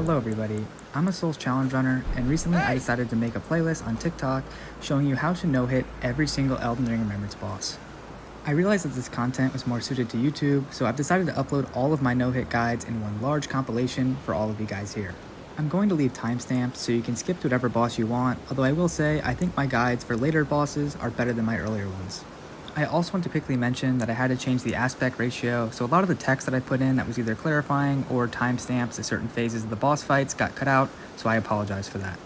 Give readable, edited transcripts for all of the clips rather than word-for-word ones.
Hello everybody, I'm a Souls Challenge runner, and recently I decided to make a playlist on TikTok showing you how to no-hit every single Elden Ring Remembrance boss. I realized that this content was more suited to YouTube, so I've decided to upload all of my no-hit guides in one large compilation for all of you guys here. I'm going to leave timestamps so you can skip to whatever boss you want, although I will say I think my guides for later bosses are better than my earlier ones. I also want to quickly mention that I had to change the aspect ratio, so a lot of the text that I put in that was either clarifying or timestamps at certain phases of the boss fights got cut out, so I apologize for that.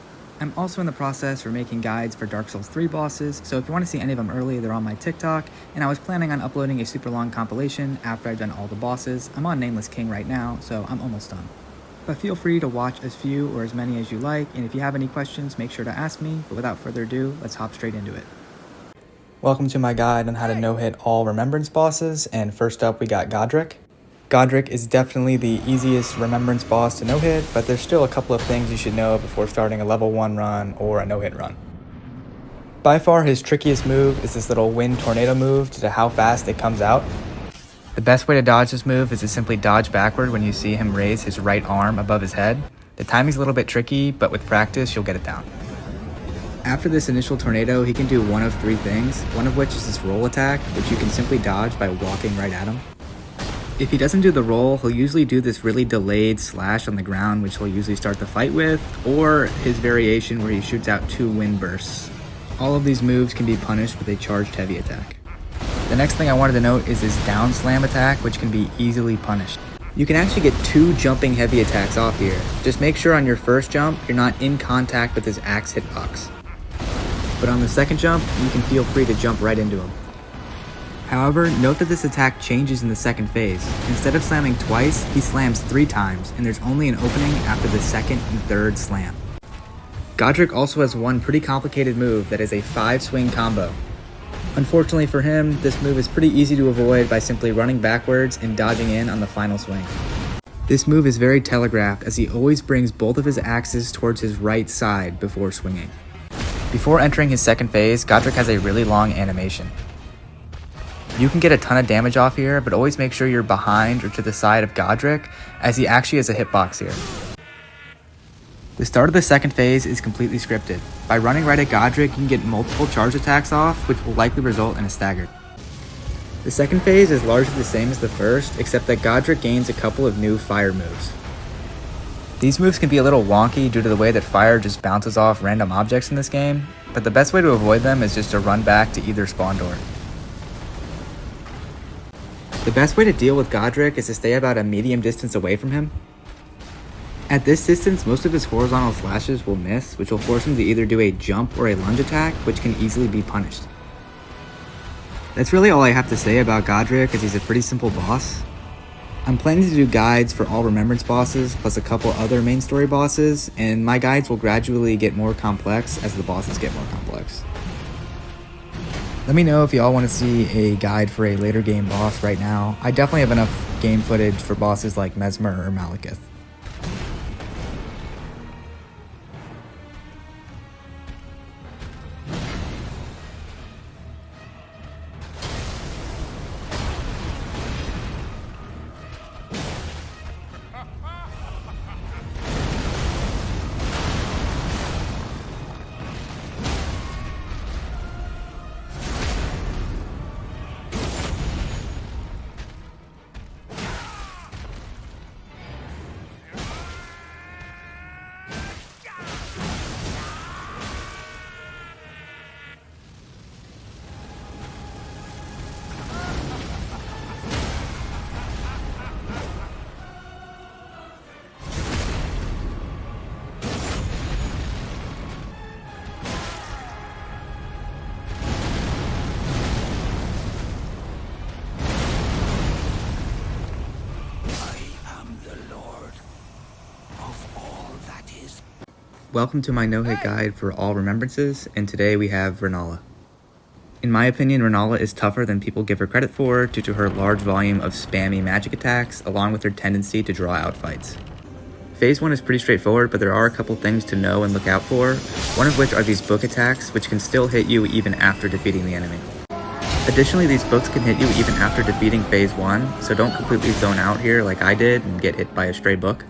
I'm also in the process for making guides for Dark Souls 3 bosses, so if you want to see any of them early, they're on my TikTok, and I was planning on uploading a super long compilation after I've done all the bosses. I'm on Nameless King right now, so I'm almost done. But feel free to watch as few or as many as you like, and if you have any questions, make sure to ask me, but without further ado, let's hop straight into it. Welcome to my guide on how to no-hit all Remembrance bosses, and first up we got Godrick. Godrick is definitely the easiest Remembrance boss to no-hit, but there's still a couple of things you should know before starting a level 1 run or a no-hit run. By far his trickiest move is this little wind tornado move due to how fast it comes out. The best way to dodge this move is to simply dodge backward when you see him raise his right arm above his head. The timing's a little bit tricky, but with practice you'll get it down. After this initial tornado, he can do one of three things, one of which is this roll attack, which you can simply dodge by walking right at him. If he doesn't do the roll, he'll usually do this really delayed slash on the ground, which he'll usually start the fight with, or his variation where he shoots out 2 wind bursts. All of these moves can be punished with a charged heavy attack. The next thing I wanted to note is his down slam attack, which can be easily punished. You can actually get 2 jumping heavy attacks off here. Just make sure on your first jump, you're not in contact with his axe hitbox. But on the second jump, you can feel free to jump right into him. However, note that this attack changes in the second phase. Instead of slamming twice, he slams 3 times, and there's only an opening after the second and third slam. Godrick also has one pretty complicated move that is a 5-swing combo. Unfortunately for him, this move is pretty easy to avoid by simply running backwards and dodging in on the final swing. This move is very telegraphed as he always brings both of his axes towards his right side before swinging. Before entering his second phase, Godrick has a really long animation. You can get a ton of damage off here, but always make sure you're behind or to the side of Godrick, as he actually has a hitbox here. The start of the second phase is completely scripted. By running right at Godrick, you can get multiple charge attacks off, which will likely result in a stagger. The second phase is largely the same as the first, except that Godrick gains a couple of new fire moves. These moves can be a little wonky due to the way that fire just bounces off random objects in this game, but the best way to avoid them is just to run back to either spawn door. The best way to deal with Godrick is to stay about a medium distance away from him. At this distance, most of his horizontal slashes will miss, which will force him to either do a jump or a lunge attack, which can easily be punished. That's really all I have to say about Godrick, as he's a pretty simple boss. I'm planning to do guides for all Remembrance bosses, plus a couple other main story bosses, and my guides will gradually get more complex as the bosses get more complex. Let me know if y'all want to see a guide for a later game boss right now. I definitely have enough game footage for bosses like Messmer or Maliketh. Welcome to my no-hit guide for all Remembrances, and today we have Rennala. In my opinion, Rennala is tougher than people give her credit for due to her large volume of spammy magic attacks, along with her tendency to draw out fights. Phase 1 is pretty straightforward, but there are a couple things to know and look out for, one of which are these book attacks, which can still hit you even after defeating the enemy. Additionally, these books can hit you even after defeating Phase 1, so don't completely zone out here like I did and get hit by a stray book.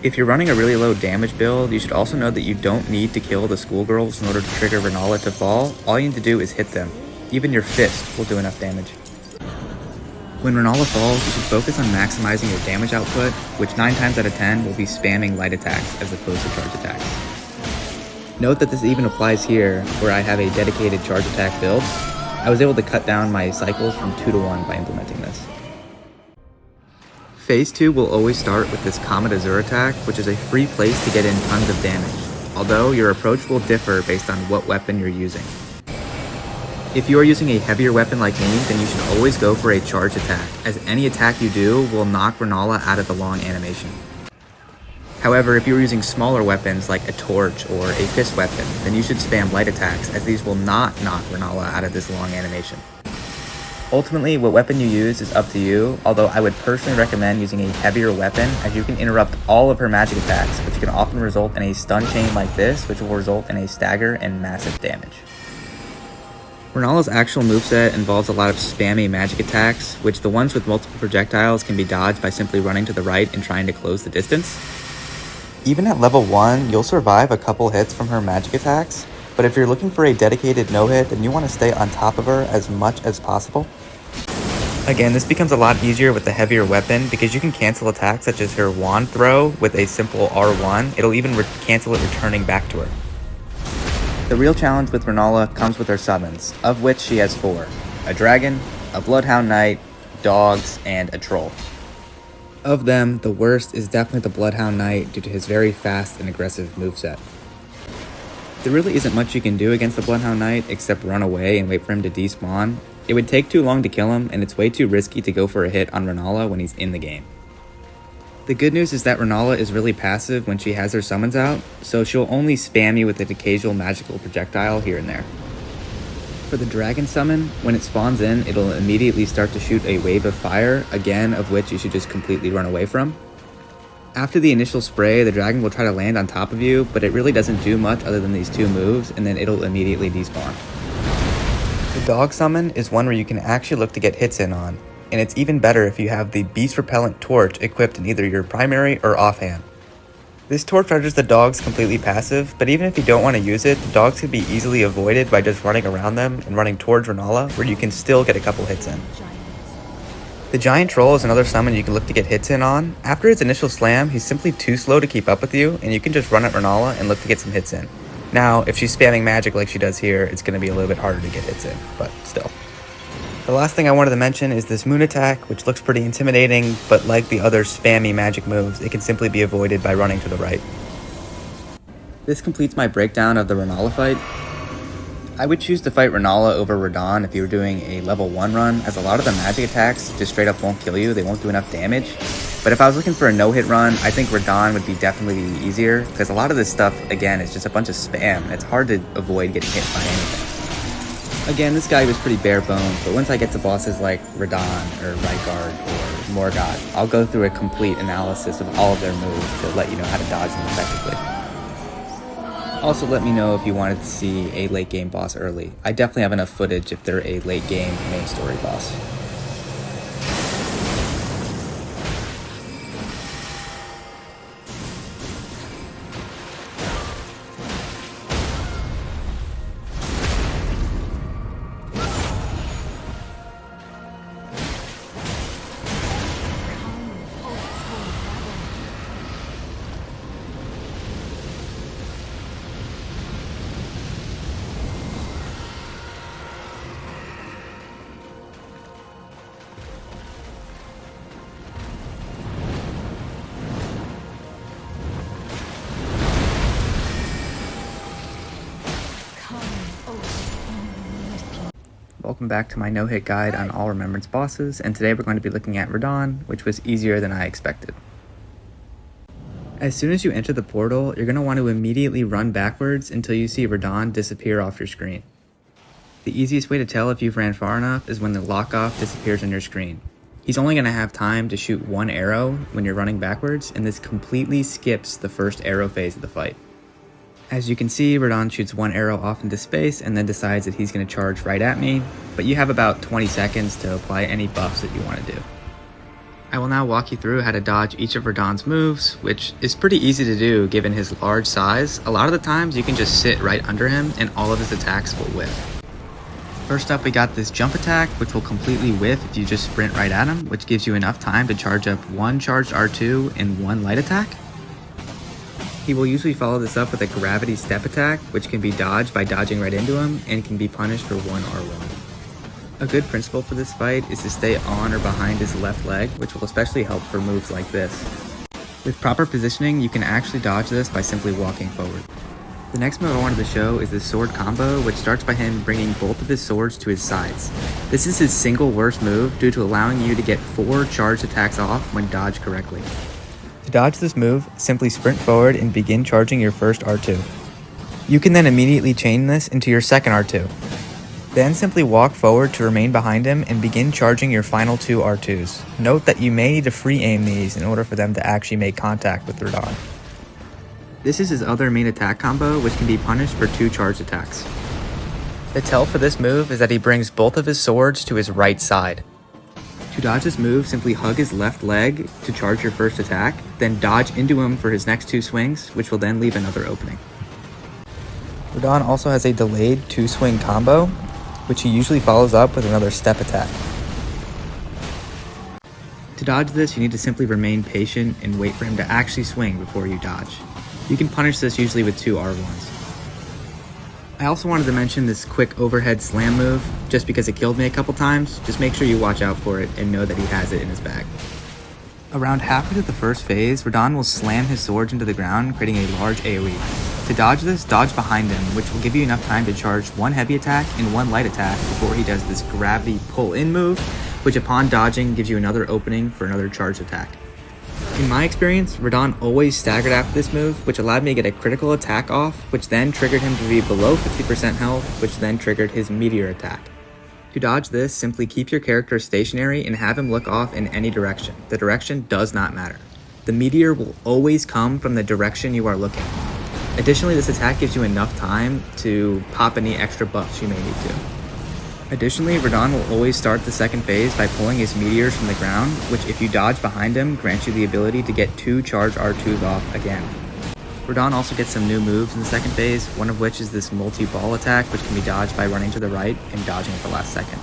If you're running a really low damage build, you should also know that you don't need to kill the schoolgirls in order to trigger Rennala to fall. All you need to do is hit them. Even your fist will do enough damage. When Rennala falls, you should focus on maximizing your damage output, which 9 times out of 10 will be spamming light attacks as opposed to charge attacks. Note that this even applies here, where I have a dedicated charge attack build. I was able to cut down my cycles from 2 to 1 by implementing this. Phase 2 will always start with this Comet Azure attack, which is a free place to get in tons of damage, although your approach will differ based on what weapon you're using. If you are using a heavier weapon like me, then you should always go for a charge attack, as any attack you do will knock Rennala out of the long animation. However, if you are using smaller weapons like a torch or a fist weapon, then you should spam light attacks, as these will not knock Rennala out of this long animation. Ultimately, what weapon you use is up to you, although I would personally recommend using a heavier weapon, as you can interrupt all of her magic attacks, which can often result in a stun chain like this, which will result in a stagger and massive damage. Rennala's actual moveset involves a lot of spammy magic attacks, which the ones with multiple projectiles can be dodged by simply running to the right and trying to close the distance. Even at level 1, you'll survive a couple hits from her magic attacks, but if you're looking for a dedicated no-hit, then you want to stay on top of her as much as possible. Again, this becomes a lot easier with the heavier weapon because you can cancel attacks such as her wand throw with a simple R1. It'll even cancel it returning back to her. The real challenge with Rennala comes with her summons, of which she has 4. A dragon, a bloodhound knight, dogs, and a troll. Of them, the worst is definitely the bloodhound knight due to his very fast and aggressive moveset. There really isn't much you can do against the Bloodhound Knight except run away and wait for him to despawn. It would take too long to kill him, and it's way too risky to go for a hit on Rennala when he's in the game. The good news is that Rennala is really passive when she has her summons out, so she'll only spam you with an occasional magical projectile here and there. For the dragon summon, when it spawns in, it'll immediately start to shoot a wave of fire, again of which you should just completely run away from. After the initial spray, the dragon will try to land on top of you, but it really doesn't do much other than these 2 moves, and then it'll immediately despawn. The dog summon is one where you can actually look to get hits in on, and it's even better if you have the beast repellent torch equipped in either your primary or offhand. This torch renders the dogs completely passive, but even if you don't want to use it, the dogs can be easily avoided by just running around them and running towards Rennala, where you can still get a couple hits in. The Giant Troll is another summon you can look to get hits in on. After his initial slam, he's simply too slow to keep up with you, and you can just run at Rennala and look to get some hits in. Now, if she's spamming magic like she does here, it's going to be a little bit harder to get hits in, but still. The last thing I wanted to mention is this moon attack, which looks pretty intimidating, but like the other spammy magic moves, it can simply be avoided by running to the right. This completes my breakdown of the Rennala fight. I would choose to fight Rennala over Radahn if you were doing a level 1 run, as a lot of the magic attacks just straight up won't kill you, they won't do enough damage. But if I was looking for a no-hit run, I think Radahn would be definitely easier, because a lot of this stuff, again, is just a bunch of spam, and it's hard to avoid getting hit by anything. Again, this guy was pretty bare bones, but once I get to bosses like Radahn, or Rykard, or Morgott, I'll go through a complete analysis of all of their moves to let you know how to dodge them effectively. Also, let me know if you wanted to see a late game boss early. I definitely have enough footage if they're a late game main story boss. Welcome back to my no-hit guide on all Remembrance bosses, and today we're going to be looking at Radahn, which was easier than I expected. As soon as you enter the portal, you're going to want to immediately run backwards until you see Radahn disappear off your screen. The easiest way to tell if you've ran far enough is when the lock-off disappears on your screen. He's only going to have time to shoot 1 arrow when you're running backwards, and this completely skips the first arrow phase of the fight. As you can see, Radahn shoots 1 arrow off into space and then decides that he's going to charge right at me, but you have about 20 seconds to apply any buffs that you want to do. I will now walk you through how to dodge each of Radahn's moves, which is pretty easy to do given his large size. A lot of the times you can just sit right under him and all of his attacks will whiff. First up, we got this jump attack, which will completely whiff if you just sprint right at him, which gives you enough time to charge up one charged R2 and one light attack. He will usually follow this up with a gravity step attack, which can be dodged by dodging right into him and can be punished for one R1. A good principle for this fight is to stay on or behind his left leg, which will especially help for moves like this. With proper positioning, you can actually dodge this by simply walking forward. The next move I wanted to show is the sword combo, which starts by him bringing both of his swords to his sides. This is his single worst move due to allowing you to get 4 charged attacks off when dodged correctly. To dodge this move, simply sprint forward and begin charging your first R2. You can then immediately chain this into your second R2. Then simply walk forward to remain behind him and begin charging your final 2 R2s. Note that you may need to free aim these in order for them to actually make contact with Radahn. This is his other main attack combo, which can be punished for 2 charged attacks. The tell for this move is that he brings both of his swords to his right side. To dodge this move, simply hug his left leg to charge your first attack, then dodge into him for his next 2 swings, which will then leave another opening. Radahn also has a delayed 2-swing combo, which he usually follows up with another step attack. To dodge this, you need to simply remain patient and wait for him to actually swing before you dodge. You can punish this usually with 2 R1s. I also wanted to mention this quick overhead slam move, just because it killed me a couple times. Just make sure you watch out for it and know that he has it in his bag. Around halfway through the first phase, Radahn will slam his swords into the ground, creating a large AoE. To dodge this, dodge behind him, which will give you enough time to charge 1 heavy attack and 1 light attack before he does this gravity pull-in move, which upon dodging gives you another opening for another charged attack. In my experience, Radahn always staggered after this move, which allowed me to get a critical attack off, which then triggered him to be below 50% health, which then triggered his Metyr attack. To dodge this, simply keep your character stationary and have him look off in any direction. The direction does not matter. The Metyr will always come from the direction you are looking. Additionally, this attack gives you enough time to pop any extra buffs you may need to. Additionally, Radahn will always start the second phase by pulling his meteors from the ground, which if you dodge behind him, grants you the ability to get 2 charged R2s off again. Radahn also gets some new moves in the second phase, one of which is this multi-ball attack, which can be dodged by running to the right and dodging at the last second.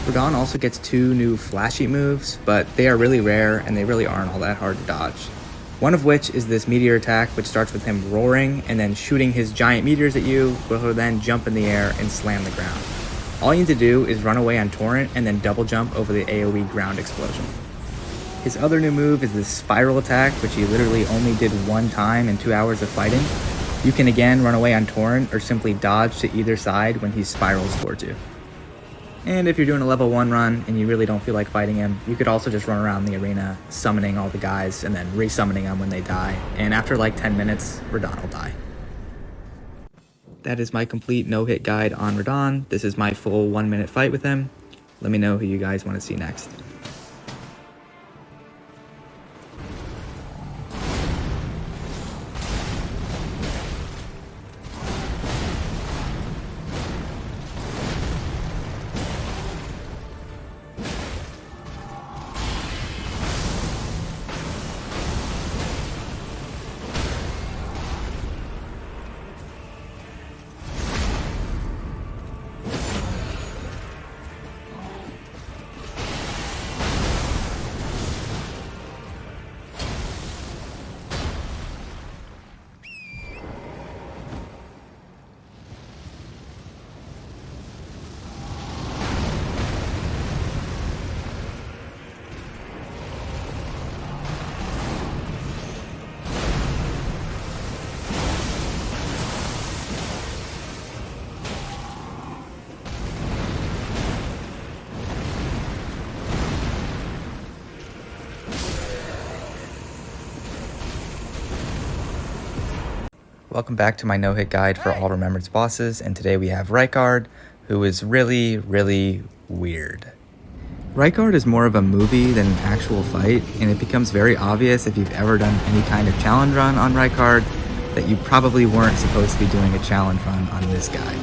Radahn also gets 2 new flashy moves, but they are really rare and they really aren't all that hard to dodge. One of which is this Metyr attack, which starts with him roaring and then shooting his giant meteors at you, which will then jump in the air and slam the ground. All you need to do is run away on Torrent and then double jump over the AoE ground explosion. His other new move is this spiral attack, which he literally only did 1 time in 2 hours of fighting. You can again run away on Torrent or simply dodge to either side when he spirals towards you. And if you're doing a level 1 run and you really don't feel like fighting him, you could also just run around the arena summoning all the guys and then resummoning them when they die. And after like 10 minutes, Radahn will die. That is my complete no-hit guide on Radahn. This is my full 1-minute fight with him. Let me know who you guys want to see next. Welcome back to my no-hit guide for all Remembrance bosses, and today we have Rykard, who is really, really weird. Rykard is more of a movie than an actual fight, and it becomes very obvious if you've ever done any kind of challenge run on Rykard that you probably weren't supposed to be doing a challenge run on this guy.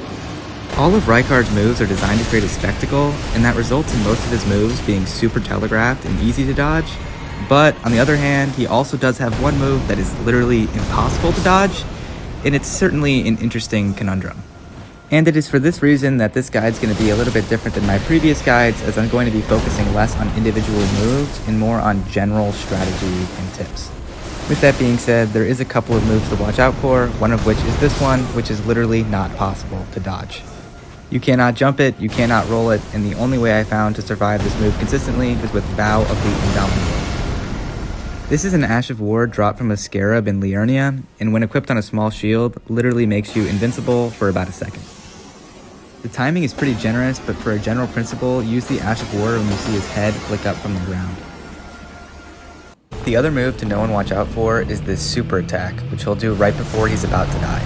All of Rykard's moves are designed to create a spectacle, and that results in most of his moves being super telegraphed and easy to dodge. But on the other hand, he also does have one move that is literally impossible to dodge, and it's certainly an interesting conundrum. And it is for this reason that this guide's going to be a little bit different than my previous guides, as I'm going to be focusing less on individual moves and more on general strategy and tips. With that being said, there is a couple of moves to watch out for, one of which is this one, which is literally not possible to dodge. You cannot jump it, you cannot roll it, and the only way I found to survive this move consistently is with Vow of the Indomitable. This is an Ash of War dropped from a Scarab in Liurnia, and when equipped on a small shield, literally makes you invincible for about a second. The timing is pretty generous, but for a general principle, use the Ash of War when you see his head flick up from the ground. The other move to know and watch out for is this super attack, which he'll do right before he's about to die.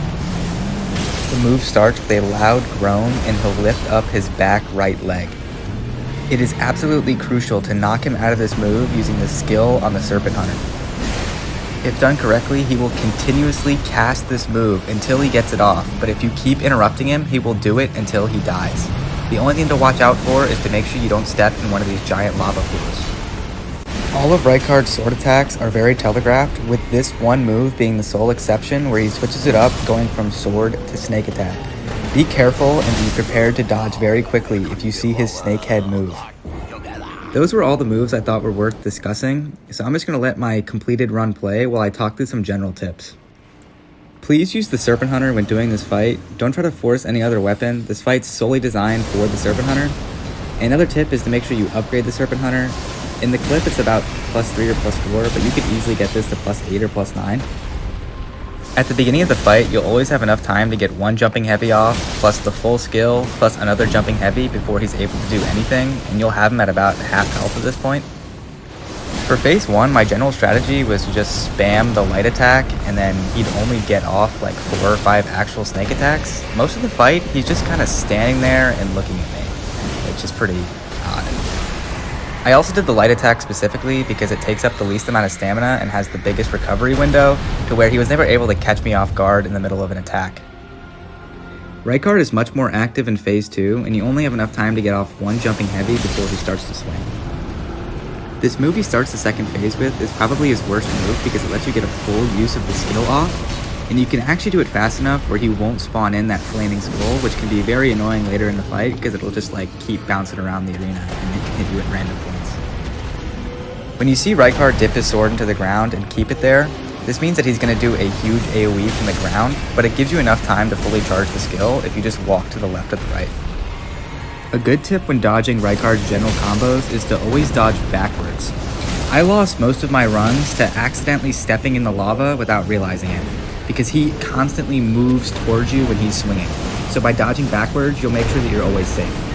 The move starts with a loud groan and he'll lift up his back right leg. It is absolutely crucial to knock him out of this move using the skill on the Serpent Hunter. If done correctly, he will continuously cast this move until he gets it off, but if you keep interrupting him, he will do it until he dies. The only thing to watch out for is to make sure you don't step in one of these giant lava pools. All of Rykard's sword attacks are very telegraphed, with this one move being the sole exception where he switches it up going from sword to snake attack. Be careful and be prepared to dodge very quickly if you see his snake head move. Those were all the moves I thought were worth discussing, so I'm just going to let my completed run play while I talk through some general tips. Please use the Serpent Hunter when doing this fight. Don't try to force any other weapon. This fight's solely designed for the Serpent Hunter. Another tip is to make sure you upgrade the Serpent Hunter. In the clip it's about +3 or +4, but you could easily get this to +8 or +9. At the beginning of the fight, you'll always have enough time to get one jumping heavy off, plus the full skill, plus another jumping heavy before he's able to do anything, and you'll have him at about half health at this point. For phase 1, my general strategy was to just spam the light attack, and then he'd only get off like 4 or 5 actual snake attacks. Most of the fight, he's just kind of standing there and looking at me, which is pretty odd. I also did the light attack specifically because it takes up the least amount of stamina and has the biggest recovery window, to where he was never able to catch me off guard in the middle of an attack. Rykard is much more active in phase 2, and you only have enough time to get off one jumping heavy before he starts to swing. This move he starts the second phase with is probably his worst move because it lets you get a full use of the skill off, and you can actually do it fast enough where he won't spawn in that flaming skull, which can be very annoying later in the fight because it'll just like keep bouncing around the arena and it can hit you at random points. When you see Rykard dip his sword into the ground and keep it there, this means that he's going to do a huge AoE from the ground, but it gives you enough time to fully charge the skill if you just walk to the left or the right. A good tip when dodging Rykard's general combos is to always dodge backwards. I lost most of my runs to accidentally stepping in the lava without realizing it, because he constantly moves towards you when he's swinging. So by dodging backwards, you'll make sure that you're always safe.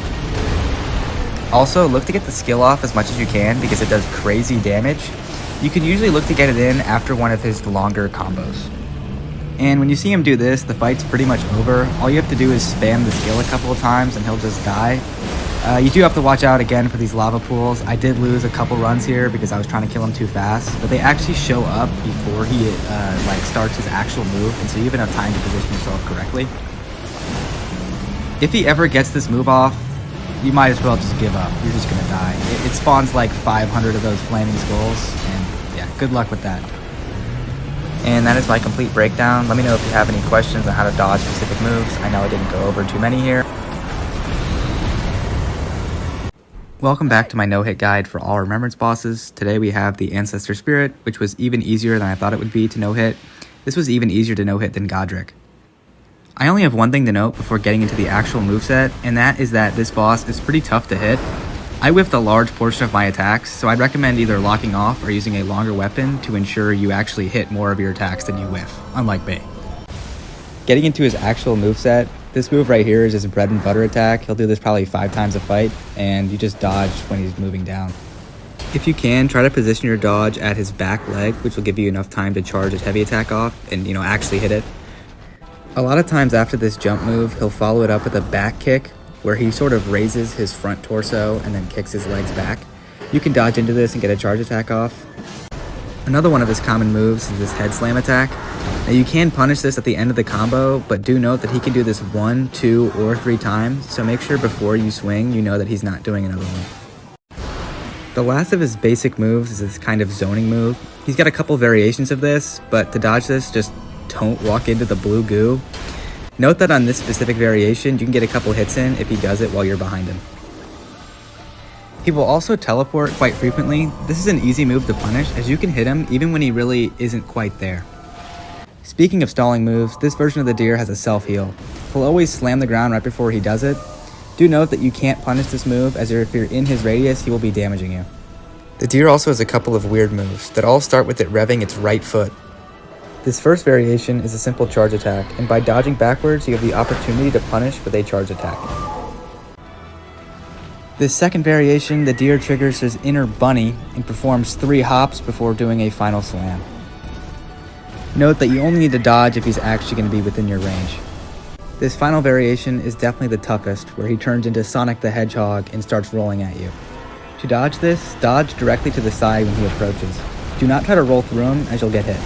Also, look to get the skill off as much as you can because it does crazy damage. You can usually look to get it in after one of his longer combos. And when you see him do this, the fight's pretty much over. All you have to do is spam the skill a couple of times and he'll just die. You do have to watch out again for these lava pools. I did lose a couple runs here because I was trying to kill him too fast, but they actually show up before he starts his actual move, and so you have enough time to position yourself correctly. If he ever gets this move off, you might as well just give up. You're just gonna die. It spawns like 500 of those flaming skulls, and yeah, good luck with that. And that is my complete breakdown. Let me know if you have any questions on how to dodge specific moves. I know I didn't go over too many here. Welcome back to my no-hit guide for all Remembrance bosses. Today we have the Ancestor Spirit, which was even easier than I thought it would be to no-hit. This was even easier to no-hit than Godrick. I only have one thing to note before getting into the actual moveset, and that is that this boss is pretty tough to hit. I whiffed a large portion of my attacks, so I'd recommend either locking off or using a longer weapon to ensure you actually hit more of your attacks than you whiff, unlike Bayle. Getting into his actual moveset, this move right here is his bread and butter attack. He'll do this probably 5 times a fight, and you just dodge when he's moving down. If you can, try to position your dodge at his back leg, which will give you enough time to charge his heavy attack off and, actually hit it. A lot of times after this jump move, he'll follow it up with a back kick, where he sort of raises his front torso and then kicks his legs back. You can dodge into this and get a charge attack off. Another one of his common moves is this head slam attack. Now you can punish this at the end of the combo, but do note that he can do this 1, 2, or 3 times, so make sure before you swing you know that he's not doing another one. The last of his basic moves is this kind of zoning move. He's got a couple variations of this, but to dodge this, just don't walk into the blue goo. Note that on this specific variation, you can get a couple hits in if he does it while you're behind him. He will also teleport quite frequently. This is an easy move to punish, as you can hit him even when he really isn't quite there. Speaking of stalling moves, this version of the deer has a self-heal. He'll always slam the ground right before he does it. Do note that you can't punish this move, as if you're in his radius, he will be damaging you. The deer also has a couple of weird moves that all start with it revving its right foot. This first variation is a simple charge attack, and by dodging backwards, you have the opportunity to punish with a charge attack. This second variation, the deer triggers his inner bunny and performs 3 hops before doing a final slam. Note that you only need to dodge if he's actually going to be within your range. This final variation is definitely the toughest, where he turns into Sonic the Hedgehog and starts rolling at you. To dodge this, dodge directly to the side when he approaches. Do not try to roll through him, as you'll get hit.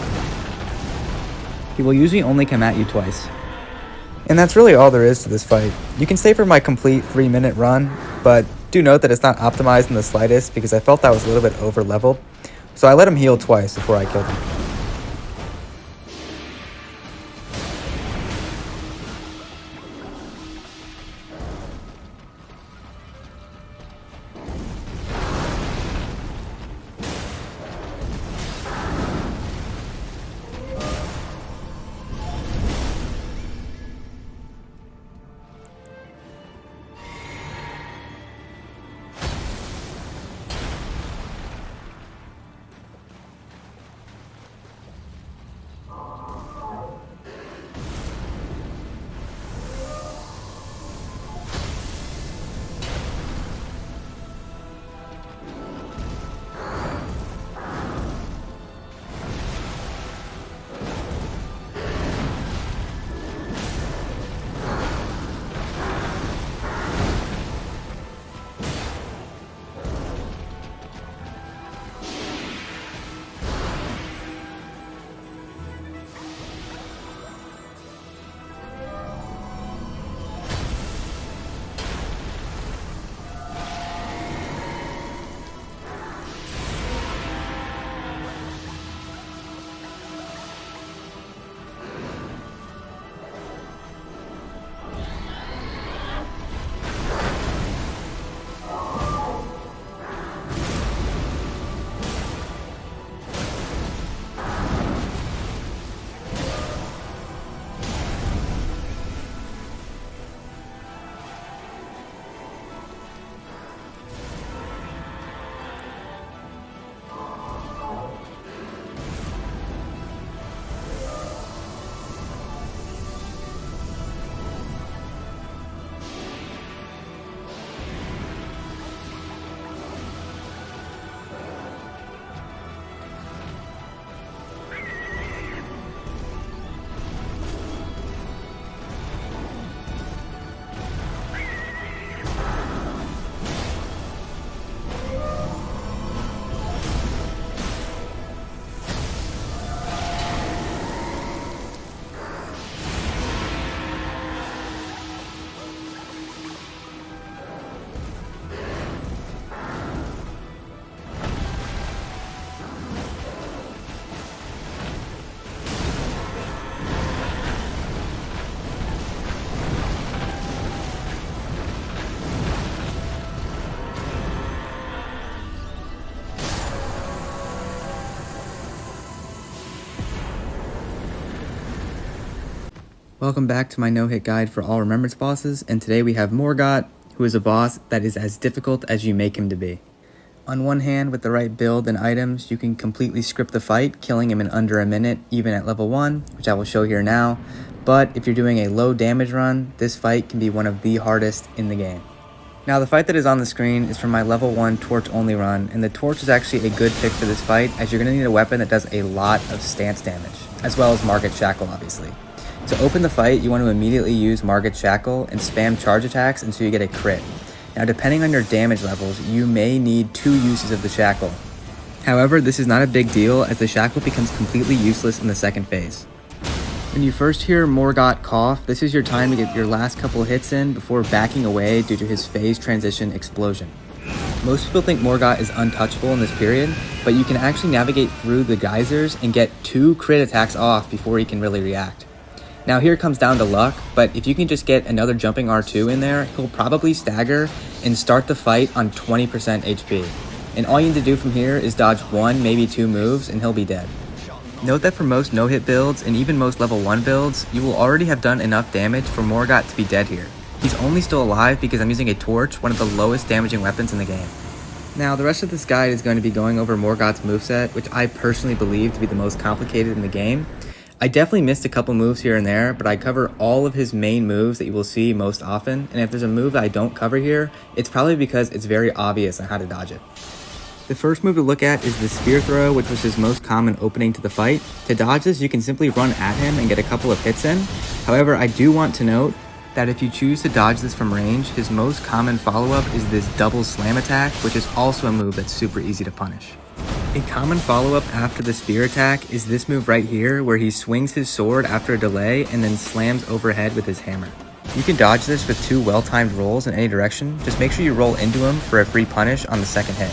He will usually only come at you twice. And that's really all there is to this fight. You can stay for my complete 3-minute run, but do note that it's not optimized in the slightest because I felt that was a little bit over leveled, so I let him heal twice before I killed him. Welcome back to my no-hit guide for all Remembrance bosses, and today we have Morgott, who is a boss that is as difficult as you make him to be. On one hand, with the right build and items, you can completely script the fight, killing him in under a minute, even at level 1, which I will show here now. But if you're doing a low damage run, this fight can be one of the hardest in the game. Now the fight that is on the screen is from my level 1 torch only run, and the torch is actually a good pick for this fight, as you're going to need a weapon that does a lot of stance damage, as well as Morgott Shackle obviously. To open the fight, you want to immediately use Morgott Shackle and spam charge attacks until you get a crit. Now depending on your damage levels, you may need 2 uses of the Shackle. However, this is not a big deal as the shackle becomes completely useless in the second phase. When you first hear Morgott cough, this is your time to get your last couple hits in before backing away due to his phase transition explosion. Most people think Morgott is untouchable in this period, but you can actually navigate through the geysers and get 2 crit attacks off before he can really react. Now here it comes down to luck, but if you can just get another jumping R2 in there, he'll probably stagger and start the fight on 20% HP. And all you need to do from here is dodge 1, maybe 2 moves, and he'll be dead. Note that for most no-hit builds, and even most level 1 builds, you will already have done enough damage for Morgott to be dead here. He's only still alive because I'm using a torch, one of the lowest damaging weapons in the game. Now, the rest of this guide is going to be going over Morgott's moveset, which I personally believe to be the most complicated in the game. I definitely missed a couple moves here and there, but I cover all of his main moves that you will see most often, and if there's a move that I don't cover here, it's probably because it's very obvious on how to dodge it. The first move to look at is the spear throw, which was his most common opening to the fight. To dodge this, you can simply run at him and get a couple of hits in. However, I do want to note that if you choose to dodge this from range, his most common follow-up is this double slam attack, which is also a move that's super easy to punish. A common follow-up after the spear attack is this move right here, where he swings his sword after a delay and then slams overhead with his hammer. You can dodge this with 2 well-timed rolls in any direction, just make sure you roll into him for a free punish on the second hit.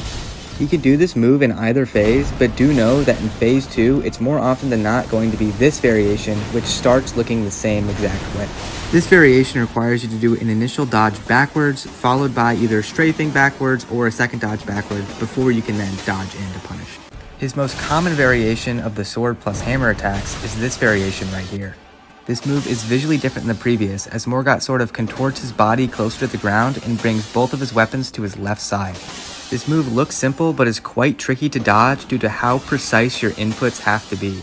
You can do this move in either phase, but do know that in phase 2, it's more often than not going to be this variation, which starts looking the same exact way. This variation requires you to do an initial dodge backwards, followed by either strafing backwards or a second dodge backwards before you can then dodge in to punish. His most common variation of the sword plus hammer attacks is this variation right here. This move is visually different than the previous, as Morgott sort of contorts his body closer to the ground and brings both of his weapons to his left side. This move looks simple, but is quite tricky to dodge due to how precise your inputs have to be.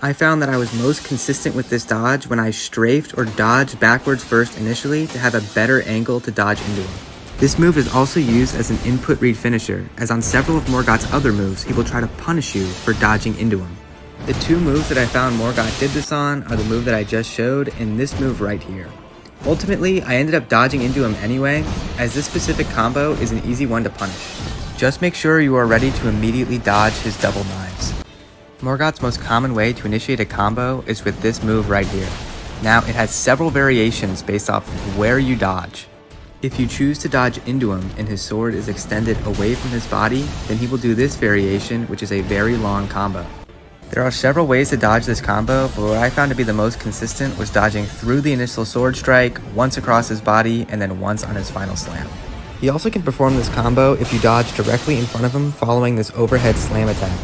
I found that I was most consistent with this dodge when I strafed or dodged backwards first initially to have a better angle to dodge into him. This move is also used as an input read finisher, as on several of Morgott's other moves, he will try to punish you for dodging into him. The 2 moves that I found Morgott did this on are the move that I just showed and this move right here. Ultimately, I ended up dodging into him anyway, as this specific combo is an easy one to punish. Just make sure you are ready to immediately dodge his double knives. Morgott's most common way to initiate a combo is with this move right here. Now, it has several variations based off of where you dodge. If you choose to dodge into him and his sword is extended away from his body, then he will do this variation, which is a very long combo. There are several ways to dodge this combo, but what I found to be the most consistent was dodging through the initial sword strike, once across his body, and then once on his final slam. He also can perform this combo if you dodge directly in front of him following this overhead slam attack.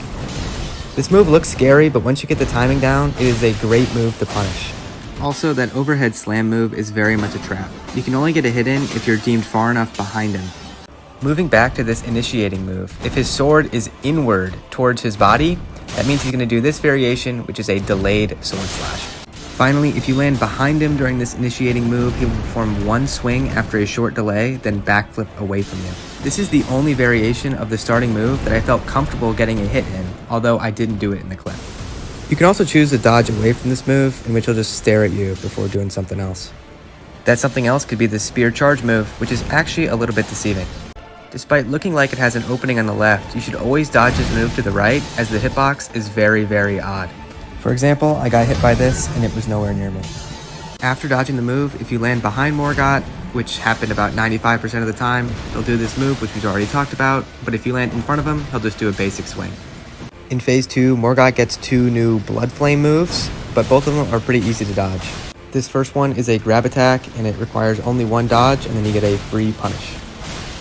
This move looks scary, but once you get the timing down, it is a great move to punish. Also, that overhead slam move is very much a trap. You can only get a hit in if you're deemed far enough behind him. Moving back to this initiating move, if his sword is inward towards his body, that means he's going to do this variation, which is a delayed sword slash. Finally, if you land behind him during this initiating move, he will perform 1 swing after a short delay, then backflip away from you. This is the only variation of the starting move that I felt comfortable getting a hit in, although I didn't do it in the clip. You can also choose to dodge away from this move, in which he'll just stare at you before doing something else. That something else could be the spear charge move, which is actually a little bit deceiving. Despite looking like it has an opening on the left, you should always dodge this move to the right, as the hitbox is very, very odd. For example, I got hit by this and it was nowhere near me. After dodging the move, if you land behind Morgott, which happened about 95% of the time, he'll do this move, which we've already talked about, but if you land in front of him, he'll just do a basic swing. In phase 2, Morgott gets 2 new Blood Flame moves, but both of them are pretty easy to dodge. This first one is a grab attack, and it requires only 1 dodge, and then you get a free punish.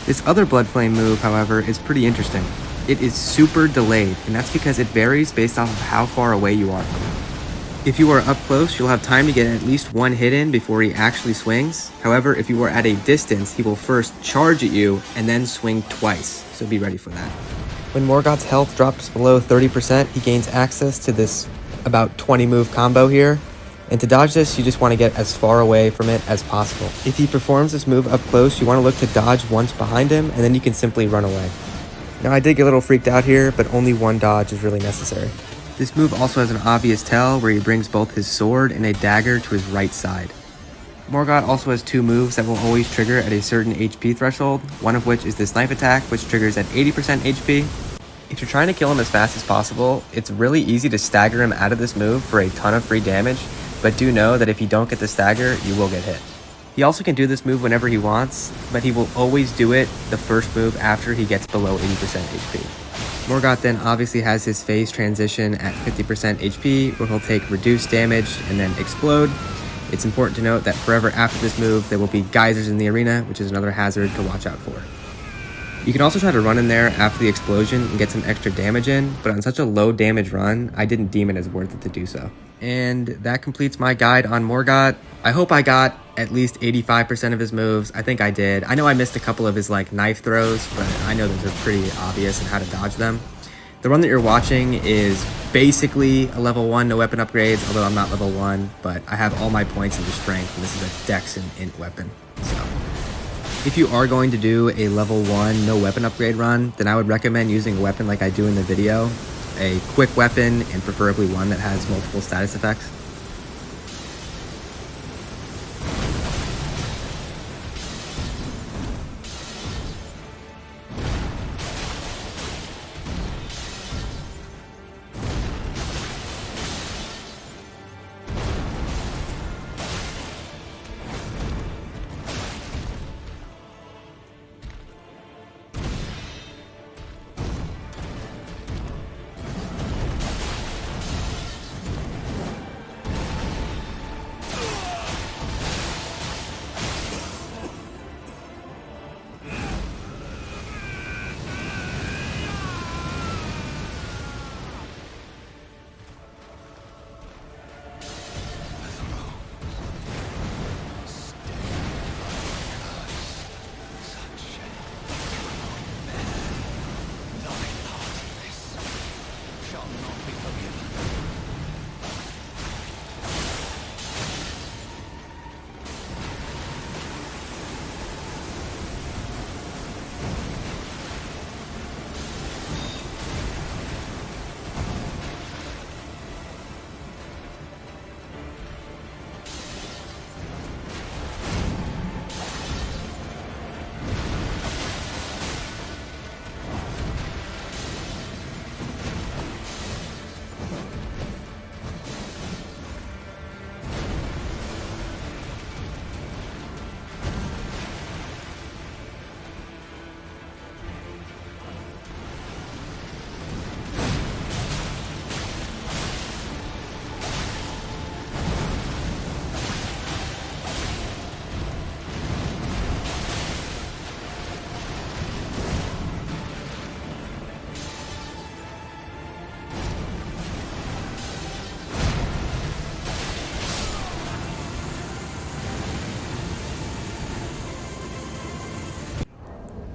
This other Blood Flame move, however, is pretty interesting. It is super delayed, and that's because it varies based off of how far away you are from him. If you are up close, you'll have time to get at least 1 hit in before he actually swings. However, if you are at a distance, he will first charge at you and then swing twice, so be ready for that. When Morgott's health drops below 30%, he gains access to this about 20 move combo here. And to dodge this, you just want to get as far away from it as possible. If he performs this move up close, you want to look to dodge once behind him, and then you can simply run away. Now, I did get a little freaked out here, but only 1 dodge is really necessary. This move also has an obvious tell where he brings both his sword and a dagger to his right side. Morgott also has 2 moves that will always trigger at a certain HP threshold, one of which is this knife attack, which triggers at 80% HP. If you're trying to kill him as fast as possible, it's really easy to stagger him out of this move for a ton of free damage, but do know that if you don't get the stagger, you will get hit. He also can do this move whenever he wants, but he will always do it the first move after he gets below 80% HP. Morgott then obviously has his phase transition at 50% HP, where he'll take reduced damage and then explode. It's important to note that forever after this move, there will be geysers in the arena, which is another hazard to watch out for. You can also try to run in there after the explosion and get some extra damage in, but on such a low damage run, I didn't deem it as worth it to do so. And that completes my guide on Morgott. I hope I got at least 85% of his moves. I think I did. I know I missed a couple of his knife throws, but I know those are pretty obvious and how to dodge them. The run that you're watching is basically a level 1 no weapon upgrades, although I'm not level 1, but I have all my points into strength, and this is a dex and int weapon. So if you are going to do a level 1 no weapon upgrade run, then I would recommend using a weapon like I do in the video, a quick weapon, and preferably one that has multiple status effects.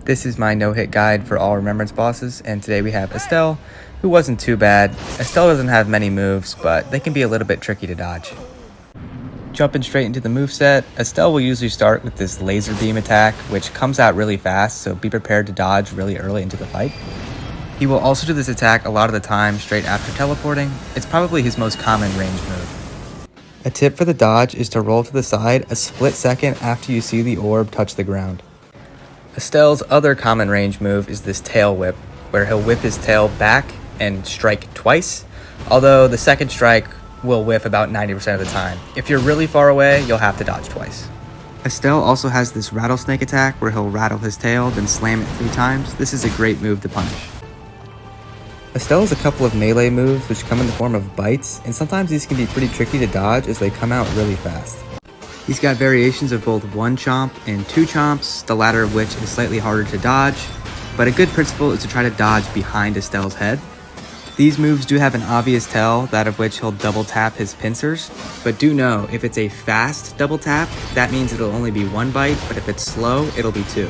This is my no-hit guide for all Remembrance bosses, and today we have Astel, who wasn't too bad. Astel doesn't have many moves, but they can be a little bit tricky to dodge. Jumping straight into the moveset, Astel will usually start with this laser beam attack, which comes out really fast, so be prepared to dodge really early into the fight. He will also do this attack a lot of the time straight after teleporting. It's probably his most common range move. A tip for the dodge is to roll to the side a split second after you see the orb touch the ground. Astel's other common range move is this tail whip, where he'll whip his tail back and strike twice, although the second strike will whiff about 90% of the time. If you're really far away, you'll have to dodge twice. Astel also has this rattlesnake attack where he'll rattle his tail, then slam it 3 times. This is a great move to punish. Astel has a couple of melee moves which come in the form of bites, and sometimes these can be pretty tricky to dodge as they come out really fast. He's got variations of both 1 chomp and 2 chomps, the latter of which is slightly harder to dodge, but a good principle is to try to dodge behind Astel's head. These moves do have an obvious tell, that of which he'll double tap his pincers, but do know if it's a fast double tap, that means it'll only be 1 bite, but if it's slow, it'll be 2.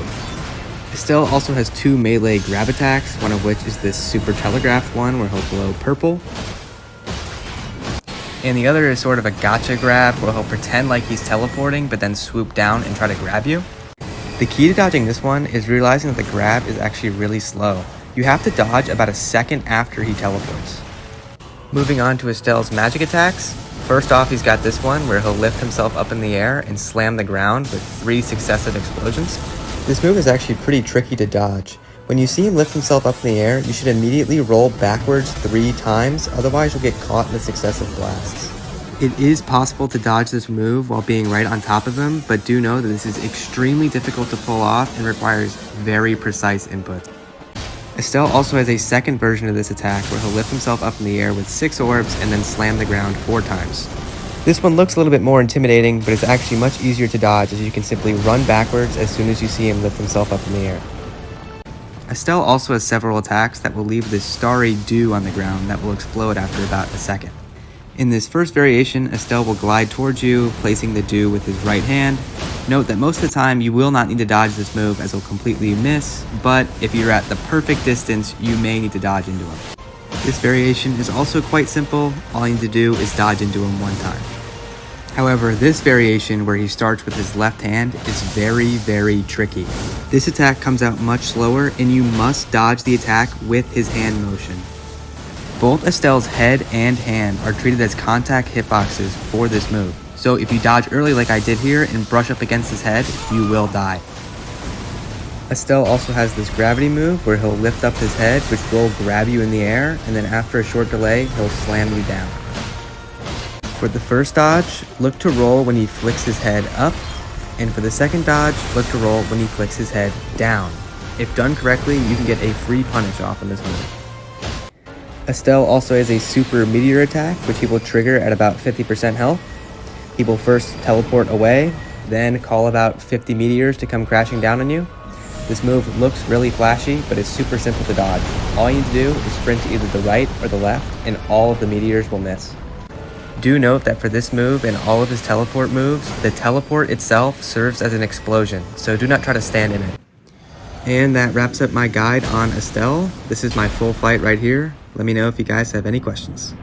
Astel also has 2 melee grab attacks, one of which is this super telegraphed one where he'll glow purple. And the other is sort of a gotcha grab where he'll pretend like he's teleporting but then swoop down and try to grab you. The key to dodging this one is realizing that the grab is actually really slow. You have to dodge about a second after he teleports. Moving on to Astel's magic attacks. First off, he's got this one where he'll lift himself up in the air and slam the ground with 3 successive explosions. This move is actually pretty tricky to dodge. When you see him lift himself up in the air, you should immediately roll backwards 3 times, otherwise you'll get caught in the successive blasts. It is possible to dodge this move while being right on top of him, but do know that this is extremely difficult to pull off and requires very precise input. Astel also has a second version of this attack where he'll lift himself up in the air with 6 orbs and then slam the ground 4 times. This one looks a little bit more intimidating, but it's actually much easier to dodge as you can simply run backwards as soon as you see him lift himself up in the air. Astel also has several attacks that will leave this starry dew on the ground that will explode after about a second. In this first variation, Astel will glide towards you, placing the dew with his right hand. Note that most of the time you will not need to dodge this move as he'll completely miss, but if you're at the perfect distance, you may need to dodge into him. This variation is also quite simple, all you need to do is dodge into him 1 time. However, this variation where he starts with his left hand is very tricky. This attack comes out much slower and you must dodge the attack with his hand motion. Both Astel's head and hand are treated as contact hitboxes for this move, so if you dodge early like I did here and brush up against his head, you will die. Astel also has this gravity move where he'll lift up his head, which will grab you in the air, and then after a short delay, he'll slam you down. For the first dodge, look to roll when he flicks his head up, and for the second dodge, look to roll when he flicks his head down. If done correctly, you can get a free punish off on this move. Astel also has a super Metyr attack, which he will trigger at about 50% health. He will first teleport away, then call about 50 meteors to come crashing down on you. This move looks really flashy, but it's super simple to dodge. All you need to do is sprint to either the right or the left, and all of the meteors will miss. Do note that for this move and all of his teleport moves, the teleport itself serves as an explosion, so do not try to stand in it. And that wraps up my guide on Astel. This is my full fight right here. Let me know if you guys have any questions.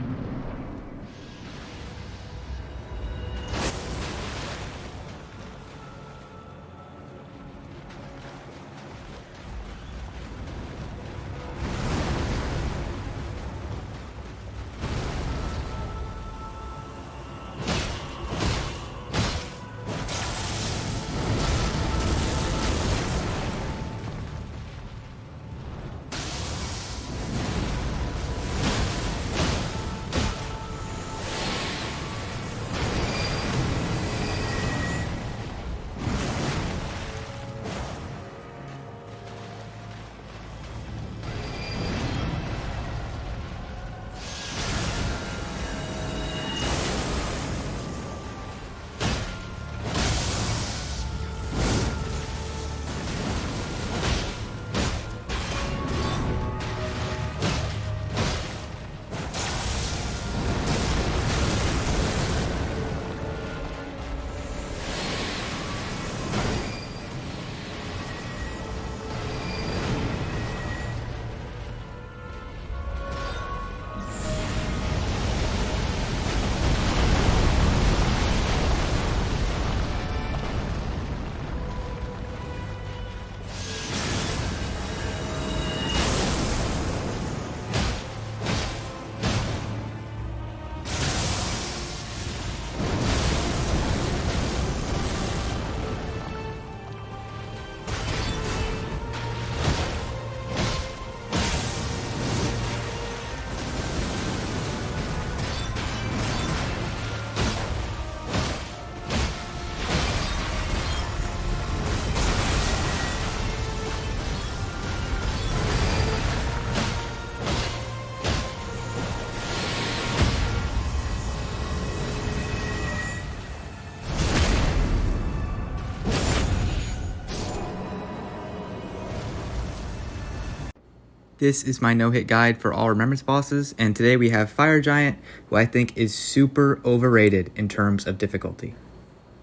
This is my no-hit guide for all Remembrance bosses, and today we have Fire Giant, who I think is super overrated in terms of difficulty.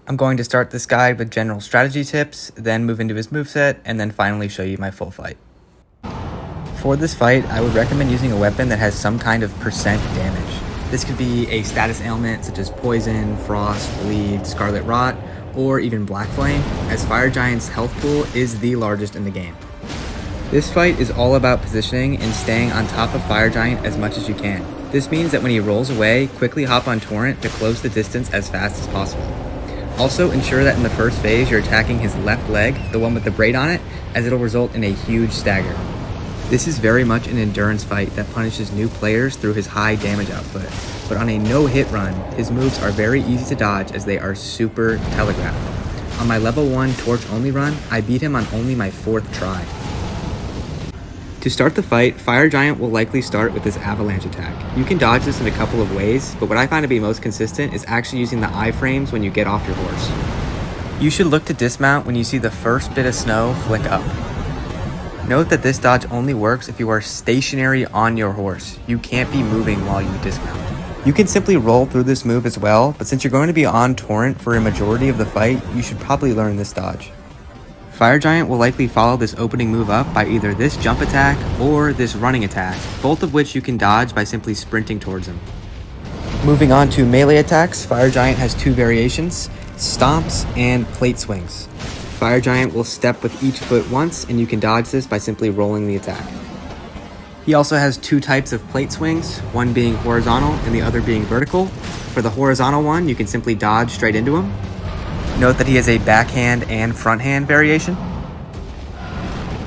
I'm going to start this guide with general strategy tips, then move into his moveset, and then finally show you my full fight. For this fight, I would recommend using a weapon that has some kind of percent damage. This could be a status ailment such as Poison, Frost, Bleed, Scarlet Rot, or even Black Flame, as Fire Giant's health pool is the largest in the game. This fight is all about positioning and staying on top of Fire Giant as much as you can. This means that when he rolls away, quickly hop on Torrent to close the distance as fast as possible. Also, ensure that in the first phase you're attacking his left leg, the one with the braid on it, as it'll result in a huge stagger. This is very much an endurance fight that punishes new players through his high damage output, but on a no-hit run, his moves are very easy to dodge as they are super telegraphed. On my level 1 torch only run, I beat him on only my 4th try. To start the fight, Fire Giant will likely start with this avalanche attack. You can dodge this in a couple of ways, but what I find to be most consistent is actually using the iframes when you get off your horse. You should look to dismount when you see the first bit of snow flick up. Note that this dodge only works if you are stationary on your horse. You can't be moving while you dismount. You can simply roll through this move as well, but since you're going to be on torrent for a majority of the fight, you should probably learn this dodge. Fire Giant will likely follow this opening move up by either this jump attack or this running attack, both of which you can dodge by simply sprinting towards him. Moving on to melee attacks, Fire Giant has 2 variations, stomps and plate swings. Fire Giant will step with each foot once, and you can dodge this by simply rolling the attack. He also has 2 types of plate swings, one being horizontal and the other being vertical. For the horizontal one, you can simply dodge straight into him. Note that he has a backhand and front hand variation.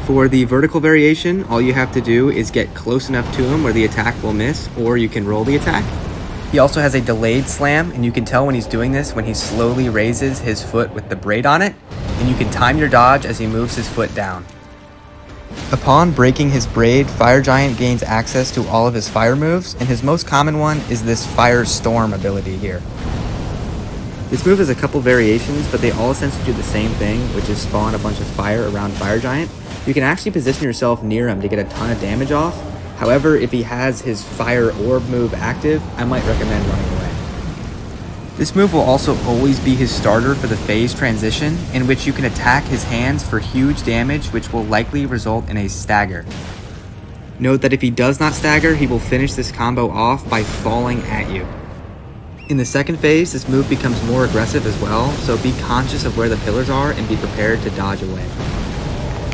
For the vertical variation, all you have to do is get close enough to him where the attack will miss, or you can roll the attack. He also has a delayed slam, and you can tell when he's doing this when he slowly raises his foot with the braid on it, and you can time your dodge as he moves his foot down. Upon breaking his braid, Fire Giant gains access to all of his fire moves, and his most common one is this Fire Storm ability here. This move has a couple variations, but they all essentially do the same thing, which is spawn a bunch of fire around Fire Giant. You can actually position yourself near him to get a ton of damage off. However, if he has his Fire Orb move active, I might recommend running away. This move will also always be his starter for the phase transition, in which you can attack his hands for huge damage, which will likely result in a stagger. Note that if he does not stagger, he will finish this combo off by falling at you. In the second phase, this move becomes more aggressive as well, so be conscious of where the pillars are and be prepared to dodge away.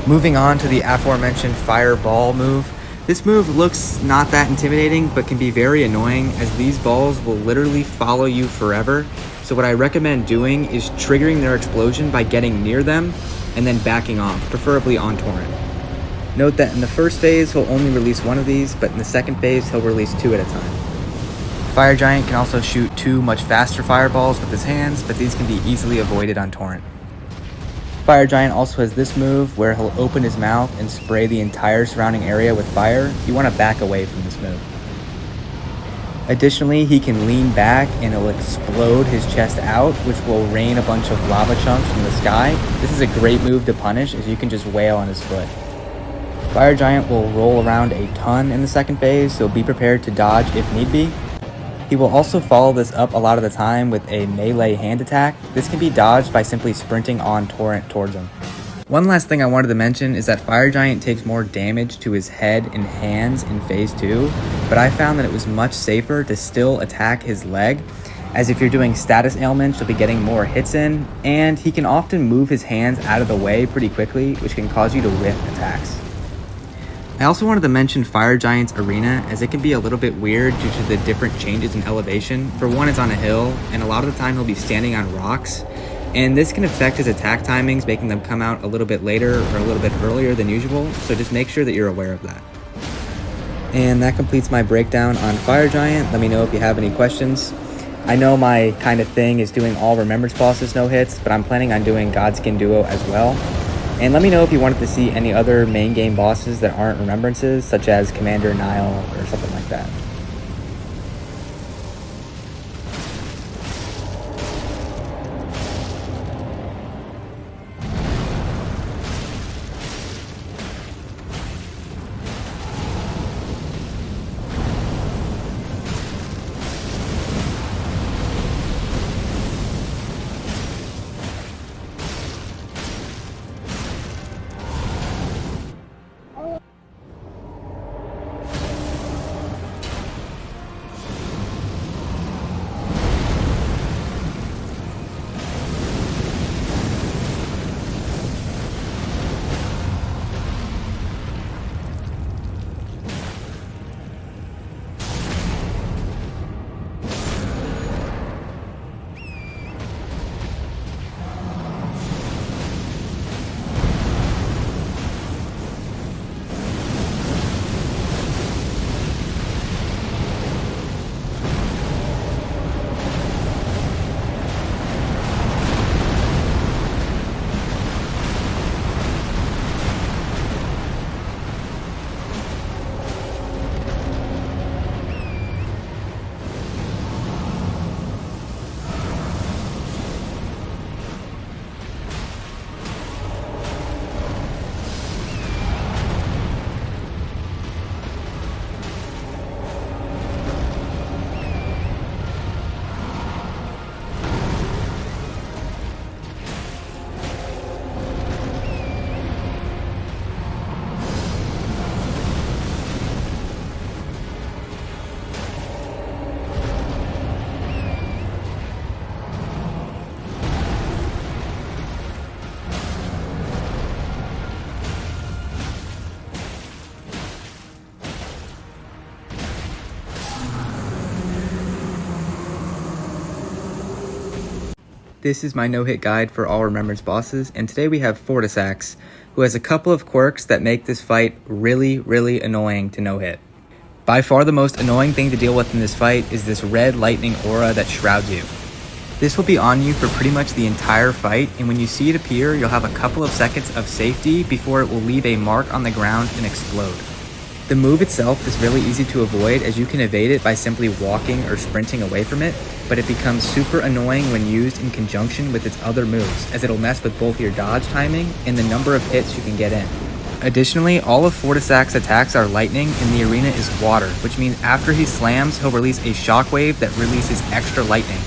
Moving on to the aforementioned Fireball move. This move looks not that intimidating, but can be very annoying as these balls will literally follow you forever. So what I recommend doing is triggering their explosion by getting near them and then backing off, preferably on torrent. Note that in the first phase, he'll only release 1 of these, but in the second phase, he'll release 2 at a time. Fire Giant can also shoot 2 much faster fireballs with his hands, but these can be easily avoided on torrent. Fire Giant also has this move where he'll open his mouth and spray the entire surrounding area with fire. You want to back away from this move. Additionally, he can lean back and he'll explode his chest out, which will rain a bunch of lava chunks from the sky. This is a great move to punish as you can just wail on his foot. Fire Giant will roll around a ton in the second phase, so be prepared to dodge if need be. He will also follow this up a lot of the time with a melee hand attack. This can be dodged by simply sprinting on torrent towards him. One last thing I wanted to mention is that Fire Giant takes more damage to his head and hands in phase 2, but I found that it was much safer to still attack his leg, as if you're doing status ailments, you'll be getting more hits in, and he can often move his hands out of the way pretty quickly, which can cause you to whiff attacks. I also wanted to mention Fire Giant's arena, as it can be a little bit weird due to the different changes in elevation. For one, it's on a hill, and a lot of the time he'll be standing on rocks, and this can affect his attack timings, making them come out a little bit later or a little bit earlier than usual, so just make sure that you're aware of that. And that completes my breakdown on Fire Giant. Let me know if you have any questions. I know my kind of thing is doing all Remembrance bosses no hits, but I'm planning on doing Godskin Duo as well. And let me know if you wanted to see any other main game bosses that aren't Remembrances, such as Commander Nile or something like that. This is my no-hit guide for all Remembrance bosses, and today we have Fortissax, who has a couple of quirks that make this fight really, really annoying to no-hit. By far the most annoying thing to deal with in this fight is this red lightning aura that shrouds you. This will be on you for pretty much the entire fight, and when you see it appear, you'll have a couple of seconds of safety before it will leave a mark on the ground and explode. The move itself is really easy to avoid, as you can evade it by simply walking or sprinting away from it, but it becomes super annoying when used in conjunction with its other moves, as it'll mess with both your dodge timing and the number of hits you can get in. Additionally, all of Fortissax's attacks are lightning, and the arena is water, which means after he slams, he'll release a shockwave that releases extra lightning.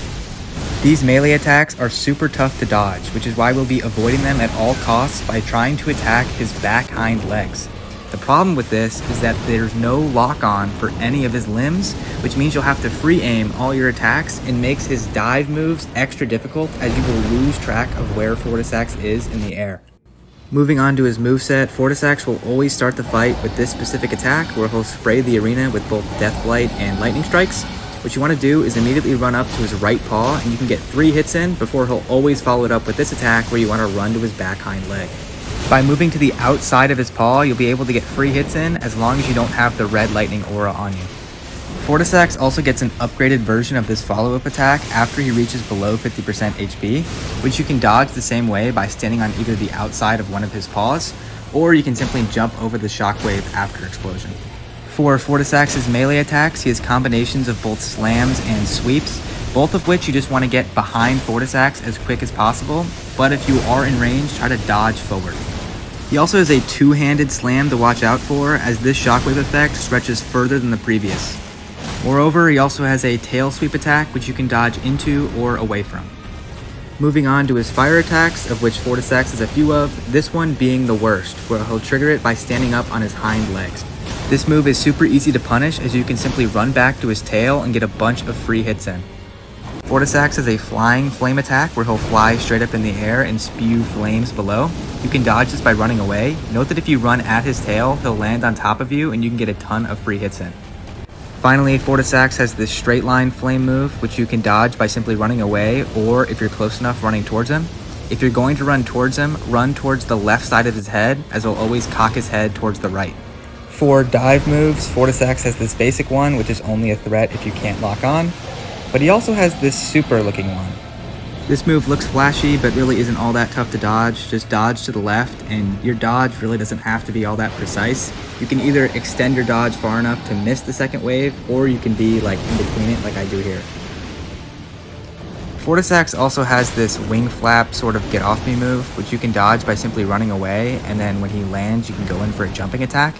These melee attacks are super tough to dodge, which is why we'll be avoiding them at all costs by trying to attack his back hind legs. The problem with this is that there's no lock-on for any of his limbs, which means you'll have to free aim all your attacks and makes his dive moves extra difficult, as you will lose track of where Fortissax is in the air. Moving on to his moveset, Fortissax will always start the fight with this specific attack, where he'll spray the arena with both Death Blight and Lightning Strikes. What you want to do is immediately run up to his right paw, and you can get 3 hits in before he'll always follow it up with this attack, where you want to run to his back hind leg. By moving to the outside of his paw, you'll be able to get free hits in as long as you don't have the red lightning aura on you. Fortissax also gets an upgraded version of this follow-up attack after he reaches below 50% HP, which you can dodge the same way by standing on either the outside of one of his paws, or you can simply jump over the shockwave after explosion. For Fortissax's melee attacks, he has combinations of both slams and sweeps, both of which you just want to get behind Fortissax as quick as possible, but if you are in range, try to dodge forward. He also has a two-handed slam to watch out for, as this shockwave effect stretches further than the previous. Moreover, he also has a tail sweep attack, which you can dodge into or away from. Moving on to his fire attacks, of which Fortissax has a few of, this one being the worst, where he'll trigger it by standing up on his hind legs. This move is super easy to punish, as you can simply run back to his tail and get a bunch of free hits in. Fortissax has a flying flame attack, where he'll fly straight up in the air and spew flames below. You can dodge this by running away. Note that if you run at his tail, he'll land on top of you and you can get a ton of free hits in. Finally, Fortissax has this straight line flame move, which you can dodge by simply running away, or if you're close enough, running towards him. If you're going to run towards him, run towards the left side of his head, as he'll always cock his head towards the right. For dive moves, Fortissax has this basic one, which is only a threat if you can't lock on, but he also has this super looking one. This move looks flashy, but really isn't all that tough to dodge. Just dodge to the left, and your dodge really doesn't have to be all that precise. You can either extend your dodge far enough to miss the second wave, or you can be like in between it like I do here. Fortissax also has this wing flap sort of get off me move, which you can dodge by simply running away, and then when he lands you can go in for a jumping attack.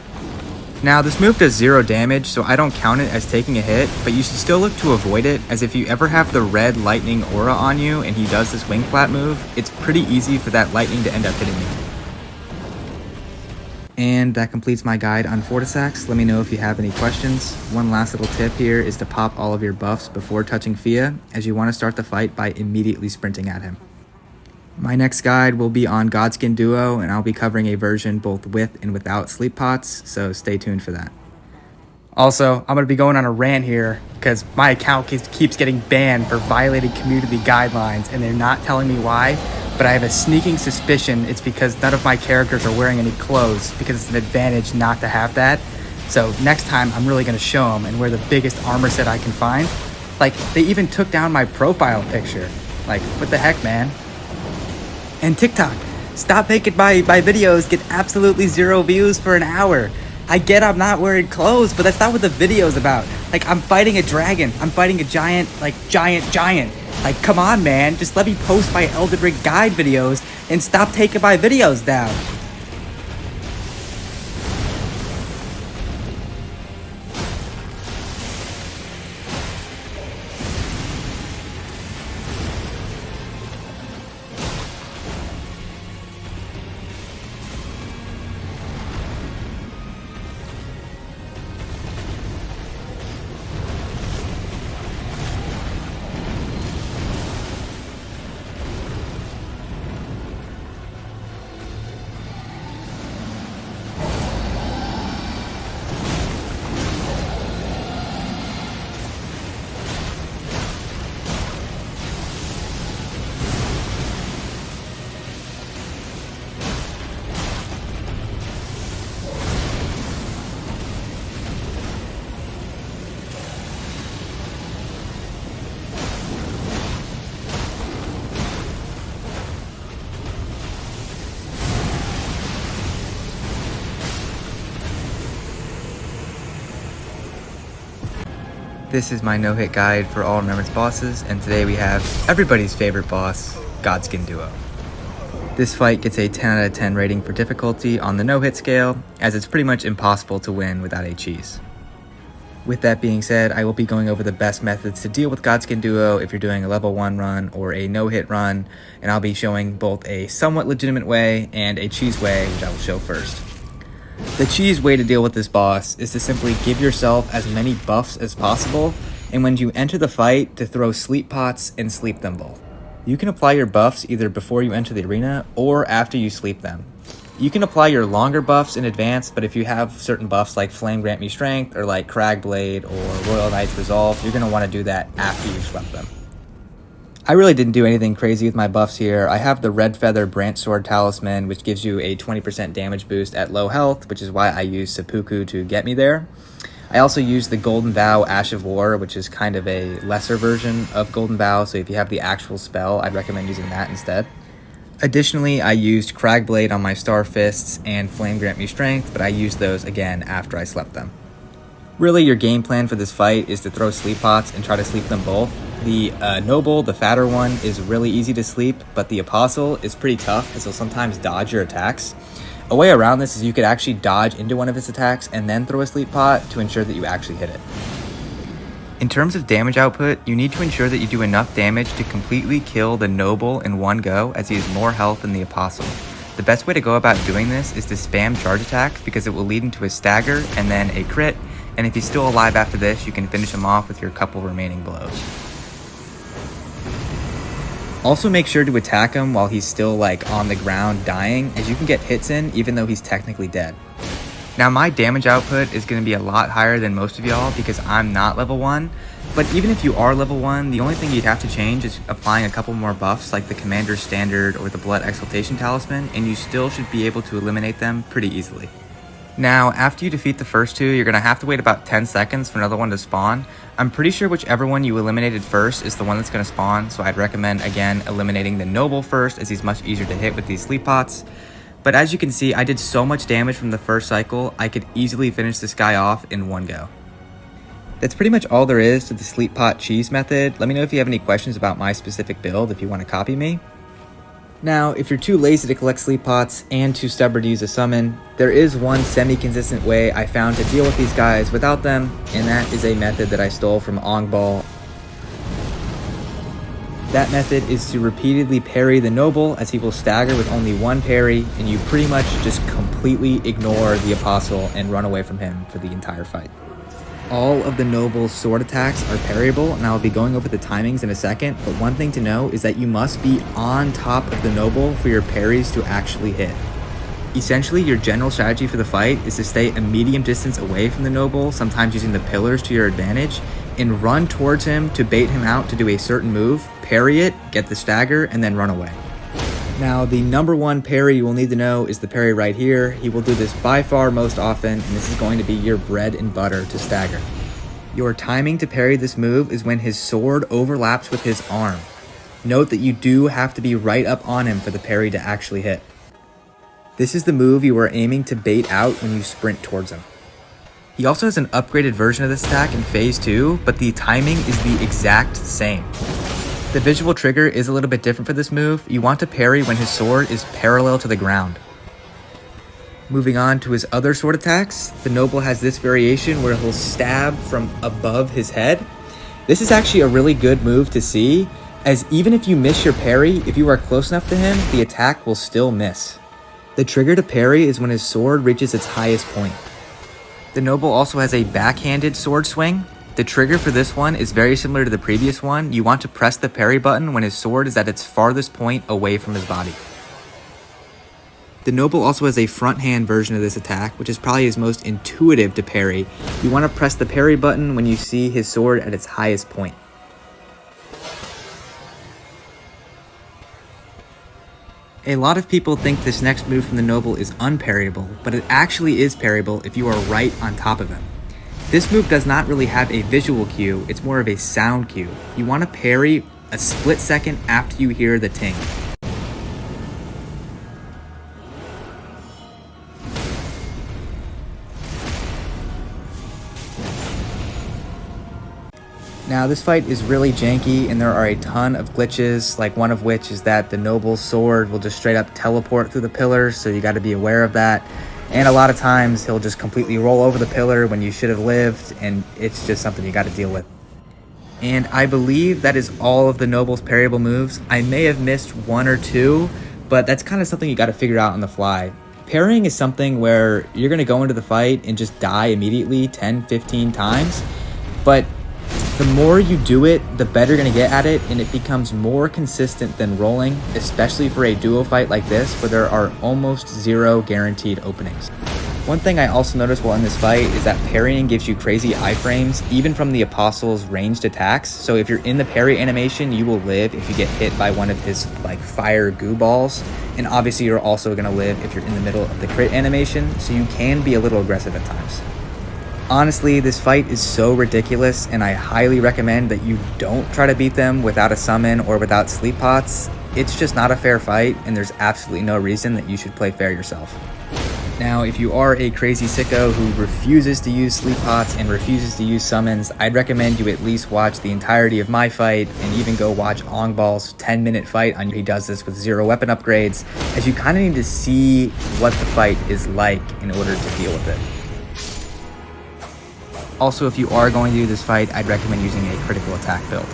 Now, this move does 0 damage, so I don't count it as taking a hit, but you should still look to avoid it, as if you ever have the red lightning aura on you and he does this wing flap move, it's pretty easy for that lightning to end up hitting you. And that completes my guide on Fortissax. Let me know if you have any questions. One last little tip here is to pop all of your buffs before touching Fia, as you want to start the fight by immediately sprinting at him. My next guide will be on Godskin Duo, and I'll be covering a version both with and without sleep pots, so stay tuned for that. Also, I'm going to be going on a rant here because my account keeps getting banned for violating community guidelines, and they're not telling me why, but I have a sneaking suspicion it's because none of my characters are wearing any clothes, because it's an advantage not to have that. So next time, I'm really going to show them and wear the biggest armor set I can find. Like, they even took down my profile picture. Like, what the heck, man? And TikTok, stop making my videos get absolutely 0 views for an hour. I get I'm not wearing clothes, but that's not what the video's about. Like, I'm fighting a dragon. I'm fighting a giant. Like, come on, man. Just let me post my Elden Ring guide videos and stop taking my videos down. This is my no-hit guide for all Remembrance bosses, and today we have everybody's favorite boss, Godskin Duo. This fight gets a 10 out of 10 rating for difficulty on the no-hit scale, as it's pretty much impossible to win without a cheese. With that being said, I will be going over the best methods to deal with Godskin Duo if you're doing a level 1 run or a no-hit run, and I'll be showing both a somewhat legitimate way and a cheese way, which I will show first. The cheese way to deal with this boss is to simply give yourself as many buffs as possible, and when you enter the fight, to throw sleep pots and sleep them both. You can apply your buffs either before you enter the arena or after you sleep them. You can apply your longer buffs in advance, but if you have certain buffs like Flame Grant Me Strength or like Crag Blade or Royal Knight's Resolve, you're going to want to do that after you've slept them. I really didn't do anything crazy with my buffs here. I have the Red Feather Branch Sword Talisman, which gives you a 20% damage boost at low health, which is why I use Seppuku to get me there. I also used the Golden Vow Ash of War, which is kind of a lesser version of Golden Vow, so if you have the actual spell, I'd recommend using that instead. Additionally, I used Crag Blade on my Star Fists and Flame Grant Me Strength, but I used those again after I slept them. Really, your game plan for this fight is to throw sleep pots and try to sleep them both. The Noble, the fatter one, is really easy to sleep, but the Apostle is pretty tough as he'll sometimes dodge your attacks. A way around this is you could actually dodge into one of his attacks and then throw a sleep pot to ensure that you actually hit it. In terms of damage output, you need to ensure that you do enough damage to completely kill the Noble in one go, as he has more health than the Apostle. The best way to go about doing this is to spam charge attacks, because it will lead into a stagger and then a crit, and if he's still alive after this, you can finish him off with your couple remaining blows. Also make sure to attack him while he's still on the ground dying, as you can get hits in even though he's technically dead. Now my damage output is going to be a lot higher than most of y'all because I'm not level 1, but even if you are level 1, the only thing you'd have to change is applying a couple more buffs like the Commander's Standard or the Blood Exaltation Talisman, and you still should be able to eliminate them pretty easily. Now, after you defeat the first two, you're going to have to wait about 10 seconds for another one to spawn. I'm pretty sure whichever one you eliminated first is the one that's going to spawn, so I'd recommend, again, eliminating the Noble first, as he's much easier to hit with these sleep pots. But as you can see, I did so much damage from the first cycle, I could easily finish this guy off in one go. That's pretty much all there is to the sleep pot cheese method. Let me know if you have any questions about my specific build if you want to copy me. Now, if you're too lazy to collect sleep pots and too stubborn to use a summon, there is one semi-consistent way I found to deal with these guys without them, and that is a method that I stole from Ongbal. That method is to repeatedly parry the Noble, as he will stagger with only one parry, and you pretty much just completely ignore the Apostle and run away from him for the entire fight. All of the Noble's sword attacks are parryable, and I'll be going over the timings in a second, but one thing to know is that you must be on top of the Noble for your parries to actually hit. Essentially, your general strategy for the fight is to stay a medium distance away from the Noble, sometimes using the pillars to your advantage, and run towards him to bait him out to do a certain move, parry it, get the stagger, and then run away. Now, the number one parry you will need to know is the parry right here. He will do this by far most often, and this is going to be your bread and butter to stagger. Your timing to parry this move is when his sword overlaps with his arm. Note that you do have to be right up on him for the parry to actually hit. This is the move you are aiming to bait out when you sprint towards him. He also has an upgraded version of this attack in Phase 2, but the timing is the exact same. The visual trigger is a little bit different for this move. You want to parry when his sword is parallel to the ground. Moving on to his other sword attacks, the Noble has this variation where he'll stab from above his head. This is actually a really good move to see, as even if you miss your parry, if you are close enough to him, the attack will still miss. The trigger to parry is when his sword reaches its highest point. The Noble also has a backhanded sword swing. The trigger for this one is very similar to the previous one. You want to press the parry button when his sword is at its farthest point away from his body. The Noble also has a front hand version of this attack, which is probably his most intuitive to parry. You want to press the parry button when you see his sword at its highest point. A lot of people think this next move from the Noble is unparryable, but it actually is parryable if you are right on top of him. This move does not really have a visual cue, it's more of a sound cue. You want to parry a split second after you hear the ting. Now this fight is really janky and there are a ton of glitches, like one of which is that the noble's sword will just straight up teleport through the pillars, so you got to be aware of that. And a lot of times he'll just completely roll over the pillar when you should have lived, and it's just something you got to deal with. And I believe that is all of the noble's parryable moves. I may have missed one or two, but that's kind of something you got to figure out on the fly. Parrying is something where you're going to go into the fight and just die immediately 10, 15 times, but the more you do it, the better you're going to get at it, and it becomes more consistent than rolling, especially for a duo fight like this where there are almost zero guaranteed openings. One thing I also noticed while in this fight is that parrying gives you crazy iframes, even from the Apostle's ranged attacks. So if you're in the parry animation, you will live if you get hit by one of his like fire goo balls. And obviously you're also going to live if you're in the middle of the crit animation, so you can be a little aggressive at times. Honestly, this fight is so ridiculous, and I highly recommend that you don't try to beat them without a summon or without sleep pots. It's just not a fair fight, and there's absolutely no reason that you should play fair yourself. Now, if you are a crazy sicko who refuses to use sleep pots and refuses to use summons, I'd recommend you at least watch the entirety of my fight and even go watch Ongball's 10-minute fight on he does this with 0 weapon upgrades, as you kind of need to see what the fight is like in order to deal with it. Also, if you are going to do this fight, I'd recommend using a critical attack build.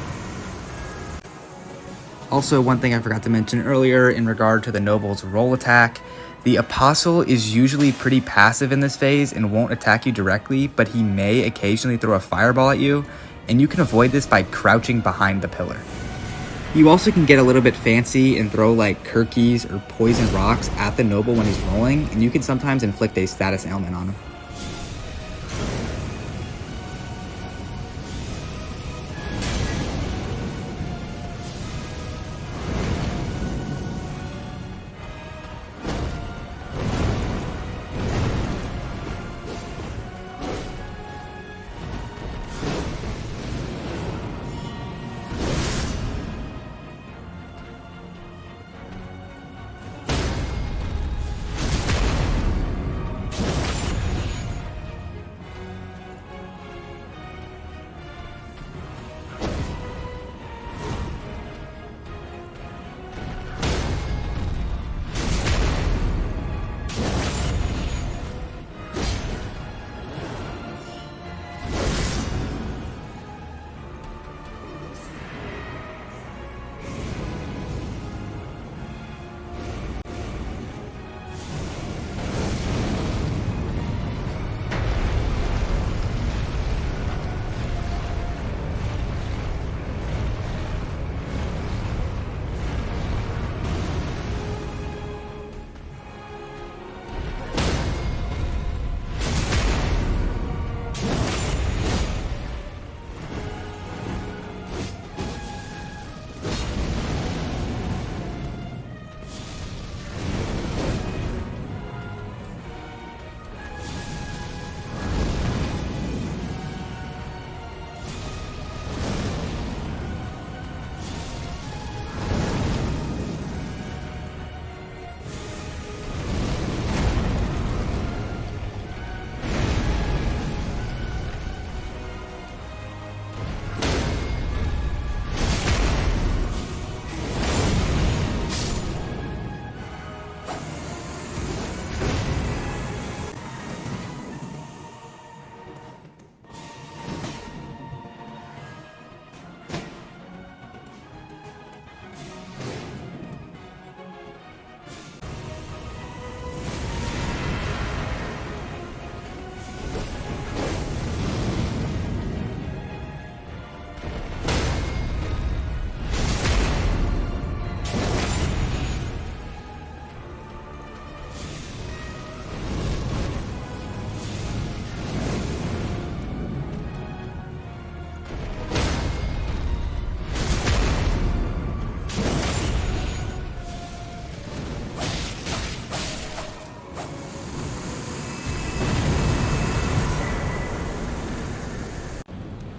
Also, one thing I forgot to mention earlier in regard to the noble's roll attack, the Apostle is usually pretty passive in this phase and won't attack you directly, but he may occasionally throw a fireball at you, and you can avoid this by crouching behind the pillar. You also can get a little bit fancy and throw like Kirkies or poison rocks at the noble when he's rolling, and you can sometimes inflict a status ailment on him.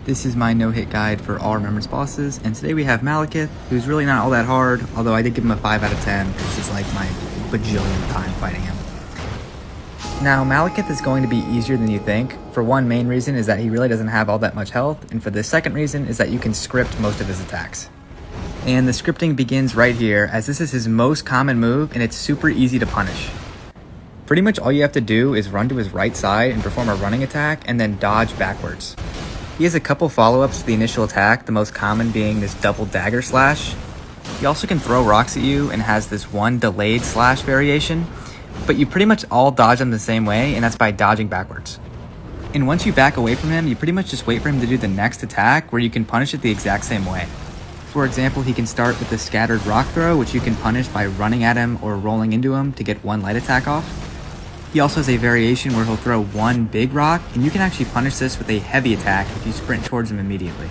This is my no-hit guide for all Remembrance bosses, and today we have Maliketh, who's really not all that hard, although I did give him a 5 out of 10, because this is like my bajillion time fighting him. Now, Maliketh is going to be easier than you think. For one main reason is that he really doesn't have all that much health, and for the second reason is that you can script most of his attacks. And the scripting begins right here, as this is his most common move and it's super easy to punish. Pretty much all you have to do is run to his right side and perform a running attack and then dodge backwards. He has a couple follow-ups to the initial attack, the most common being this double dagger slash. He also can throw rocks at you and has this one delayed slash variation, but you pretty much all dodge them the same way, and that's by dodging backwards. And once you back away from him, you pretty much just wait for him to do the next attack where you can punish it the exact same way. For example, he can start with the scattered rock throw, which you can punish by running at him or rolling into him to get one light attack off. He also has a variation where he'll throw one big rock, and you can actually punish this with a heavy attack if you sprint towards him immediately.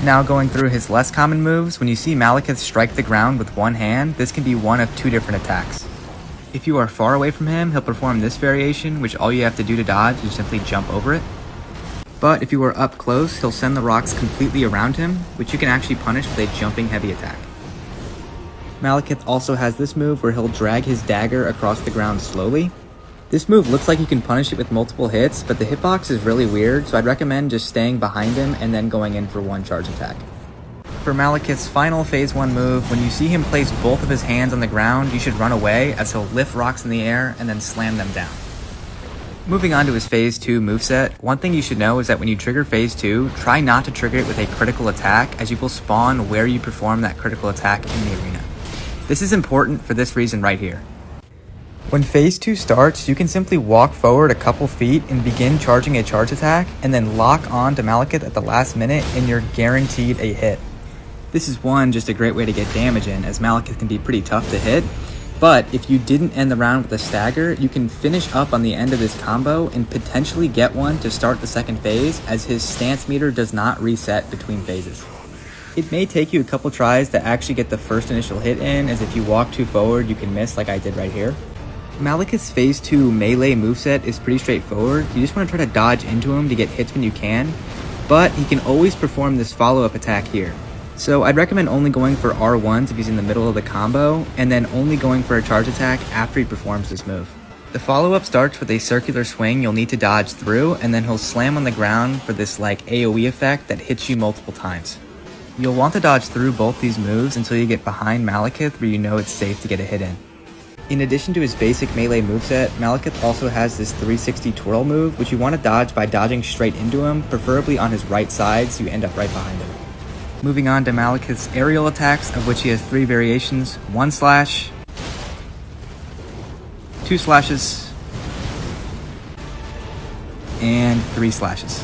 Now going through his less common moves, when you see Maliketh strike the ground with one hand, this can be one of two different attacks. If you are far away from him, he'll perform this variation, which all you have to do to dodge is simply jump over it. But if you are up close, he'll send the rocks completely around him, which you can actually punish with a jumping heavy attack. Maliketh also has this move where he'll drag his dagger across the ground slowly. This move looks like you can punish it with multiple hits, but the hitbox is really weird, so I'd recommend just staying behind him and then going in for one charge attack. For Maliketh's final phase 1 move, when you see him place both of his hands on the ground, you should run away as he'll lift rocks in the air and then slam them down. Moving on to his phase 2 moveset, one thing you should know is that when you trigger phase 2, try not to trigger it with a critical attack, as you will spawn where you perform that critical attack in the arena. This is important for this reason right here. When phase 2 starts, you can simply walk forward a couple feet and begin charging a charge attack, and then lock on to Maliketh at the last minute and you're guaranteed a hit. This is just a great way to get damage in, as Maliketh can be pretty tough to hit. But if you didn't end the round with a stagger, you can finish up on the end of this combo and potentially get one to start the second phase, as his stance meter does not reset between phases. It may take you a couple tries to actually get the first initial hit in, as if you walk too forward you can miss like I did right here. Maliketh's phase 2 melee moveset is pretty straightforward. You just want to try to dodge into him to get hits when you can, but he can always perform this follow-up attack here. So I'd recommend only going for R1s if he's in the middle of the combo, and then only going for a charge attack after he performs this move. The follow-up starts with a circular swing you'll need to dodge through, and then he'll slam on the ground for this like AoE effect that hits you multiple times. You'll want to dodge through both these moves until you get behind Maliketh where you know it's safe to get a hit in. In addition to his basic melee moveset, Maliketh also has this 360 twirl move, which you want to dodge by dodging straight into him, preferably on his right side so you end up right behind him. Moving on to Maliketh's aerial attacks, of which he has 3 variations: 1 slash, 2 slashes, and 3 slashes.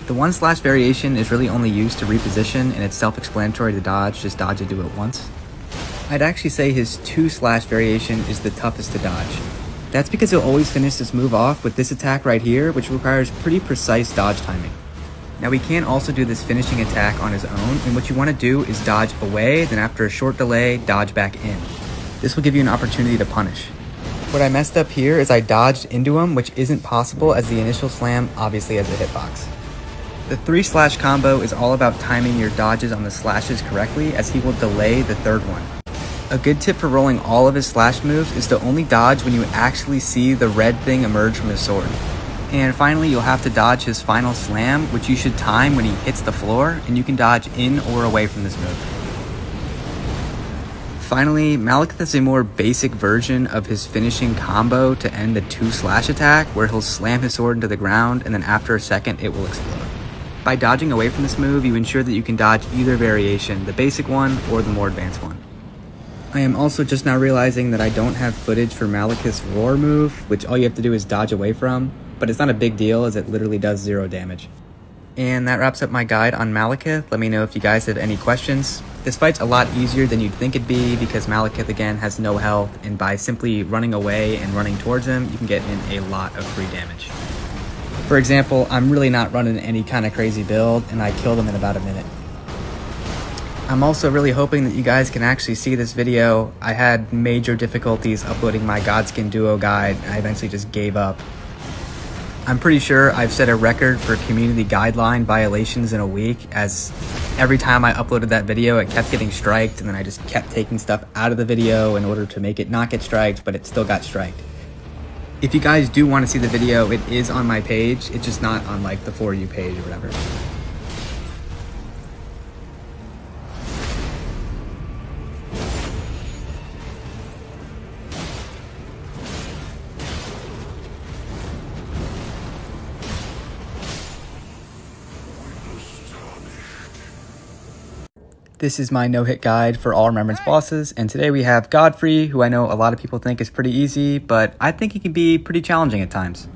The 1 slash variation is really only used to reposition, and it's self-explanatory to dodge, just dodge and do it once. I'd actually say his 2 slash variation is the toughest to dodge. That's because he'll always finish this move off with this attack right here, which requires pretty precise dodge timing. Now he can also do this finishing attack on his own, and what you want to do is dodge away, then after a short delay, dodge back in. This will give you an opportunity to punish. What I messed up here is I dodged into him, which isn't possible as the initial slam obviously has a hitbox. The 3 slash combo is all about timing your dodges on the slashes correctly, as he will delay the third one. A good tip for rolling all of his slash moves is to only dodge when you actually see the red thing emerge from his sword. And finally, you'll have to dodge his final slam, which you should time when he hits the floor, and you can dodge in or away from this move. Finally, Maliketh has a more basic version of his finishing combo to end the 2 slash attack, where he'll slam his sword into the ground, and then after a second, it will explode. By dodging away from this move, you ensure that you can dodge either variation, the basic one or the more advanced one. I am also just now realizing that I don't have footage for Maliketh's roar move, which all you have to do is dodge away from, but it's not a big deal as it literally does 0 damage. And that wraps up my guide on Maliketh. Let me know if you guys have any questions. This fight's a lot easier than you'd think it'd be because Maliketh again has no health, and by simply running away and running towards him, you can get in a lot of free damage. For example, I'm really not running any kind of crazy build, and I killed him in about a minute. I'm also really hoping that you guys can actually see this video. I had major difficulties uploading my Godskin Duo guide, and I eventually just gave up. I'm pretty sure I've set a record for community guideline violations in a week, as Every time I uploaded that video, it kept getting striked, and then I just kept taking stuff out of the video in order to make it not get striked, but it still got striked. If you guys do want to see the video, it is on my page. It's just not on like the For You page or whatever. This is my no-hit guide for all Remembrance bosses, and today we have Godfrey, who I know a lot of people think is pretty easy, but I think he can be pretty challenging at times.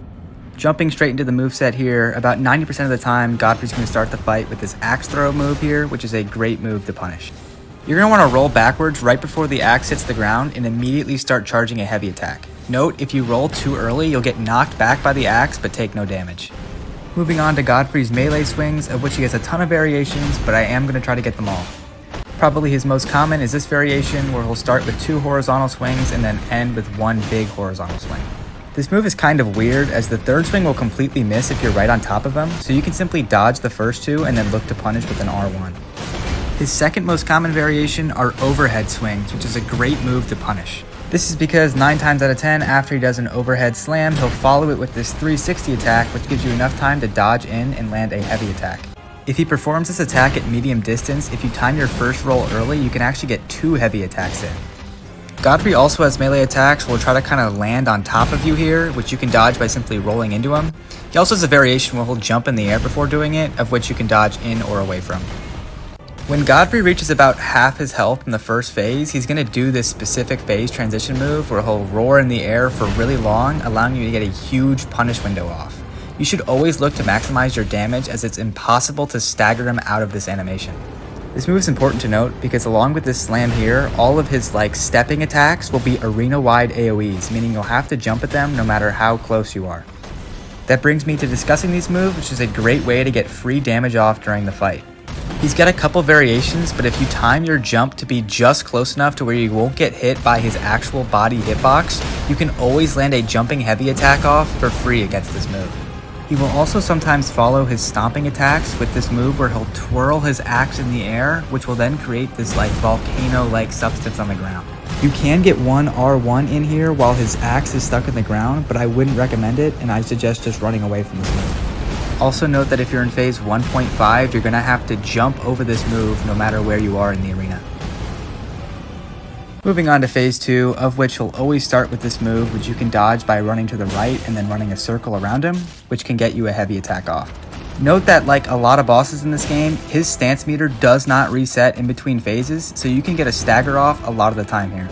Jumping straight into the moveset here, about 90% of the time, Godfrey's going to start the fight with this axe throw move here, which is a great move to punish. You're going to want to roll backwards right before the axe hits the ground and immediately start charging a heavy attack. Note, if you roll too early, you'll get knocked back by the axe, but take no damage. Moving on to Godfrey's melee swings, of which he has a ton of variations, but I am going to try to get them all. Probably his most common is this variation where he'll start with 2 horizontal swings and then end with 1 big horizontal swing. This move is kind of weird as the 3rd swing will completely miss if you're right on top of him, so you can simply dodge the first 2 and then look to punish with an R1. His second most common variation are overhead swings, which is a great move to punish. This is because 9 times out of 10 after he does an overhead slam, he'll follow it with this 360 attack, which gives you enough time to dodge in and land a heavy attack. If he performs this attack at medium distance, if you time your first roll early, you can actually get 2 heavy attacks in. Godfrey also has melee attacks where he'll try to kind of land on top of you here, which you can dodge by simply rolling into him. He also has a variation where he'll jump in the air before doing it, of which you can dodge in or away from. When Godfrey reaches about half his health in the first phase, he's going to do this specific phase transition move where he'll roar in the air for really long, allowing you to get a huge punish window off. You should always look to maximize your damage as it's impossible to stagger him out of this animation. This move is important to note because along with this slam here, all of his stepping attacks will be arena-wide AoEs, meaning you'll have to jump at them no matter how close you are. That brings me to discussing these moves, which is a great way to get free damage off during the fight. He's got a couple variations, but if you time your jump to be just close enough to where you won't get hit by his actual body hitbox, you can always land a jumping heavy attack off for free against this move. He will also sometimes follow his stomping attacks with this move where he'll twirl his axe in the air, which will then create this volcano-like substance on the ground. You can get 1 R1 in here while his axe is stuck in the ground, but I wouldn't recommend it, and I suggest just running away from this move. Also note that if you're in phase 1.5, you're going to have to jump over this move no matter where you are in the arena. Moving on to phase 2, of which he'll always start with this move, which you can dodge by running to the right and then running a circle around him, which can get you a heavy attack off. Note that like a lot of bosses in this game, his stance meter does not reset in between phases, so you can get a stagger off a lot of the time here.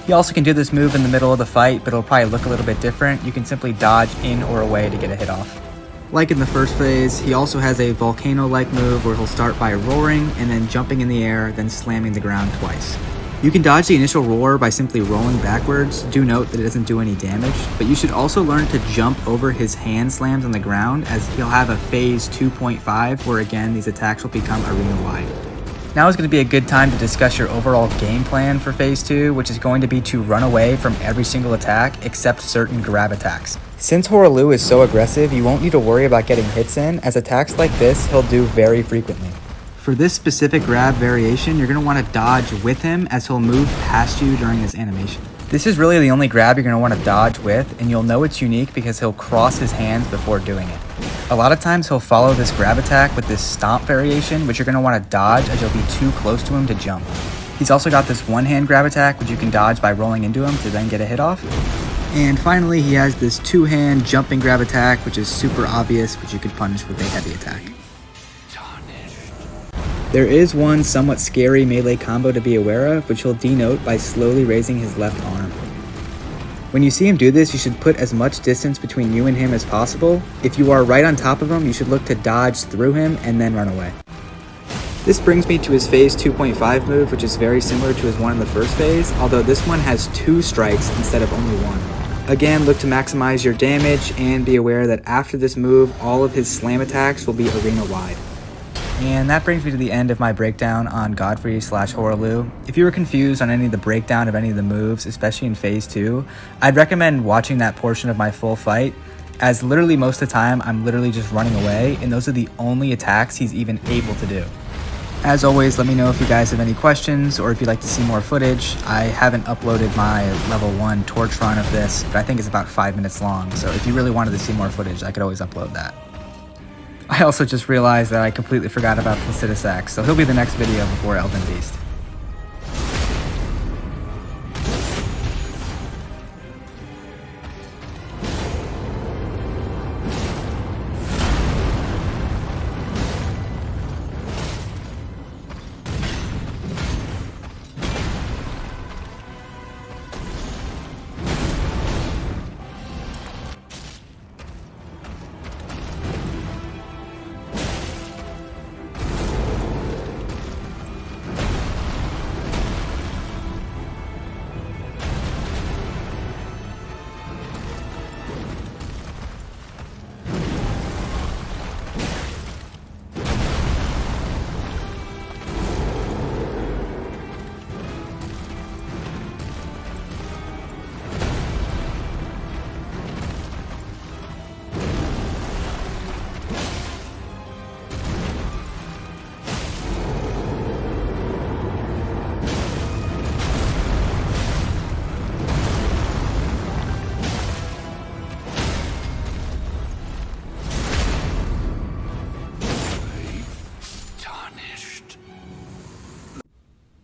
You also can do this move in the middle of the fight, but it'll probably look a little bit different. You can simply dodge in or away to get a hit off. Like in the first phase, he also has a volcano-like move where he'll start by roaring and then jumping in the air, then slamming the ground twice. You can dodge the initial roar by simply rolling backwards. Do note that it doesn't do any damage, but you should also learn to jump over his hand slams on the ground, as he'll have a phase 2.5 where again these attacks will become arena-wide. Now is going to be a good time to discuss your overall game plan for phase 2, which is going to be to run away from every single attack except certain grab attacks. Since Hoarlu is so aggressive, you won't need to worry about getting hits in, as attacks like this he'll do very frequently. For this specific grab variation, you're going to want to dodge with him as he'll move past you during this animation. This is really the only grab you're going to want to dodge with, and you'll know it's unique because he'll cross his hands before doing it. A lot of times he'll follow this grab attack with this stomp variation, which you're going to want to dodge as you'll be too close to him to jump. He's also got this one-hand grab attack, which you can dodge by rolling into him to then get a hit off. And finally, he has this 2-hand jumping grab attack, which is super obvious, which you could punish with a heavy attack. There is one somewhat scary melee combo to be aware of, which he'll denote by slowly raising his left arm. When you see him do this, you should put as much distance between you and him as possible. If you are right on top of him, you should look to dodge through him and then run away. This brings me to his phase 2.5 move, which is very similar to his one in the first phase, although this one has 2 strikes instead of only 1. Again, look to maximize your damage and be aware that after this move, all of his slam attacks will be arena-wide. And that brings me to the end of my breakdown on Godfrey / Hoarlu. If you were confused on any of the breakdown of any of the moves, especially in phase 2, I'd recommend watching that portion of my full fight, as literally most of the time I'm literally just running away, and those are the only attacks he's even able to do. As always, let me know if you guys have any questions or if you'd like to see more footage. I haven't uploaded my level 1 torch run of this, but I think it's about 5 minutes long, so if you really wanted to see more footage, I could always upload that. I also just realized that I completely forgot about Fortissax, so he'll be the next video before Elden Beast.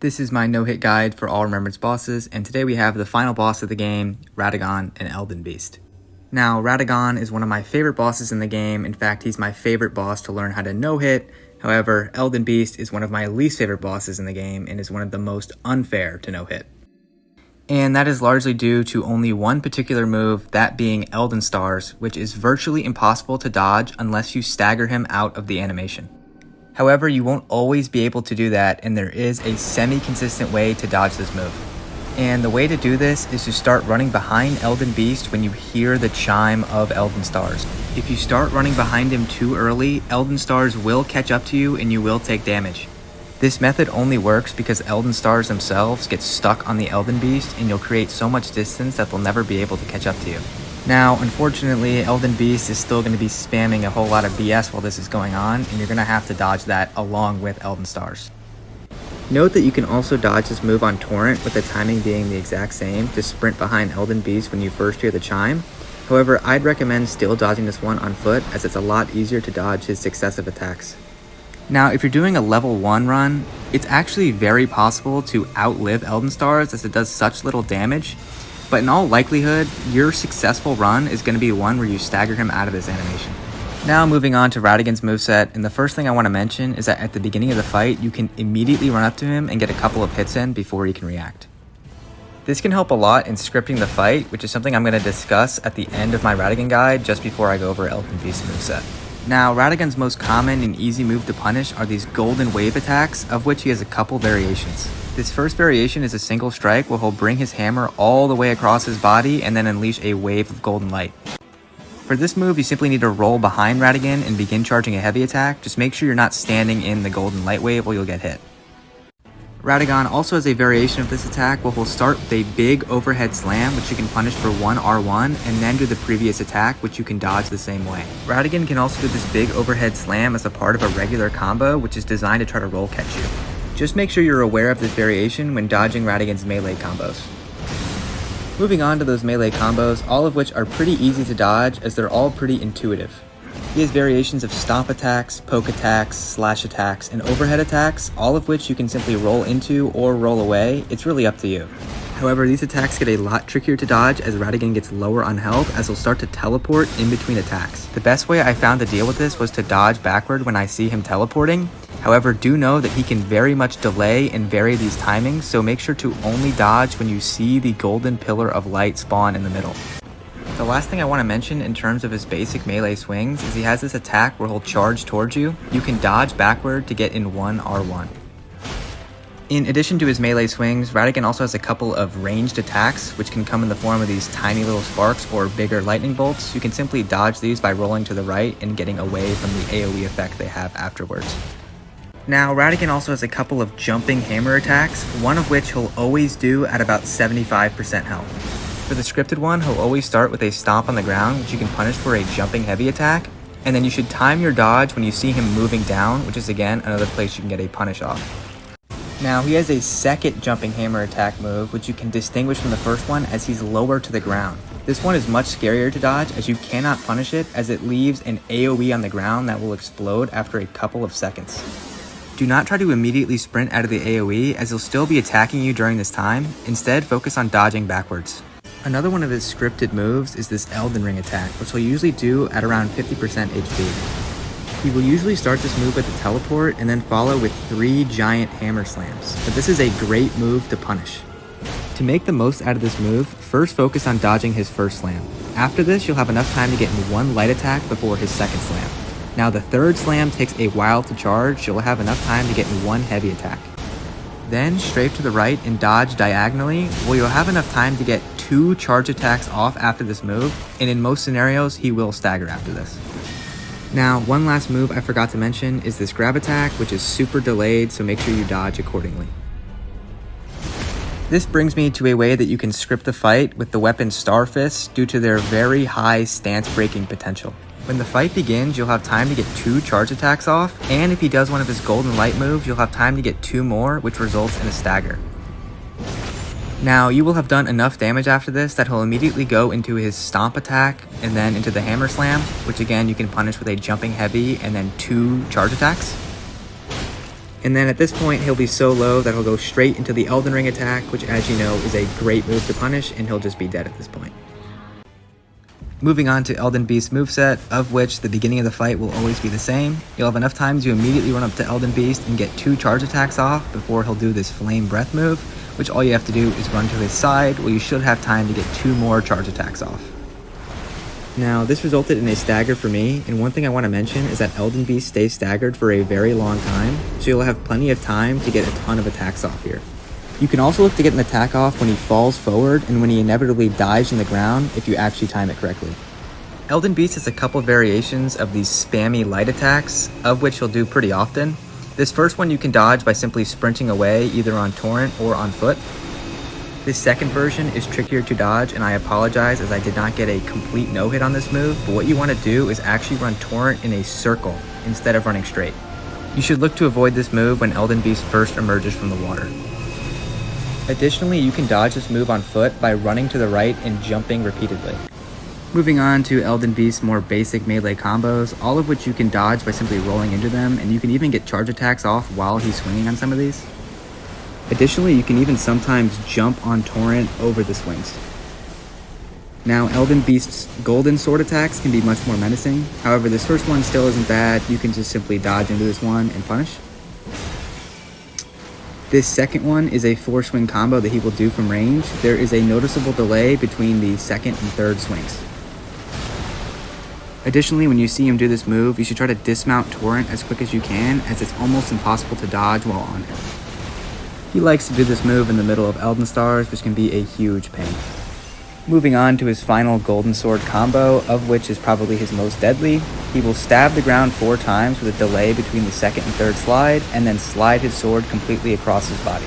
This is my no-hit guide for all Remembrance bosses, and today we have the final boss of the game, Radahn and Elden Beast. Now, Radahn is one of my favorite bosses in the game. In fact, he's my favorite boss to learn how to no-hit. However, Elden Beast is one of my least favorite bosses in the game and is one of the most unfair to no-hit. And that is largely due to only one particular move, that being Elden Stars, which is virtually impossible to dodge unless you stagger him out of the animation. However, you won't always be able to do that, and there is a semi-consistent way to dodge this move. And the way to do this is to start running behind Elden Beast when you hear the chime of Elden Stars. If you start running behind him too early, Elden Stars will catch up to you and you will take damage. This method only works because Elden Stars themselves get stuck on the Elden Beast and you'll create so much distance that they'll never be able to catch up to you. Now, unfortunately, Elden Beast is still going to be spamming a whole lot of BS while this is going on, and you're going to have to dodge that along with Elden Stars. Note that you can also dodge this move on Torrent, with the timing being the exact same, to sprint behind Elden Beast when you first hear the chime. However, I'd recommend still dodging this one on foot, as it's a lot easier to dodge his successive attacks. Now, if you're doing a level 1 run, it's actually very possible to outlive Elden Stars, as it does such little damage. But in all likelihood, your successful run is going to be one where you stagger him out of this animation. Now moving on to Radahnn's moveset, and the first thing I want to mention is that at the beginning of the fight, you can immediately run up to him and get a couple of hits in before he can react. This can help a lot in scripting the fight, which is something I'm going to discuss at the end of my Radahn guide just before I go over Elden Beast's moveset. Now, Radahnn's most common and easy move to punish are these golden wave attacks, of which he has a couple variations. This first variation is a single strike where he'll bring his hammer all the way across his body and then unleash a wave of golden light. For this move, you simply need to roll behind Radahn and begin charging a heavy attack. Just make sure you're not standing in the golden light wave or you'll get hit. Radahn also has a variation of this attack where he'll start with a big overhead slam, which you can punish for 1 R1, and then do the previous attack, which you can dodge the same way. Radahn can also do this big overhead slam as a part of a regular combo, which is designed to try to roll catch you. Just make sure you're aware of this variation when dodging Radahnn's melee combos. Moving on to those melee combos, all of which are pretty easy to dodge as they're all pretty intuitive. He has variations of stomp attacks, poke attacks, slash attacks, and overhead attacks, all of which you can simply roll into or roll away. It's really up to you. However, these attacks get a lot trickier to dodge as Radahn gets lower on health, as he'll start to teleport in between attacks. The best way I found to deal with this was to dodge backward when I see him teleporting. However, do know that he can very much delay and vary these timings, so make sure to only dodge when you see the golden pillar of light spawn in the middle. The last thing I want to mention in terms of his basic melee swings is he has this attack where he'll charge towards you. You can dodge backward to get in 1 R1. In addition to his melee swings, Radahn also has a couple of ranged attacks, which can come in the form of these tiny little sparks or bigger lightning bolts. You can simply dodge these by rolling to the right and getting away from the AoE effect they have afterwards. Now, Radahn also has a couple of jumping hammer attacks, one of which he'll always do at about 75% health. For the scripted one, he'll always start with a stomp on the ground, which you can punish for a jumping heavy attack. And then you should time your dodge when you see him moving down, which is again another place you can get a punish off. Now he has a second jumping hammer attack move, which you can distinguish from the first one as he's lower to the ground. This one is much scarier to dodge as you cannot punish it, as it leaves an AoE on the ground that will explode after a couple of seconds. Do not try to immediately sprint out of the AoE, as he'll still be attacking you during this time. Instead, focus on dodging backwards. Another one of his scripted moves is this Elden Ring attack, which he'll usually do at around 50% HP. He will usually start this move with a teleport and then follow with 3 giant hammer slams, but this is a great move to punish. To make the most out of this move, first focus on dodging his first slam. After this, you'll have enough time to get in 1 light attack before his second slam. Now the third slam takes a while to charge, so you'll have enough time to get in 1 heavy attack. Then strafe to the right and dodge diagonally, where you'll have enough time to get 2 charge attacks off after this move, and in most scenarios, he will stagger after this. Now, one last move I forgot to mention is this grab attack, which is super delayed, so make sure you dodge accordingly. This brings me to a way that you can script the fight with the weapon Star Fists due to their very high stance breaking potential. When the fight begins, you'll have time to get 2 charge attacks off, and if he does one of his golden light moves, you'll have time to get 2 more, which results in a stagger. Now, you will have done enough damage after this that he'll immediately go into his stomp attack, and then into the hammer slam, which again you can punish with a jumping heavy and then 2 charge attacks. And then at this point, he'll be so low that he'll go straight into the Elden Ring attack, which as you know is a great move to punish, and he'll just be dead at this point. Moving on to Elden Beast's moveset, of which the beginning of the fight will always be the same. You'll have enough time to immediately run up to Elden Beast and get 2 charge attacks off before he'll do this Flame Breath move, which all you have to do is run to his side, where you should have time to get 2 more charge attacks off. Now, this resulted in a stagger for me, and one thing I want to mention is that Elden Beast stays staggered for a very long time, so you'll have plenty of time to get a ton of attacks off here. You can also look to get an attack off when he falls forward and when he inevitably dies in the ground if you actually time it correctly. Elden Beast has a couple variations of these spammy light attacks, of which he'll do pretty often. This first one you can dodge by simply sprinting away either on torrent or on foot. This second version is trickier to dodge, and I apologize as I did not get a complete no-hit on this move, but what you want to do is actually run torrent in a circle instead of running straight. You should look to avoid this move when Elden Beast first emerges from the water. Additionally, you can dodge this move on foot by running to the right and jumping repeatedly. Moving on to Elden Beast's more basic melee combos, all of which you can dodge by simply rolling into them, and you can even get charge attacks off while he's swinging on some of these. Additionally, you can even sometimes jump on torrent over the swings. Now, Elden Beast's golden sword attacks can be much more menacing. However, this first one still isn't bad. You can just simply dodge into this one and punish. This second one is a 4-swing combo that he will do from range. There is a noticeable delay between the second and third swings. Additionally, when you see him do this move, you should try to dismount torrent as quick as you can, as it's almost impossible to dodge while on him. He likes to do this move in the middle of Elden Stars, which can be a huge pain. Moving on to his final golden sword combo, of which is probably his most deadly. He will stab the ground 4 times with a delay between the second and third slide, and then slide his sword completely across his body.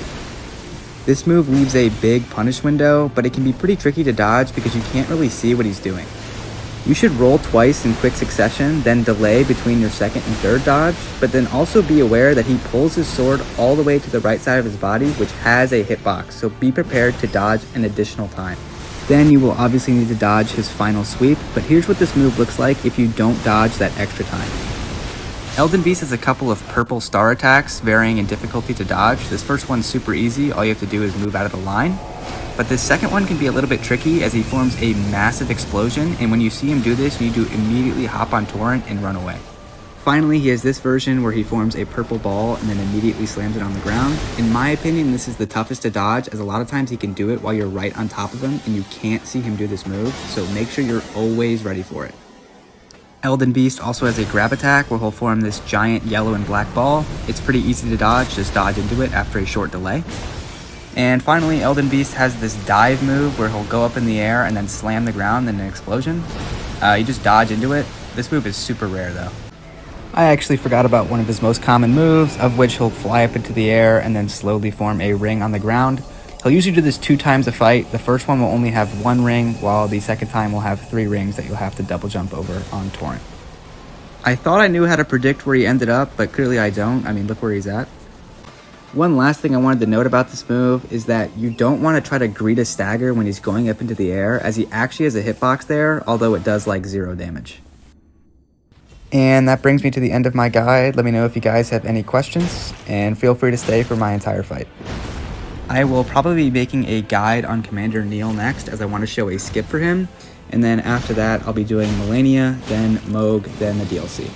This move leaves a big punish window, but it can be pretty tricky to dodge because you can't really see what he's doing. You should roll twice in quick succession, then delay between your second and third dodge, but then also be aware that he pulls his sword all the way to the right side of his body, which has a hitbox, so be prepared to dodge an additional time. Then you will obviously need to dodge his final sweep, but here's what this move looks like if you don't dodge that extra time. Elden Beast has a couple of purple star attacks, varying in difficulty to dodge. This first one's super easy, all you have to do is move out of the line. But this second one can be a little bit tricky as he forms a massive explosion, and when you see him do this, you need to immediately hop on torrent and run away. Finally, he has this version where he forms a purple ball and then immediately slams it on the ground. In my opinion, this is the toughest to dodge, as a lot of times he can do it while you're right on top of him and you can't see him do this move, so make sure you're always ready for it. Elden Beast also has a grab attack where he'll form this giant yellow and black ball. It's pretty easy to dodge, just dodge into it after a short delay. And finally, Elden Beast has this dive move where he'll go up in the air and then slam the ground in an explosion. You just dodge into it. This move is super rare though. I actually forgot about one of his most common moves, of which he'll fly up into the air and then slowly form a ring on the ground. He'll usually do this 2 times a fight. The first one will only have 1 ring, while the second time will have 3 rings that you'll have to double jump over on torrent. I thought I knew how to predict where he ended up, but clearly I don't. I mean, look where he's at. One last thing I wanted to note about this move is that you don't want to try to greet a stagger when he's going up into the air, as he actually has a hitbox there, although it does like 0 damage. And that brings me to the end of my guide. Let me know if you guys have any questions, and feel free to stay for my entire fight. I will probably be making a guide on Commander Neil next, as I want to show a skip for him, and then after that I'll be doing Malenia, then Mohg, then the DLC.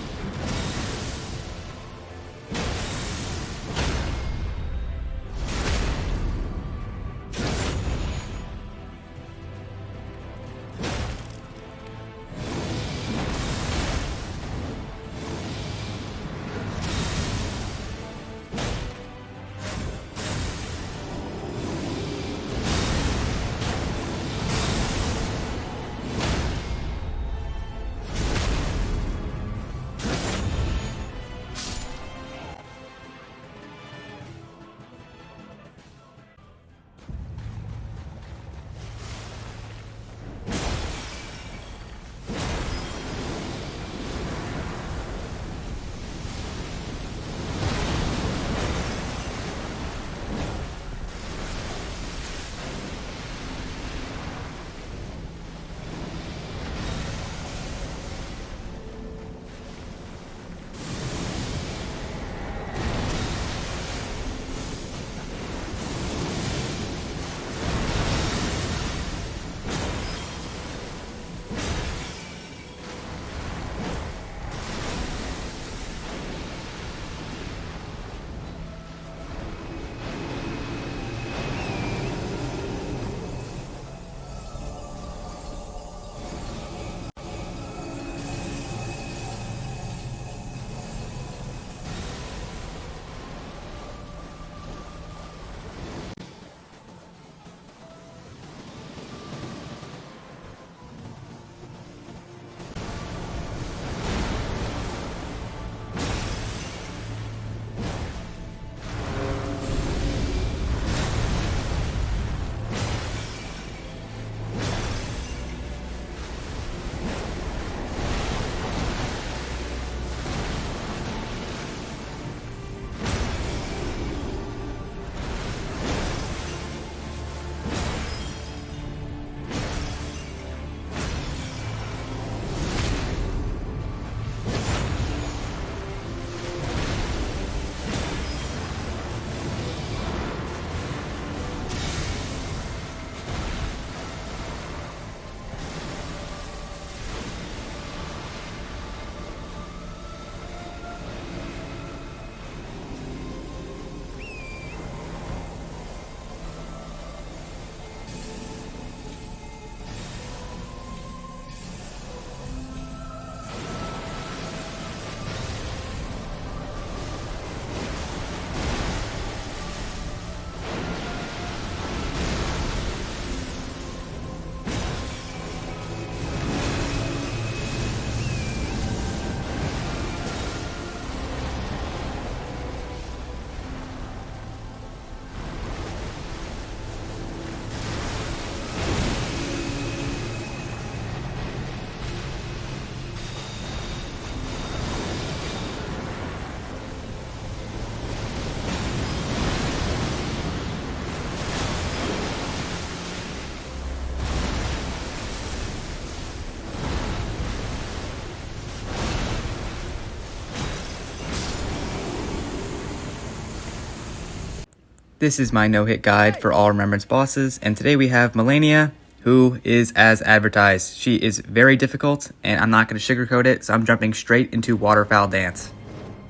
This is my no-hit guide for all Remembrance bosses, and today we have Malenia, who is as advertised. She is very difficult, and I'm not going to sugarcoat it, so I'm jumping straight into Waterfowl Dance.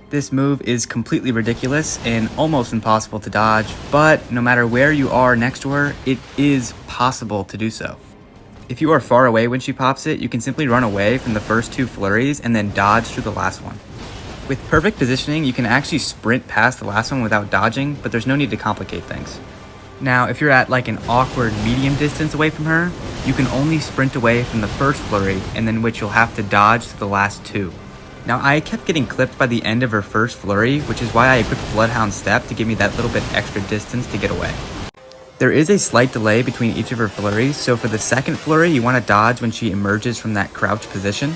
This move is completely ridiculous and almost impossible to dodge, but no matter where you are next to her, it is possible to do so. If you are far away when she pops it, you can simply run away from the first two flurries and then dodge to the last one. With perfect positioning, you can actually sprint past the last one without dodging, but there's no need to complicate things. Now, if you're at like an awkward medium distance away from her, you can only sprint away from the first flurry, and then which you'll have to dodge to the last two. Now, I kept getting clipped by the end of her first flurry, which is why I equipped Bloodhound Step to give me that little bit extra distance to get away. There is a slight delay between each of her flurries, so for the second flurry, you want to dodge when she emerges from that crouch position.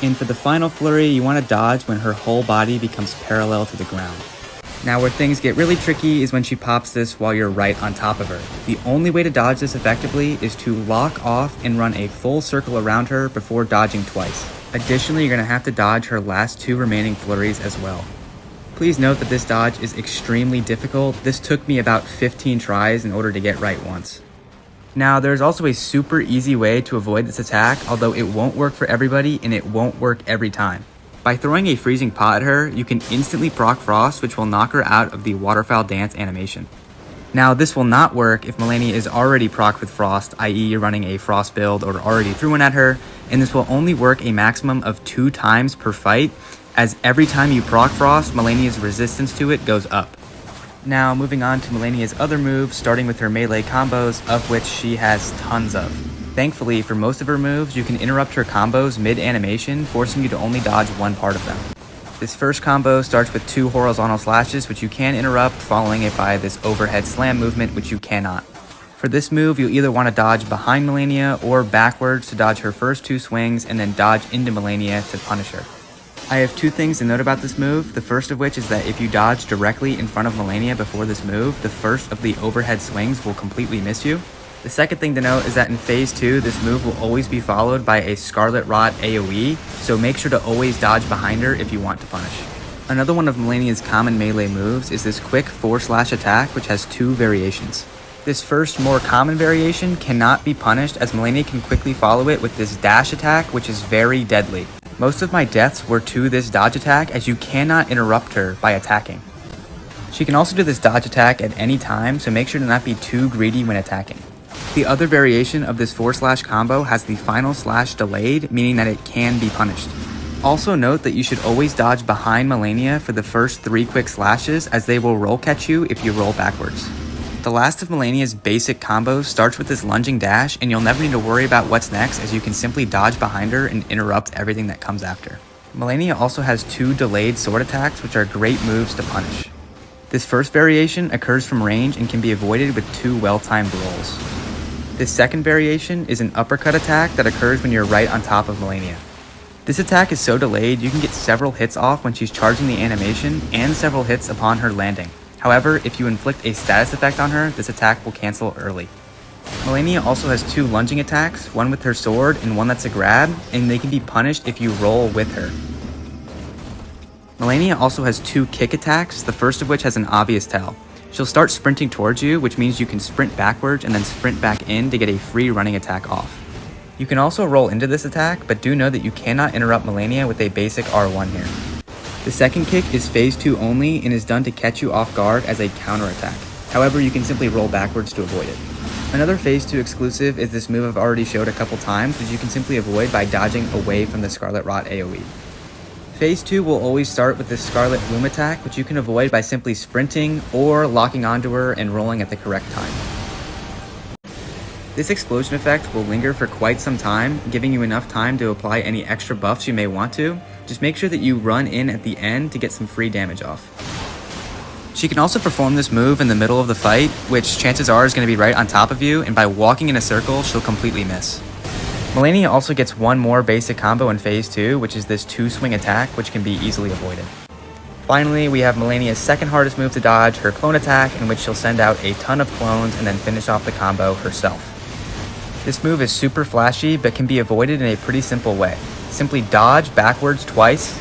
And for the final flurry, you want to dodge when her whole body becomes parallel to the ground. Now where things get really tricky is when she pops this while you're right on top of her. The only way to dodge this effectively is to lock off and run a full circle around her before dodging twice. Additionally, you're going to have to dodge her last 2 remaining flurries as well. Please note that this dodge is extremely difficult. This took me about 15 tries in order to get right once. Now, there's also a super easy way to avoid this attack, although it won't work for everybody and it won't work every time. By throwing a freezing pot at her, you can instantly proc Frost, which will knock her out of the Waterfowl Dance animation. Now, this will not work if Malenia is already proc with Frost, i.e. you're running a Frost build or already threw one at her, and this will only work a maximum of 2 times per fight, as every time you proc Frost, Malenia's resistance to it goes up. Now, moving on to Malenia's other moves, starting with her melee combos, of which she has tons of. Thankfully, for most of her moves, you can interrupt her combos mid-animation, forcing you to only dodge one part of them. This first combo starts with 2 horizontal slashes, which you can interrupt, following it by this overhead slam movement, which you cannot. For this move, you'll either want to dodge behind Malenia or backwards to dodge her first 2 swings, and then dodge into Malenia to punish her. I have 2 things to note about this move, the first of which is that if you dodge directly in front of Malenia before this move, the first of the overhead swings will completely miss you. The second thing to note is that in Phase 2, this move will always be followed by a Scarlet Rot AoE, so make sure to always dodge behind her if you want to punish. Another one of Malenia's common melee moves is this quick 4-slash attack, which has 2 variations. This first, more common variation cannot be punished, as Malenia can quickly follow it with this dash attack, which is very deadly. Most of my deaths were to this dodge attack, as you cannot interrupt her by attacking. She can also do this dodge attack at any time, so make sure to not be too greedy when attacking. The other variation of this 4-slash combo has the final slash delayed, meaning that it can be punished. Also note that you should always dodge behind Malenia for the first 3 quick slashes, as they will roll catch you if you roll backwards. The last of Malenia's basic combos starts with this lunging dash, and you'll never need to worry about what's next, as you can simply dodge behind her and interrupt everything that comes after. Malenia also has 2 delayed sword attacks, which are great moves to punish. This first variation occurs from range and can be avoided with 2 well-timed rolls. This second variation is an uppercut attack that occurs when you're right on top of Malenia. This attack is so delayed you can get several hits off when she's charging the animation and several hits upon her landing. However, if you inflict a status effect on her, this attack will cancel early. Malenia also has 2 lunging attacks, one with her sword and one that's a grab, and they can be punished if you roll with her. Malenia also has 2 kick attacks, the first of which has an obvious tell. She'll start sprinting towards you, which means you can sprint backwards and then sprint back in to get a free running attack off. You can also roll into this attack, but do know that you cannot interrupt Malenia with a basic R1 here. The second kick is Phase 2 only and is done to catch you off guard as a counter attack. However, you can simply roll backwards to avoid it. Another Phase 2 exclusive is this move I've already showed a couple times, which you can simply avoid by dodging away from the Scarlet Rot AoE. Phase 2 will always start with this Scarlet Bloom attack, which you can avoid by simply sprinting or locking onto her and rolling at the correct time. This explosion effect will linger for quite some time, giving you enough time to apply any extra buffs you may want to. Just make sure that you run in at the end to get some free damage off. She can also perform this move in the middle of the fight, which chances are is going to be right on top of you, and by walking in a circle, she'll completely miss. Malenia also gets one more basic combo in Phase 2, which is this 2-swing attack, which can be easily avoided. Finally, we have Malenia's second hardest move to dodge, her clone attack, in which she'll send out a ton of clones and then finish off the combo herself. This move is super flashy, but can be avoided in a pretty simple way. Simply dodge backwards twice,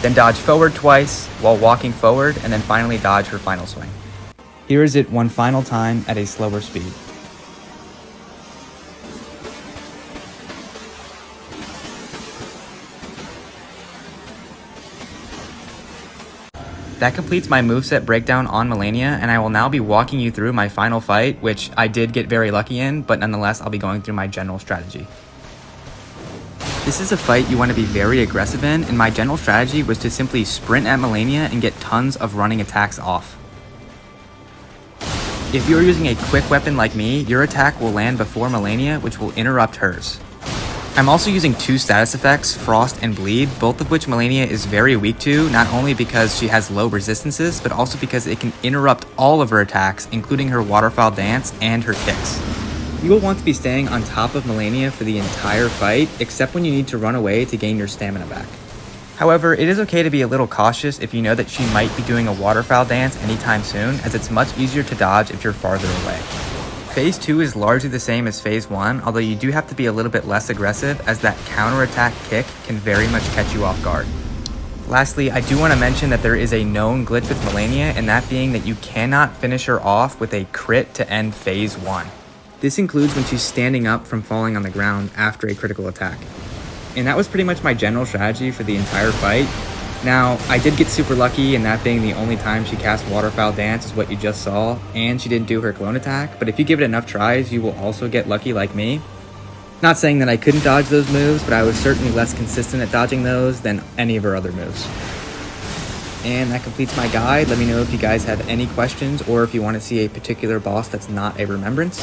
then dodge forward twice while walking forward, and then finally dodge her final swing. Here is it one final time at a slower speed. That completes my moveset breakdown on Malenia, and I will now be walking you through my final fight, which I did get very lucky in, but nonetheless I'll be going through my general strategy. This is a fight you want to be very aggressive in, and my general strategy was to simply sprint at Malenia and get tons of running attacks off. If you're using a quick weapon like me, your attack will land before Malenia, which will interrupt hers. I'm also using 2 status effects, Frost and Bleed, both of which Malenia is very weak to, not only because she has low resistances, but also because it can interrupt all of her attacks, including her Waterfowl Dance and her kicks. You will want to be staying on top of Malenia for the entire fight, except when you need to run away to gain your stamina back. However, it is okay to be a little cautious if you know that she might be doing a waterfowl dance anytime soon, as it's much easier to dodge if you're farther away. Phase 2 is largely the same as Phase 1, although you do have to be a little bit less aggressive, as that counterattack kick can very much catch you off guard. Lastly, I do want to mention that there is a known glitch with Malenia, and that being that you cannot finish her off with a crit to end Phase 1. This includes when she's standing up from falling on the ground after a critical attack. And that was pretty much my general strategy for the entire fight. Now, I did get super lucky in that being the only time she cast Waterfowl Dance is what you just saw, and she didn't do her clone attack, but if you give it enough tries, you will also get lucky like me. Not saying that I couldn't dodge those moves, but I was certainly less consistent at dodging those than any of her other moves. And that completes my guide. Let me know if you guys have any questions or if you want to see a particular boss that's not a Remembrance.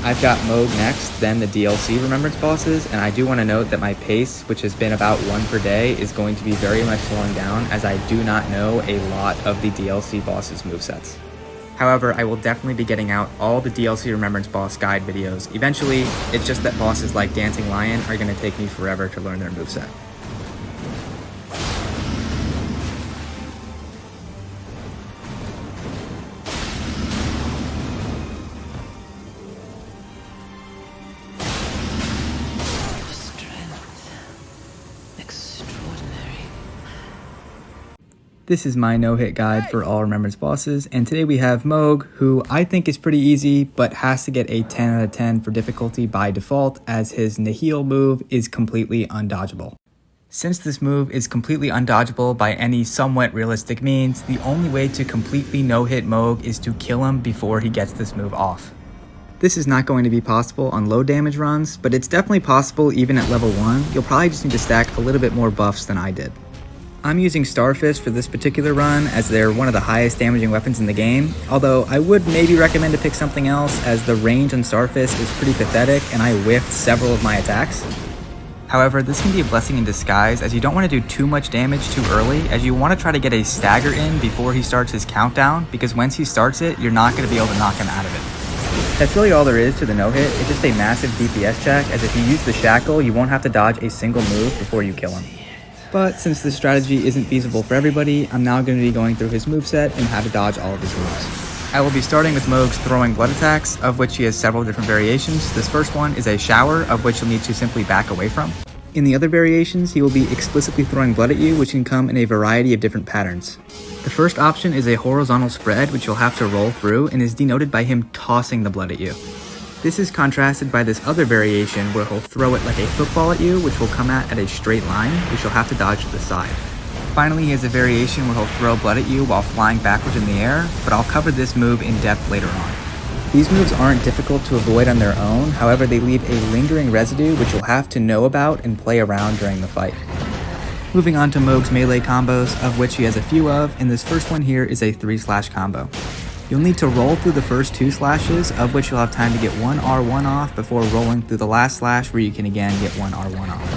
I've got Mohg next, then the DLC Remembrance bosses, and I do want to note that my pace, which has been about 1 per day, is going to be very much slowing down as I do not know a lot of the DLC bosses' movesets. However, I will definitely be getting out all the DLC Remembrance boss guide videos. Eventually, it's just that bosses like Dancing Lion are going to take me forever to learn their moveset. This is my no-hit guide for all Remembrance bosses, and today we have Mohg, who I think is pretty easy, but has to get a 10 out of 10 for difficulty by default, as his Nihil move is completely undodgeable. Since this move is completely undodgeable by any somewhat realistic means, the only way to completely no-hit Mohg is to kill him before he gets this move off. This is not going to be possible on low damage runs, but it's definitely possible even at level 1. You'll probably just need to stack a little bit more buffs than I did. I'm using Starfist for this particular run as they're one of the highest damaging weapons in the game, although I would maybe recommend to pick something else as the range on Starfist is pretty pathetic and I whiffed several of my attacks. However, this can be a blessing in disguise as you don't want to do too much damage too early, as you want to try to get a stagger in before he starts his countdown, because once he starts it, you're not going to be able to knock him out of it. That's really all there is to the no-hit. It's just a massive DPS check, as if you use the Shackle, you won't have to dodge a single move before you kill him. But since this strategy isn't feasible for everybody, I'm now going to be going through his moveset and how to dodge all of his moves. I will be starting with Mohg's throwing blood attacks, of which he has several different variations. This first one is a shower, of which you'll need to simply back away from. In the other variations, he will be explicitly throwing blood at you, which can come in a variety of different patterns. The first option is a horizontal spread, which you'll have to roll through, and is denoted by him tossing the blood at you. This is contrasted by this other variation where he'll throw it like a football at you, which will come at a straight line, which you'll have to dodge to the side. Finally, he has a variation where he'll throw blood at you while flying backwards in the air, but I'll cover this move in depth later on. These moves aren't difficult to avoid on their own, however they leave a lingering residue which you'll have to know about and play around during the fight. Moving on to Mohg's melee combos, of which he has a few of, and this first one here is a 3-slash combo. You'll need to roll through the first 2 slashes, of which you'll have time to get 1 R1 off before rolling through the last slash where you can again get 1 R1 off.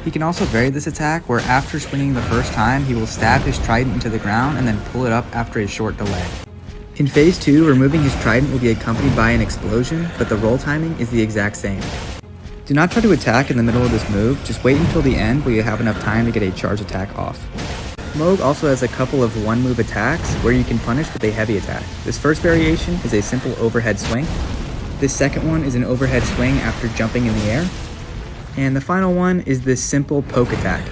He can also vary this attack where after swinging the first time, he will stab his trident into the ground and then pull it up after a short delay. In phase 2, removing his trident will be accompanied by an explosion, but the roll timing is the exact same. Do not try to attack in the middle of this move, just wait until the end where you have enough time to get a charge attack off. Mohg also has a couple of 1-move attacks where you can punish with a heavy attack. This first variation is a simple overhead swing. This second one is an overhead swing after jumping in the air. And the final one is this simple poke attack.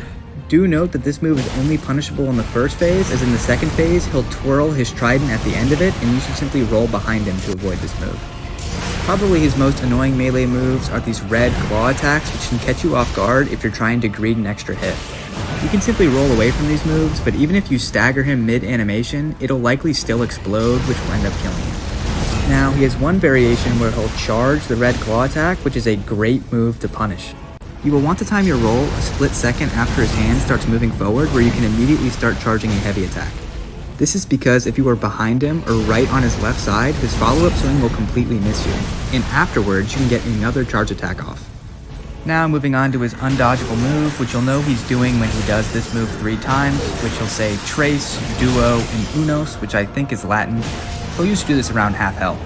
Do note that this move is only punishable in the first phase, as in the second phase, he'll twirl his trident at the end of it, and you should simply roll behind him to avoid this move. Probably his most annoying melee moves are these red claw attacks, which can catch you off guard if you're trying to greed an extra hit. You can simply roll away from these moves, but even if you stagger him mid-animation, it'll likely still explode, which will end up killing you. Now, he has one variation where he'll charge the red claw attack, which is a great move to punish. You will want to time your roll a split second after his hand starts moving forward, where you can immediately start charging a heavy attack. This is because if you are behind him or right on his left side, his follow-up swing will completely miss you, and afterwards you can get another charge attack off. Now moving on to his undodgeable move, which you'll know he's doing when he does this move 3 times, which he'll say Trace, Duo, and Unos, which I think is Latin. He'll usually do this around half health.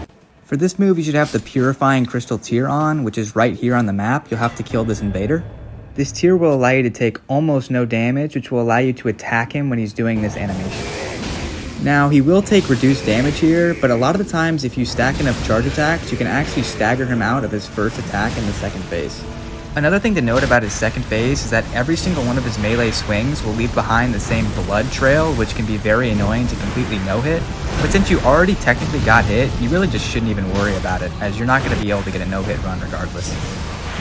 For this move, you should have the Purifying Crystal tier on, which is right here on the map. You'll have to kill this invader. This tier will allow you to take almost no damage, which will allow you to attack him when he's doing this animation. Now, he will take reduced damage here, but a lot of the times if you stack enough charge attacks, you can actually stagger him out of his first attack in the second phase. Another thing to note about his second phase is that every single one of his melee swings will leave behind the same blood trail, which can be very annoying to completely no-hit. But since you already technically got hit, you really just shouldn't even worry about it, as you're not going to be able to get a no-hit run regardless.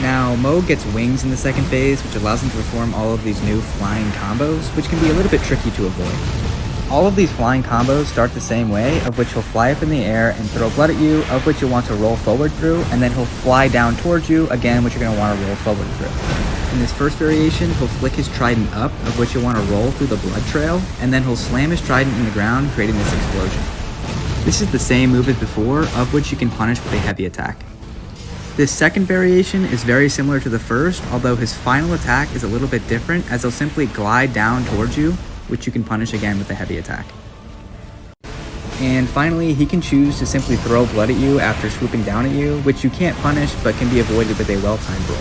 Now, Mohg gets wings in the second phase, which allows him to perform all of these new flying combos, which can be a little bit tricky to avoid. All of these flying combos start the same way, of which he'll fly up in the air and throw blood at you, of which you'll want to roll forward through, and then he'll fly down towards you, again, which you're going to want to roll forward through. In this first variation, he'll flick his trident up, of which you'll want to roll through the blood trail, and then he'll slam his trident in the ground, creating this explosion. This is the same move as before, of which you can punish with a heavy attack. This second variation is very similar to the first, although his final attack is a little bit different, as he'll simply glide down towards you, which you can punish again with a heavy attack. And finally, he can choose to simply throw blood at you after swooping down at you, which you can't punish but can be avoided with a well-timed roll.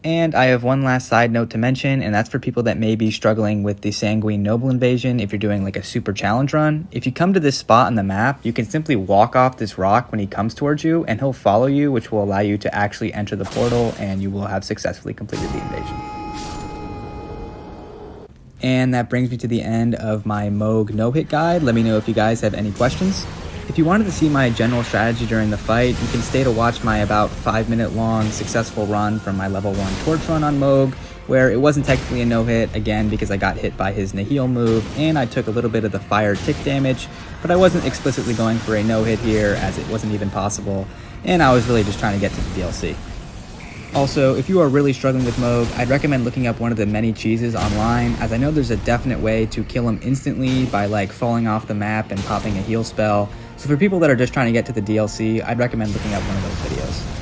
And I have one last side note to mention, and that's for people that may be struggling with the Sanguine Noble Invasion if you're doing like a super challenge run. If you come to this spot on the map, you can simply walk off this rock when he comes towards you, and he'll follow you, which will allow you to actually enter the portal, and you will have successfully completed the invasion. And that brings me to the end of my Mohg no-hit guide. Let me know if you guys have any questions. If you wanted to see my general strategy during the fight, you can stay to watch my about 5-minute long successful run from my level 1 torch run on Mohg, where it wasn't technically a no-hit, again because I got hit by his Nihil move, and I took a little bit of the fire tick damage, but I wasn't explicitly going for a no-hit here, as it wasn't even possible, and I was really just trying to get to the DLC. Also, if you are really struggling with Mohg, I'd recommend looking up one of the many cheeses online, as I know there's a definite way to kill him instantly by like falling off the map and popping a heal spell. So for people that are just trying to get to the DLC, I'd recommend looking up one of those videos.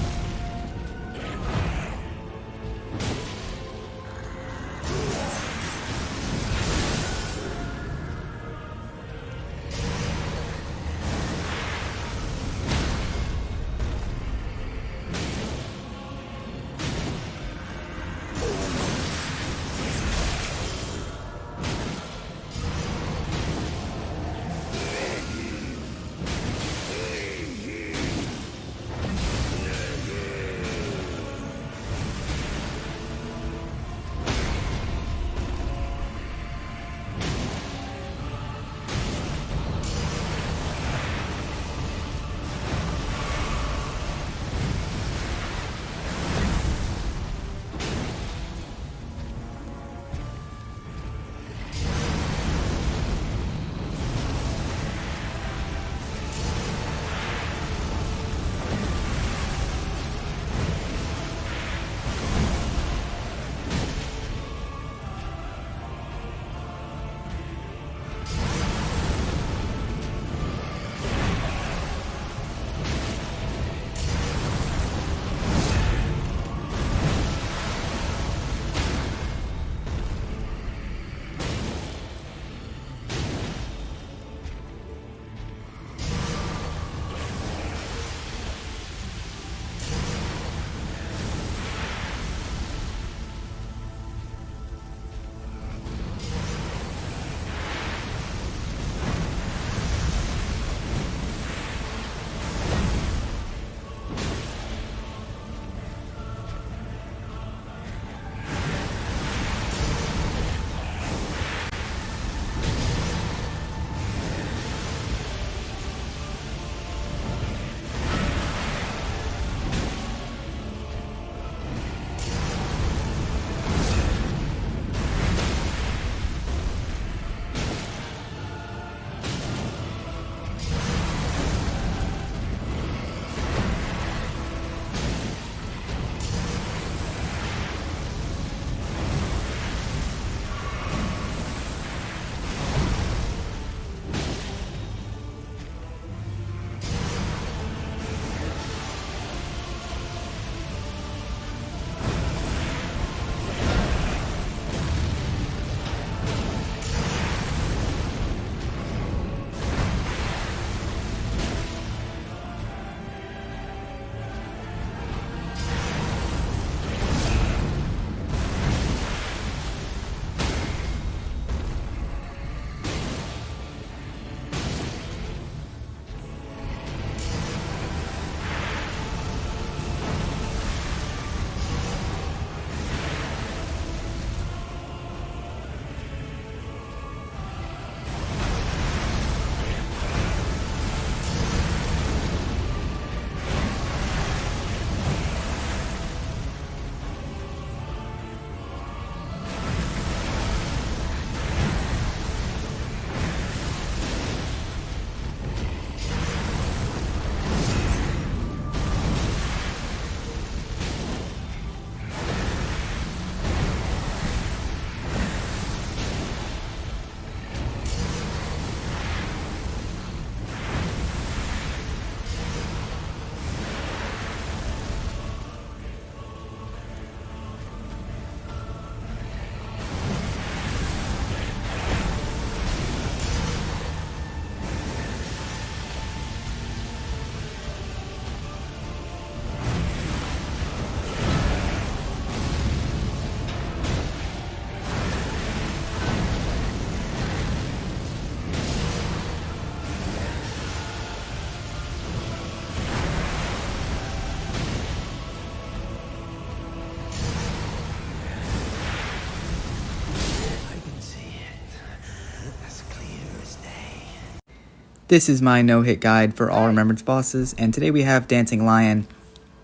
This is my no-hit guide for all Remembrance bosses, and today we have Dancing Lion.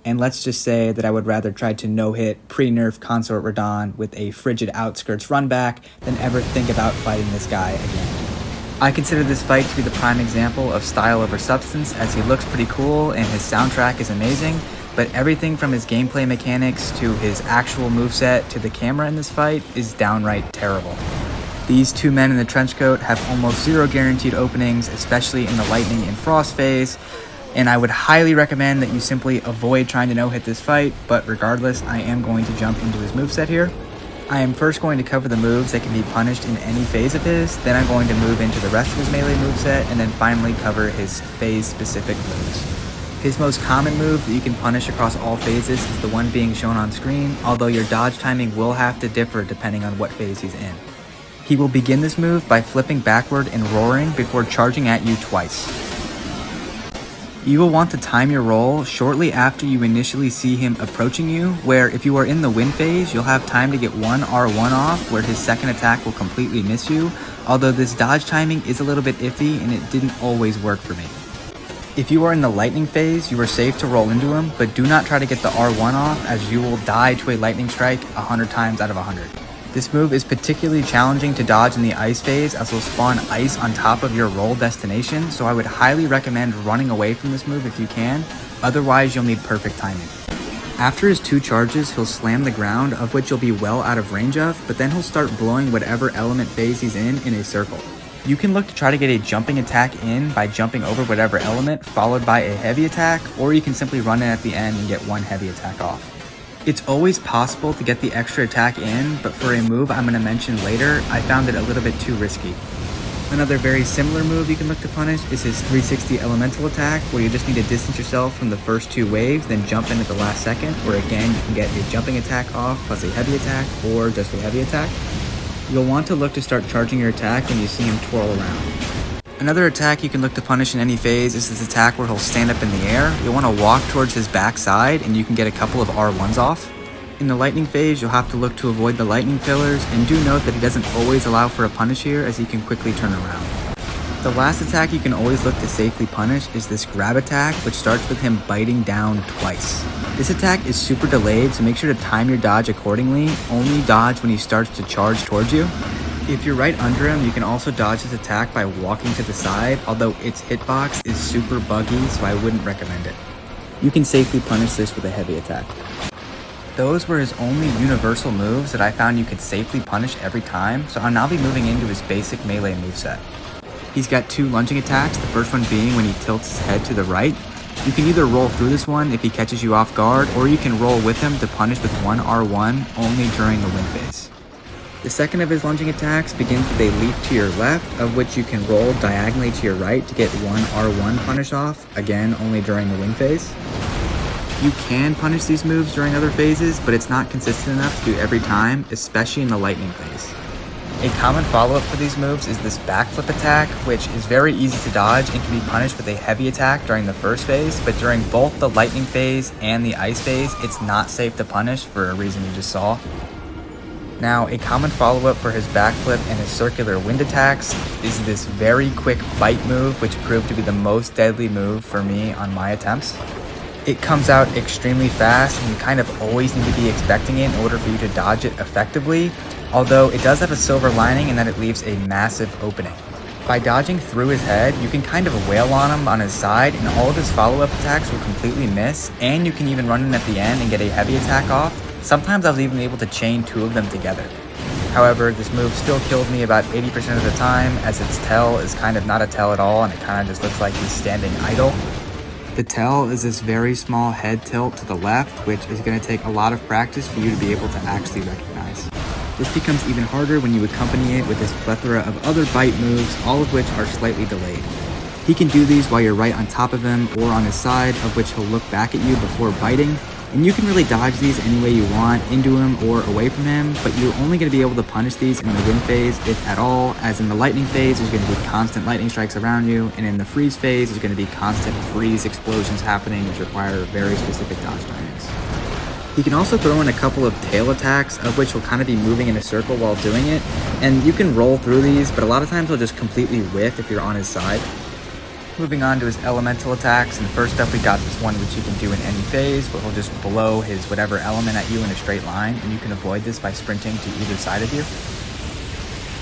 And let's just say that I would rather try to no-hit pre-nerf Consort Radahn with a frigid outskirts run back than ever think about fighting this guy again. I consider this fight to be the prime example of style over substance, as he looks pretty cool and his soundtrack is amazing, but everything from his gameplay mechanics to his actual moveset to the camera in this fight is downright terrible. These two men in the trenchcoat have almost zero guaranteed openings, especially in the lightning and frost phase, and I would highly recommend that you simply avoid trying to no-hit this fight, but regardless, I am going to jump into his moveset here. I am first going to cover the moves that can be punished in any phase of his, then I'm going to move into the rest of his melee moveset, and then finally cover his phase-specific moves. His most common move that you can punish across all phases is the one being shown on screen, although your dodge timing will have to differ depending on what phase he's in. He will begin this move by flipping backward and roaring before charging at you twice. You will want to time your roll shortly after you initially see him approaching you, where if you are in the win phase, you'll have time to get one R1 off where his second attack will completely miss you, although this dodge timing is a little bit iffy and it didn't always work for me. If you are in the lightning phase, you are safe to roll into him, but do not try to get the R1 off as you will die to a lightning strike 100 times out of 100. This move is particularly challenging to dodge in the ice phase as he'll spawn ice on top of your roll destination, so I would highly recommend running away from this move if you can, otherwise you'll need perfect timing. After his two charges, he'll slam the ground, of which you'll be well out of range of, but then he'll start blowing whatever element phase he's in a circle. You can look to try to get a jumping attack in by jumping over whatever element, followed by a heavy attack, or you can simply run in at the end and get one heavy attack off. It's always possible to get the extra attack in, but for a move I'm going to mention later, I found it a little bit too risky. Another very similar move you can look to punish is his 360 elemental attack, where you just need to distance yourself from the first two waves, then jump in at the last second, where again you can get a jumping attack off plus a heavy attack, or just a heavy attack. You'll want to look to start charging your attack when you see him twirl around. Another attack you can look to punish in any phase is this attack where he'll stand up in the air. You'll want to walk towards his backside and you can get a couple of R1s off. In the lightning phase, you'll have to look to avoid the lightning pillars, and do note that he doesn't always allow for a punish here as he can quickly turn around. The last attack you can always look to safely punish is this grab attack, which starts with him biting down twice. This attack is super delayed, so make sure to time your dodge accordingly. Only dodge when he starts to charge towards you. If you're right under him, you can also dodge his attack by walking to the side, although its hitbox is super buggy, so I wouldn't recommend it. You can safely punish this with a heavy attack. Those were his only universal moves that I found you could safely punish every time, so I'll now be moving into his basic melee moveset. He's got two lunging attacks, the first one being when he tilts his head to the right. You can either roll through this one if he catches you off guard, or you can roll with him to punish with one R1 only during the win phase. The second of his lunging attacks begins with a leap to your left, of which you can roll diagonally to your right to get one R1 punish off, again only during the win phase. You can punish these moves during other phases, but it's not consistent enough to do every time, especially in the lightning phase. A common follow-up for these moves is this backflip attack, which is very easy to dodge and can be punished with a heavy attack during the first phase, but during both the lightning phase and the ice phase, it's not safe to punish for a reason you just saw. Now, a common follow-up for his backflip and his circular wind attacks is this very quick bite move, which proved to be the most deadly move for me on my attempts. It comes out extremely fast, and you kind of always need to be expecting it in order for you to dodge it effectively, although it does have a silver lining in that it leaves a massive opening. By dodging through his head, you can kind of wail on him on his side, and all of his follow-up attacks will completely miss, and you can even run in at the end and get a heavy attack off. Sometimes I was even able to chain two of them together. However, this move still killed me about 80% of the time, as its tail is kind of not a tail at all, and it kind of just looks like he's standing idle. The tail is this very small head tilt to the left, which is going to take a lot of practice for you to be able to actually recognize. This becomes even harder when you accompany it with this plethora of other bite moves, all of which are slightly delayed. He can do these while you're right on top of him or on his side, of which he'll look back at you before biting, and you can really dodge these any way you want, into him or away from him, but you're only going to be able to punish these in the wind phase, if at all, as in the lightning phase there's going to be constant lightning strikes around you, and in the freeze phase there's going to be constant freeze explosions happening, which require very specific dodge timings. He can also throw in a couple of tail attacks, of which will kind of be moving in a circle while doing it, and you can roll through these, but a lot of times he'll just completely whiff if you're on his side. Moving on to his elemental attacks, and first up we got this one which he can do in any phase, but he'll just blow his whatever element at you in a straight line, and you can avoid this by sprinting to either side of you.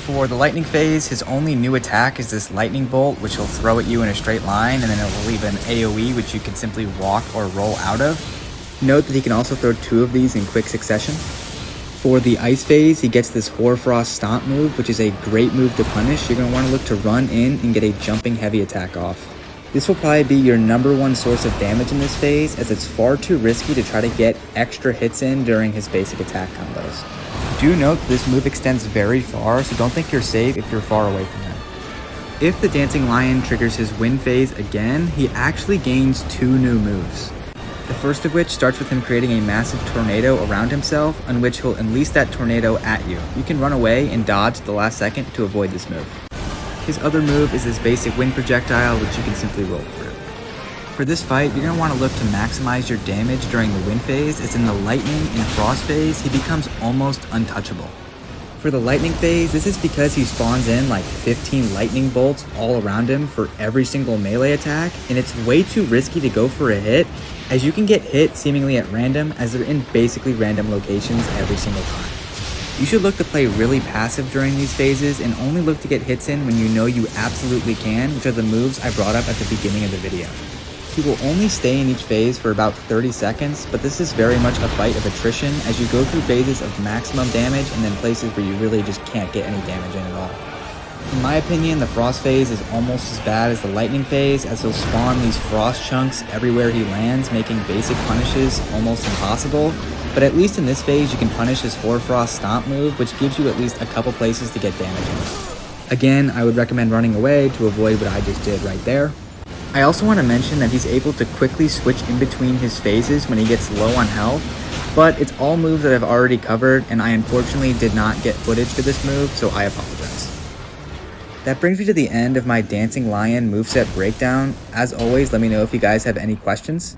For the lightning phase, his only new attack is this lightning bolt, which he'll throw at you in a straight line, and then it will leave an AoE which you can simply walk or roll out of. Note that he can also throw 2 of these in quick succession. For the ice phase, he gets this Hoarfrost Stomp move, which is a great move to punish. You're going to want to look to run in and get a jumping heavy attack off. This will probably be your #1 source of damage in this phase, as it's far too risky to try to get extra hits in during his basic attack combos. Do note that this move extends very far, so don't think you're safe if you're far away from him. If the Dancing Lion triggers his wind phase again, he actually gains 2 new moves. The first of which starts with him creating a massive tornado around himself, on which he'll unleash that tornado at you. You can run away and dodge at the last second to avoid this move. His other move is this basic wind projectile, which you can simply roll through. For this fight, you're going to want to look to maximize your damage during the wind phase, as in the lightning and frost phase, he becomes almost untouchable. For the lightning phase, this is because he spawns in like 15 lightning bolts all around him for every single melee attack, and it's way too risky to go for a hit, as you can get hit seemingly at random, as they're in basically random locations every single time. You should look to play really passive during these phases and only look to get hits in when you know you absolutely can, which are the moves I brought up at the beginning of the video. He will only stay in each phase for about 30 seconds, but this is very much a fight of attrition as you go through phases of maximum damage and then places where you really just can't get any damage in at all. In my opinion, the frost phase is almost as bad as the lightning phase, as he'll spawn these frost chunks everywhere he lands, making basic punishes almost impossible. But at least in this phase, you can punish his Hoarfrost Stomp move, which gives you at least a couple places to get damage in. Again, I would recommend running away to avoid what I just did right there. I also want to mention that he's able to quickly switch in between his phases when he gets low on health, but it's all moves that I've already covered, and I unfortunately did not get footage for this move, so I apologize. That brings me to the end of my Dancing Lion moveset breakdown. As always, let me know if you guys have any questions.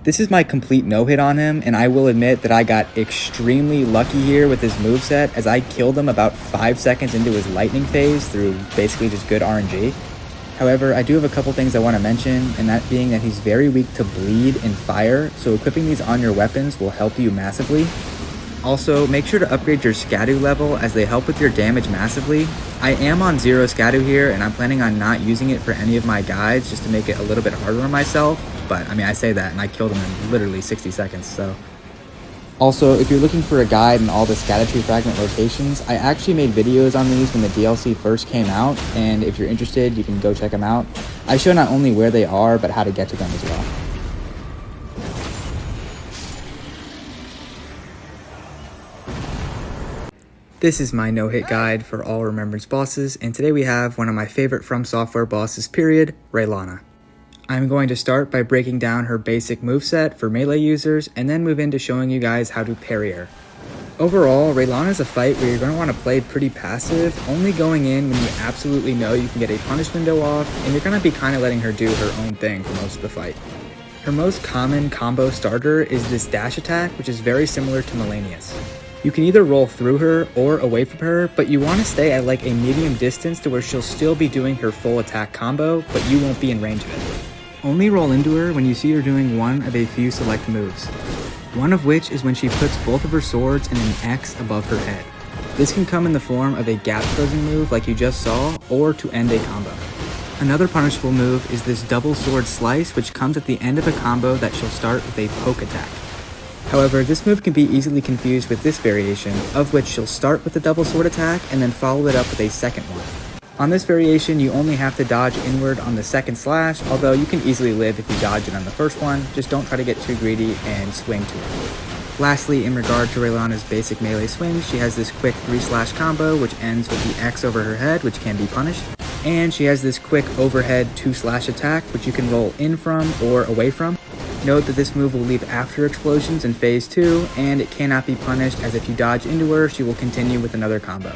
This is my complete no-hit on him, and I will admit that I got extremely lucky here with his moveset, as I killed him about 5 seconds into his lightning phase through basically just good RNG. However, I do have a couple things I want to mention, and that being that he's very weak to bleed and fire, so equipping these on your weapons will help you massively. Also, make sure to upgrade your Scadu level, as they help with your damage massively. I am on 0 Scadu here, and I'm planning on not using it for any of my guides just to make it a little bit harder on myself, but I mean, I say that and I killed him in literally 60 seconds, so. Also, if you're looking for a guide in all the Scadutree fragment locations, I actually made videos on these when the DLC first came out, and if you're interested, you can go check them out. I show not only where they are, but how to get to them as well. This is my no-hit guide for all Remembrance bosses, and today we have one of my favorite From Software bosses period, Rellana. I'm going to start by breaking down her basic moveset for melee users, and then move into showing you guys how to parry her. Overall, Rellana is a fight where you're going to want to play pretty passive, only going in when you absolutely know you can get a punish window off, and you're going to be kind of letting her do her own thing for most of the fight. Her most common combo starter is this dash attack, which is very similar to Malenia's. You can either roll through her or away from her, but you want to stay at like a medium distance to where she'll still be doing her full attack combo, but you won't be in range of it. Only roll into her when you see her doing one of a few select moves. One of which is when she puts both of her swords in an X above her head. This can come in the form of a gap closing move like you just saw, or to end a combo. Another punishable move is this double sword slice, which comes at the end of a combo that she'll start with a poke attack. However, this move can be easily confused with this variation, of which she'll start with the double sword attack and then follow it up with a second one. On this variation, you only have to dodge inward on the second slash, although you can easily live if you dodge it on the first one, just don't try to get too greedy and swing to it. Lastly, in regard to Rellana's basic melee swing, she has this quick 3-slash combo, which ends with the X over her head, which can be punished. And she has this quick overhead 2-slash attack, which you can roll in from or away from. Note that this move will leave after explosions in phase 2, and it cannot be punished, as if you dodge into her, she will continue with another combo.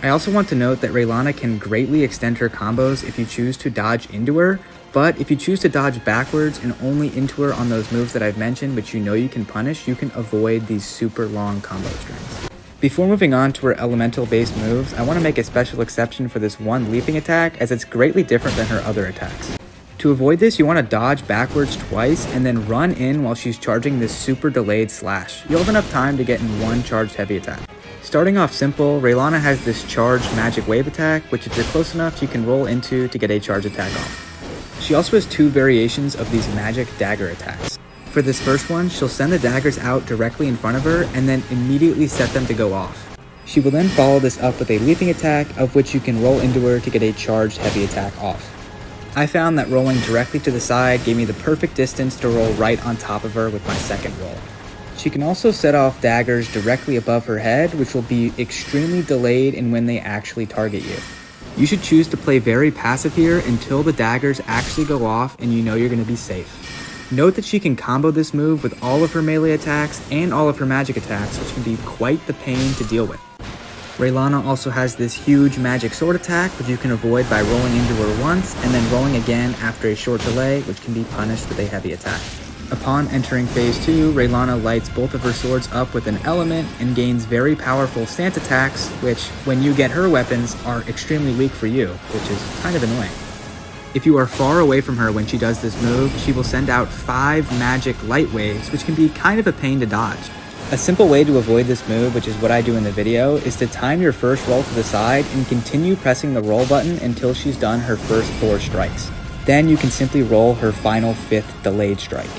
I also want to note that Rellana can greatly extend her combos if you choose to dodge into her, but if you choose to dodge backwards and only into her on those moves that I've mentioned, which you know you can punish, you can avoid these super long combo strings. Before moving on to her elemental based moves, I want to make a special exception for this one leaping attack, as it's greatly different than her other attacks. To avoid this, you want to dodge backwards twice and then run in while she's charging this super delayed slash. You'll have enough time to get in one charged heavy attack. Starting off simple, Rellana has this charged magic wave attack, which if you're close enough, you can roll into to get a charge attack off. She also has two variations of these magic dagger attacks. For this first one, she'll send the daggers out directly in front of her and then immediately set them to go off. She will then follow this up with a leaping attack, of which you can roll into her to get a charged heavy attack off. I found that rolling directly to the side gave me the perfect distance to roll right on top of her with my second roll. She can also set off daggers directly above her head, which will be extremely delayed in when they actually target you. You should choose to play very passive here until the daggers actually go off and you know you're going to be safe. Note that she can combo this move with all of her melee attacks and all of her magic attacks, which can be quite the pain to deal with. Rellana also has this huge magic sword attack, which you can avoid by rolling into her once and then rolling again after a short delay, which can be punished with a heavy attack. Upon entering phase 2, Rellana lights both of her swords up with an element and gains very powerful stance attacks, which, when you get her weapons, are extremely weak for you, which is kind of annoying. If you are far away from her when she does this move, she will send out 5 magic light waves, which can be kind of a pain to dodge. A simple way to avoid this move, which is what I do in the video, is to time your first roll to the side and continue pressing the roll button until she's done her first 4 strikes. Then you can simply roll her final 5th delayed strike.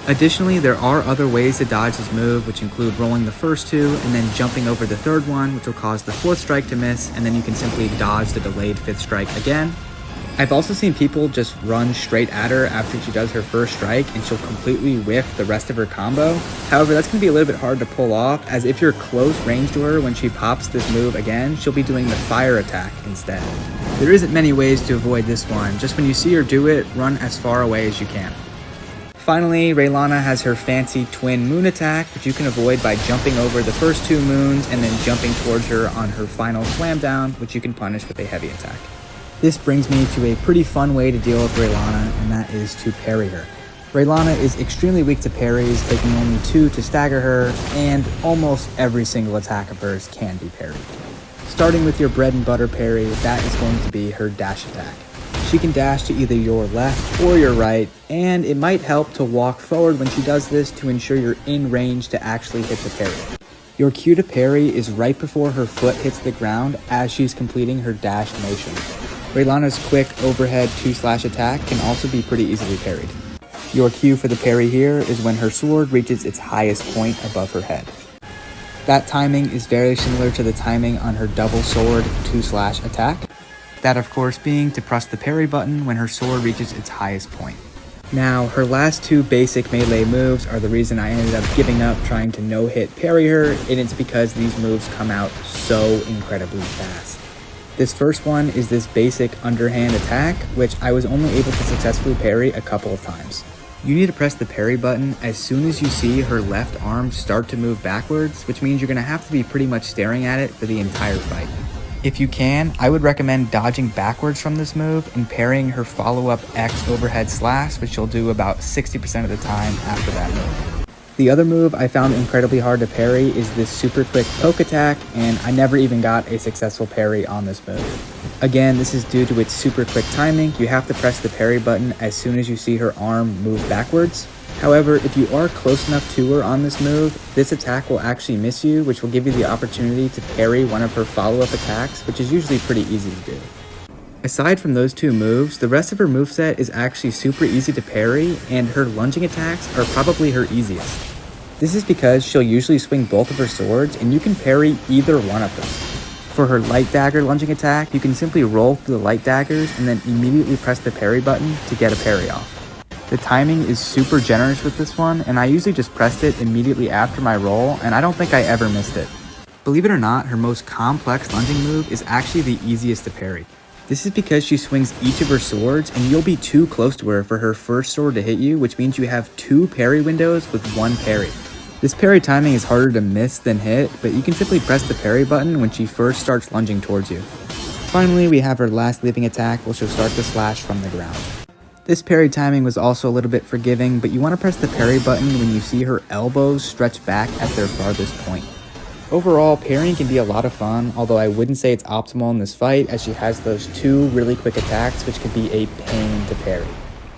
Additionally, there are other ways to dodge this move, which include rolling the first 2 and then jumping over the 3rd one, which will cause the 4th strike to miss, and then you can simply dodge the delayed 5th strike again. I've also seen people just run straight at her after she does her first strike and she'll completely whiff the rest of her combo. However, that's going to be a little bit hard to pull off, as if you're close range to her when she pops this move again, she'll be doing the fire attack instead. There isn't many ways to avoid this one, just when you see her do it, run as far away as you can. Finally, Rellana has her fancy twin moon attack, which you can avoid by jumping over the first 2 moons and then jumping towards her on her final slam down, which you can punish with a heavy attack. This brings me to a pretty fun way to deal with Rellana, and that is to parry her. Rellana is extremely weak to parries, taking only 2 to stagger her, and almost every single attack of hers can be parried. Starting with your bread and butter parry, that is going to be her dash attack. She can dash to either your left or your right, and it might help to walk forward when she does this to ensure you're in range to actually hit the parry. Your cue to parry is right before her foot hits the ground as she's completing her dash motion. Rellana's quick overhead 2-slash attack can also be pretty easily parried. Your cue for the parry here is when her sword reaches its highest point above her head. That timing is very similar to the timing on her double sword 2-slash attack. That of course being to press the parry button when her sword reaches its highest point. Now, her last 2 basic melee moves are the reason I ended up giving up trying to no-hit parry her, and it's because these moves come out so incredibly fast. This first one is this basic underhand attack, which I was only able to successfully parry a couple of times. You need to press the parry button as soon as you see her left arm start to move backwards, which means you're going to have to be pretty much staring at it for the entire fight. If you can, I would recommend dodging backwards from this move and parrying her follow-up X overhead slash, which you'll do about 60% of the time after that move. The other move I found incredibly hard to parry is this super quick poke attack, and I never even got a successful parry on this move. Again, this is due to its super quick timing. You have to press the parry button as soon as you see her arm move backwards. However, if you are close enough to her on this move, this attack will actually miss you, which will give you the opportunity to parry one of her follow-up attacks, which is usually pretty easy to do. Aside from those 2 moves, the rest of her moveset is actually super easy to parry, and her lunging attacks are probably her easiest. This is because she'll usually swing both of her swords, and you can parry either one of them. For her light dagger lunging attack, you can simply roll through the light daggers and then immediately press the parry button to get a parry off. The timing is super generous with this one, and I usually just pressed it immediately after my roll, and I don't think I ever missed it. Believe it or not, her most complex lunging move is actually the easiest to parry. This is because she swings each of her swords, and you'll be too close to her for her first sword to hit you, which means you have 2 parry windows with 1 parry. This parry timing is harder to miss than hit, but you can simply press the parry button when she first starts lunging towards you. Finally, we have her last leaping attack, which she'll start to slash from the ground. This parry timing was also a little bit forgiving, but you want to press the parry button when you see her elbows stretch back at their farthest point. Overall, parrying can be a lot of fun, although I wouldn't say it's optimal in this fight, as she has those 2 really quick attacks which can be a pain to parry.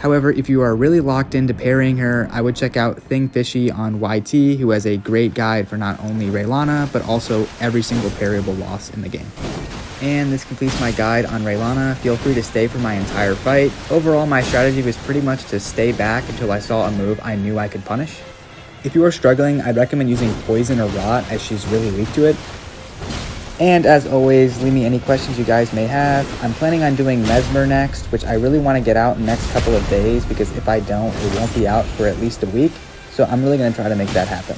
However, if you are really locked into parrying her, I would check out Thing Fishy on YT, who has a great guide for not only Rellana, but also every single parryable boss in the game. And this completes my guide on Rellana. Feel free to stay for my entire fight. Overall, my strategy was pretty much to stay back until I saw a move I knew I could punish. If you are struggling, I'd recommend using Poison or Rot, as she's really weak to it. And as always, leave me any questions you guys may have. I'm planning on doing Messmer next, which I really want to get out in the next couple of days, because if I don't, it won't be out for at least a week. So I'm really going to try to make that happen.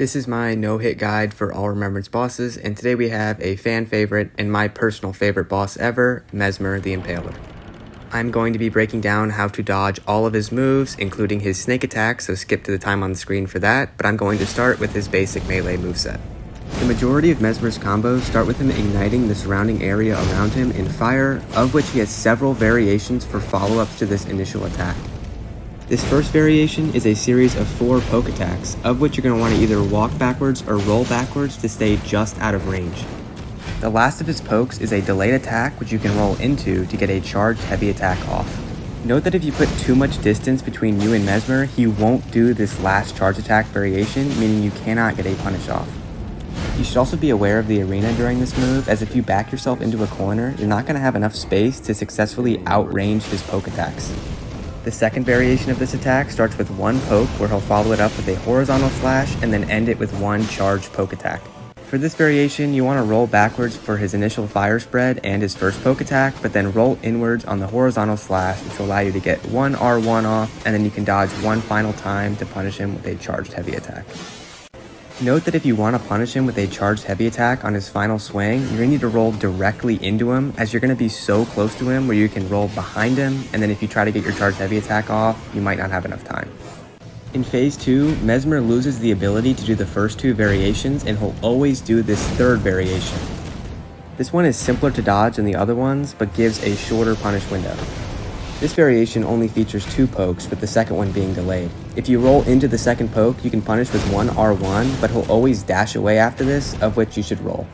This is my no-hit guide for all Remembrance bosses, and today we have a fan favorite and my personal favorite boss ever, Messmer the Impaler. I'm going to be breaking down how to dodge all of his moves, including his snake attack, so skip to the time on the screen for that, but I'm going to start with his basic melee moveset. The majority of Messmer's combos start with him igniting the surrounding area around him in fire, of which he has several variations for follow-ups to this initial attack. This first variation is a series of 4 poke attacks, of which you're going to want to either walk backwards or roll backwards to stay just out of range. The last of his pokes is a delayed attack, which you can roll into to get a charged heavy attack off. Note that if you put too much distance between you and Messmer, he won't do this last charge attack variation, meaning you cannot get a punish off. You should also be aware of the arena during this move, as if you back yourself into a corner, you're not going to have enough space to successfully outrange his poke attacks. The second variation of this attack starts with 1 poke, where he'll follow it up with a horizontal slash and then end it with 1 charged poke attack. For this variation, you want to roll backwards for his initial fire spread and his first poke attack, but then roll inwards on the horizontal slash, which will allow you to get 1 R1 off, and then you can dodge 1 final time to punish him with a charged heavy attack. Note that if you want to punish him with a charged heavy attack on his final swing, you're going to need to roll directly into him, as you're going to be so close to him where you can roll behind him, and then if you try to get your charged heavy attack off, you might not have enough time. In phase 2, Messmer loses the ability to do the first 2 variations, and he'll always do this third variation. This one is simpler to dodge than the other ones, but gives a shorter punish window. This variation only features 2 pokes, with the second one being delayed. If you roll into the second poke, you can punish with 1 R1, but he'll always dash away after this, of which you should roll.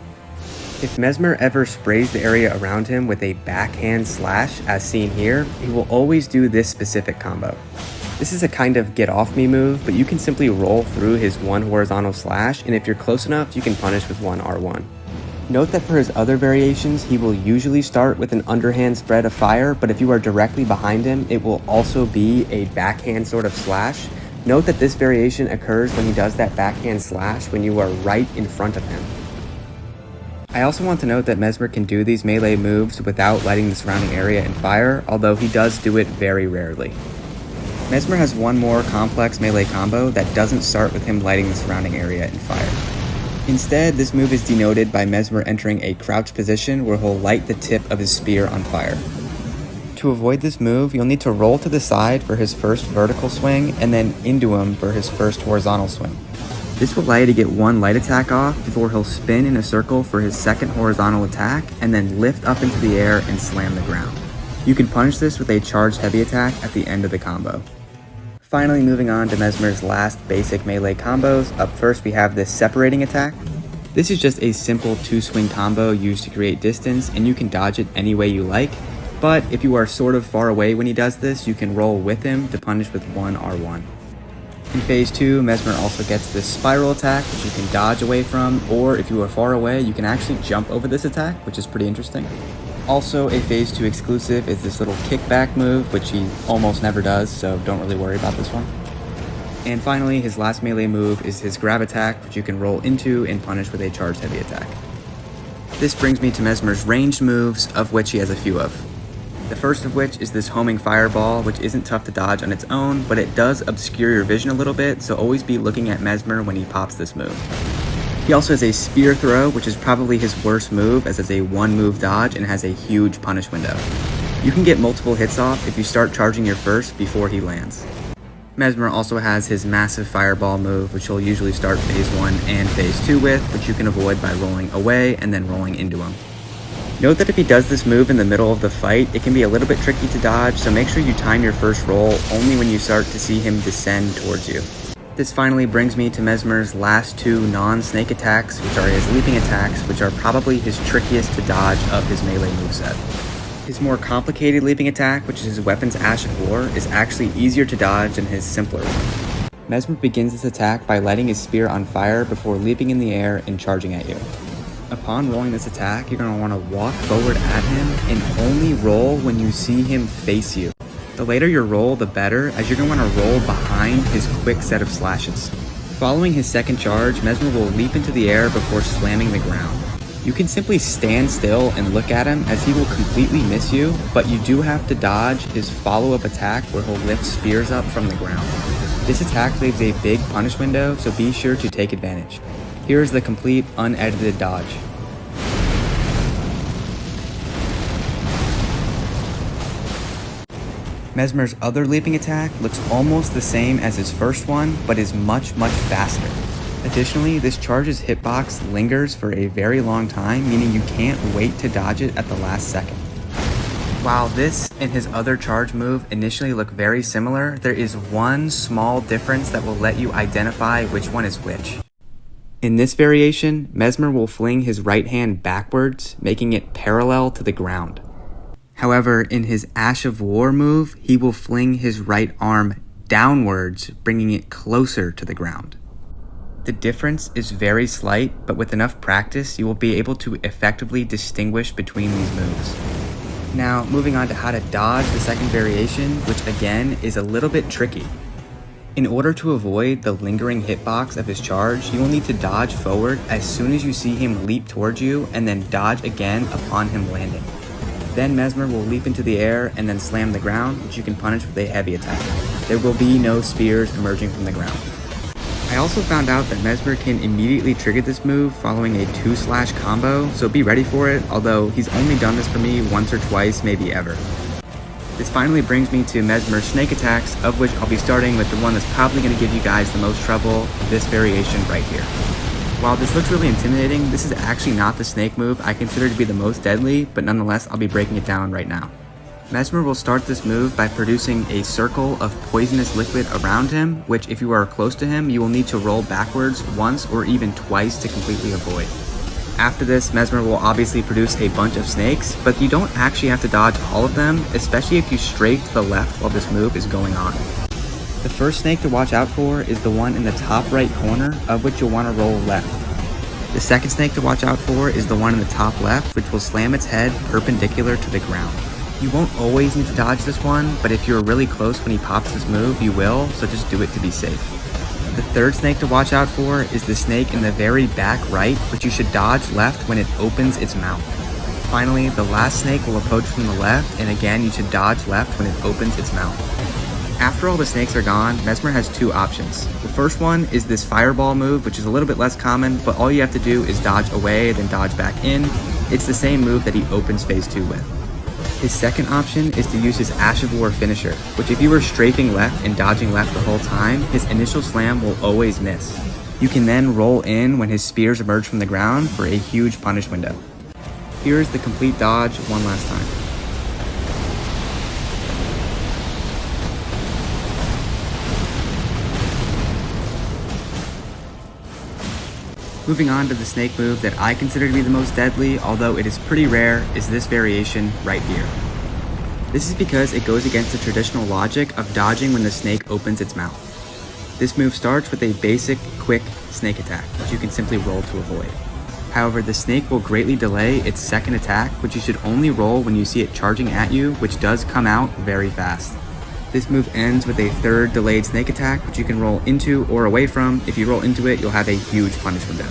If Messmer ever sprays the area around him with a backhand slash, as seen here, he will always do this specific combo. This is a kind of get off me move, but you can simply roll through his 1 horizontal slash, and if you're close enough, you can punish with 1 R1. Note that for his other variations, he will usually start with an underhand spread of fire, but if you are directly behind him, it will also be a backhand sort of slash. Note that this variation occurs when he does that backhand slash when you are right in front of him. I also want to note that Messmer can do these melee moves without lighting the surrounding area in fire, although he does do it very rarely. Messmer has one more complex melee combo that doesn't start with him lighting the surrounding area in fire. Instead, this move is denoted by Messmer entering a crouch position where he'll light the tip of his spear on fire. To avoid this move, you'll need to roll to the side for his first vertical swing and then into him for his first horizontal swing. This will allow you to get one light attack off before he'll spin in a circle for his second horizontal attack and then lift up into the air and slam the ground. You can punish this with a charged heavy attack at the end of the combo. Finally, moving on to Messmer's last basic melee combos. Up first we have this separating attack. This is just a simple 2-swing combo used to create distance, and you can dodge it any way you like, but if you are sort of far away when he does this, you can roll with him to punish with one R1. In phase 2, Messmer also gets this spiral attack, which you can dodge away from, or if you are far away, you can actually jump over this attack, which is pretty interesting. Also, a phase 2 exclusive is this little kickback move, which he almost never does, so don't really worry about this one. And finally, his last melee move is his grab attack, which you can roll into and punish with a charged heavy attack. This brings me to Messmer's ranged moves, of which he has a few of. The first of which is this homing fireball, which isn't tough to dodge on its own, but it does obscure your vision a little bit, so always be looking at Messmer when he pops this move. He also has a spear throw, which is probably his worst move as it's a 1-move dodge and has a huge punish window. You can get multiple hits off if you start charging your first before he lands. Messmer also has his massive fireball move, which he'll usually start phase 1 and phase 2 with, which you can avoid by rolling away and then rolling into him. Note that if he does this move in the middle of the fight, it can be a little bit tricky to dodge, so make sure you time your first roll only when you start to see him descend towards you. This finally brings me to Messmer's last 2 non-snake attacks, which are his leaping attacks, which are probably his trickiest to dodge of his melee moveset. His more complicated leaping attack, which is his weapon's Ash of War, is actually easier to dodge than his simpler one. Messmer begins this attack by lighting his spear on fire before leaping in the air and charging at you. Upon rolling this attack, you're going to want to walk forward at him and only roll when you see him face you. The later your roll, the better, as you're going to want to roll behind his quick set of slashes. Following his second charge, Messmer will leap into the air before slamming the ground. You can simply stand still and look at him as he will completely miss you, but you do have to dodge his follow-up attack where he'll lift spears up from the ground. This attack leaves a big punish window, so be sure to take advantage. Here is the complete unedited dodge. Messmer's other leaping attack looks almost the same as his first one, but is much faster. Additionally, this charge's hitbox lingers for a very long time, meaning you can't wait to dodge it at the last second. While this and his other charge move initially look very similar, there is one small difference that will let you identify which one is which. In this variation, Messmer will fling his right hand backwards, making it parallel to the ground. However, in his Ash of War move, he will fling his right arm downwards, bringing it closer to the ground. The difference is very slight, but with enough practice, you will be able to effectively distinguish between these moves. Now, moving on to how to dodge the second variation, which again is a little bit tricky. In order to avoid the lingering hitbox of his charge, you will need to dodge forward as soon as you see him leap towards you, and then dodge again upon him landing. Then Messmer will leap into the air and then slam the ground, which you can punish with a heavy attack. There will be no spears emerging from the ground. I also found out that Messmer can immediately trigger this move following a 2-slash combo, so be ready for it, although he's only done this for me once or twice, maybe ever. This finally brings me to Messmer's snake attacks, of which I'll be starting with the one that's probably going to give you guys the most trouble, this variation right here. While this looks really intimidating, this is actually not the snake move I consider to be the most deadly, but nonetheless I'll be breaking it down right now. Messmer will start this move by producing a circle of poisonous liquid around him, which if you are close to him, you will need to roll backwards once or even twice to completely avoid. After this, Messmer will obviously produce a bunch of snakes, but you don't actually have to dodge all of them, especially if you stray to the left while this move is going on. The first snake to watch out for is the one in the top right corner, of which you'll want to roll left. The second snake to watch out for is the one in the top left, which will slam its head perpendicular to the ground. You won't always need to dodge this one, but if you're really close when he pops this move, you will, so just do it to be safe. The third snake to watch out for is the snake in the very back right, which you should dodge left when it opens its mouth. Finally, the last snake will approach from the left, and again you should dodge left when it opens its mouth. After all the snakes are gone, Messmer has two options. The first one is this fireball move, which is a little bit less common, but all you have to do is dodge away, then dodge back in. It's the same move that he opens phase 2 with. His second option is to use his Ash of War finisher, which if you were strafing left and dodging left the whole time, his initial slam will always miss. You can then roll in when his spears emerge from the ground for a huge punish window. Here is the complete dodge one last time. Moving on to the snake move that I consider to be the most deadly, although it is pretty rare, is this variation right here. This is because it goes against the traditional logic of dodging when the snake opens its mouth. This move starts with a basic, quick snake attack, which you can simply roll to avoid. However, the snake will greatly delay its second attack, which you should only roll when you see it charging at you, which does come out very fast. This move ends with a third delayed snake attack, which you can roll into or away from. If you roll into it, you'll have a huge punish window.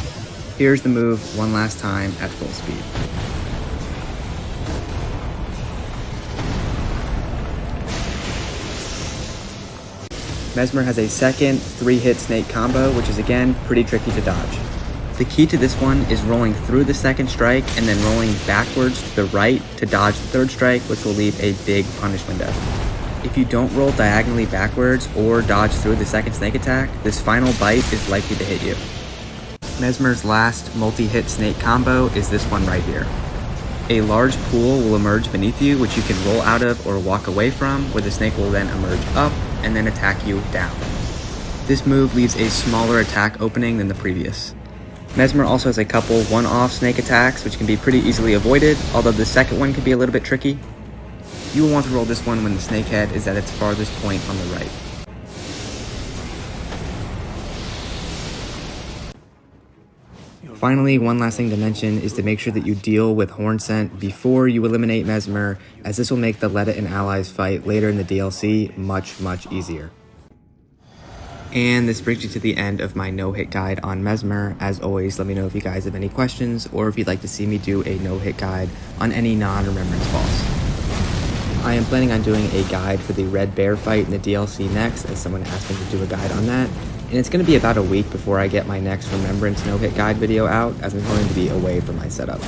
Here's the move one last time at full speed. Messmer has a second 3-hit snake combo, which is again pretty tricky to dodge. The key to this one is rolling through the second strike and then rolling backwards to the right to dodge the third strike, which will leave a big punish window. If you don't roll diagonally backwards or dodge through the second snake attack, this final bite is likely to hit you. Messmer's last multi-hit snake combo is this one right here. A large pool will emerge beneath you, which you can roll out of or walk away from, where the snake will then emerge up and then attack you down. This move leaves a smaller attack opening than the previous. Messmer also has a couple one-off snake attacks, which can be pretty easily avoided, although the second one can be a little bit tricky. You will want to roll this one when the snake head is at its farthest point on the right. Finally, one last thing to mention is to make sure that you deal with Horn Scent before you eliminate Messmer, as this will make the Leda and Allies fight later in the DLC much easier. And this brings you to the end of my no-hit guide on Messmer. As always, let me know if you guys have any questions or if you'd like to see me do a no-hit guide on any non-Remembrance boss. I am planning on doing a guide for the Red Bear fight in the DLC next, as someone asked me to do a guide on that. And it's going to be about a week before I get my next Remembrance no-hit guide video out, as I'm going to be away from my setup.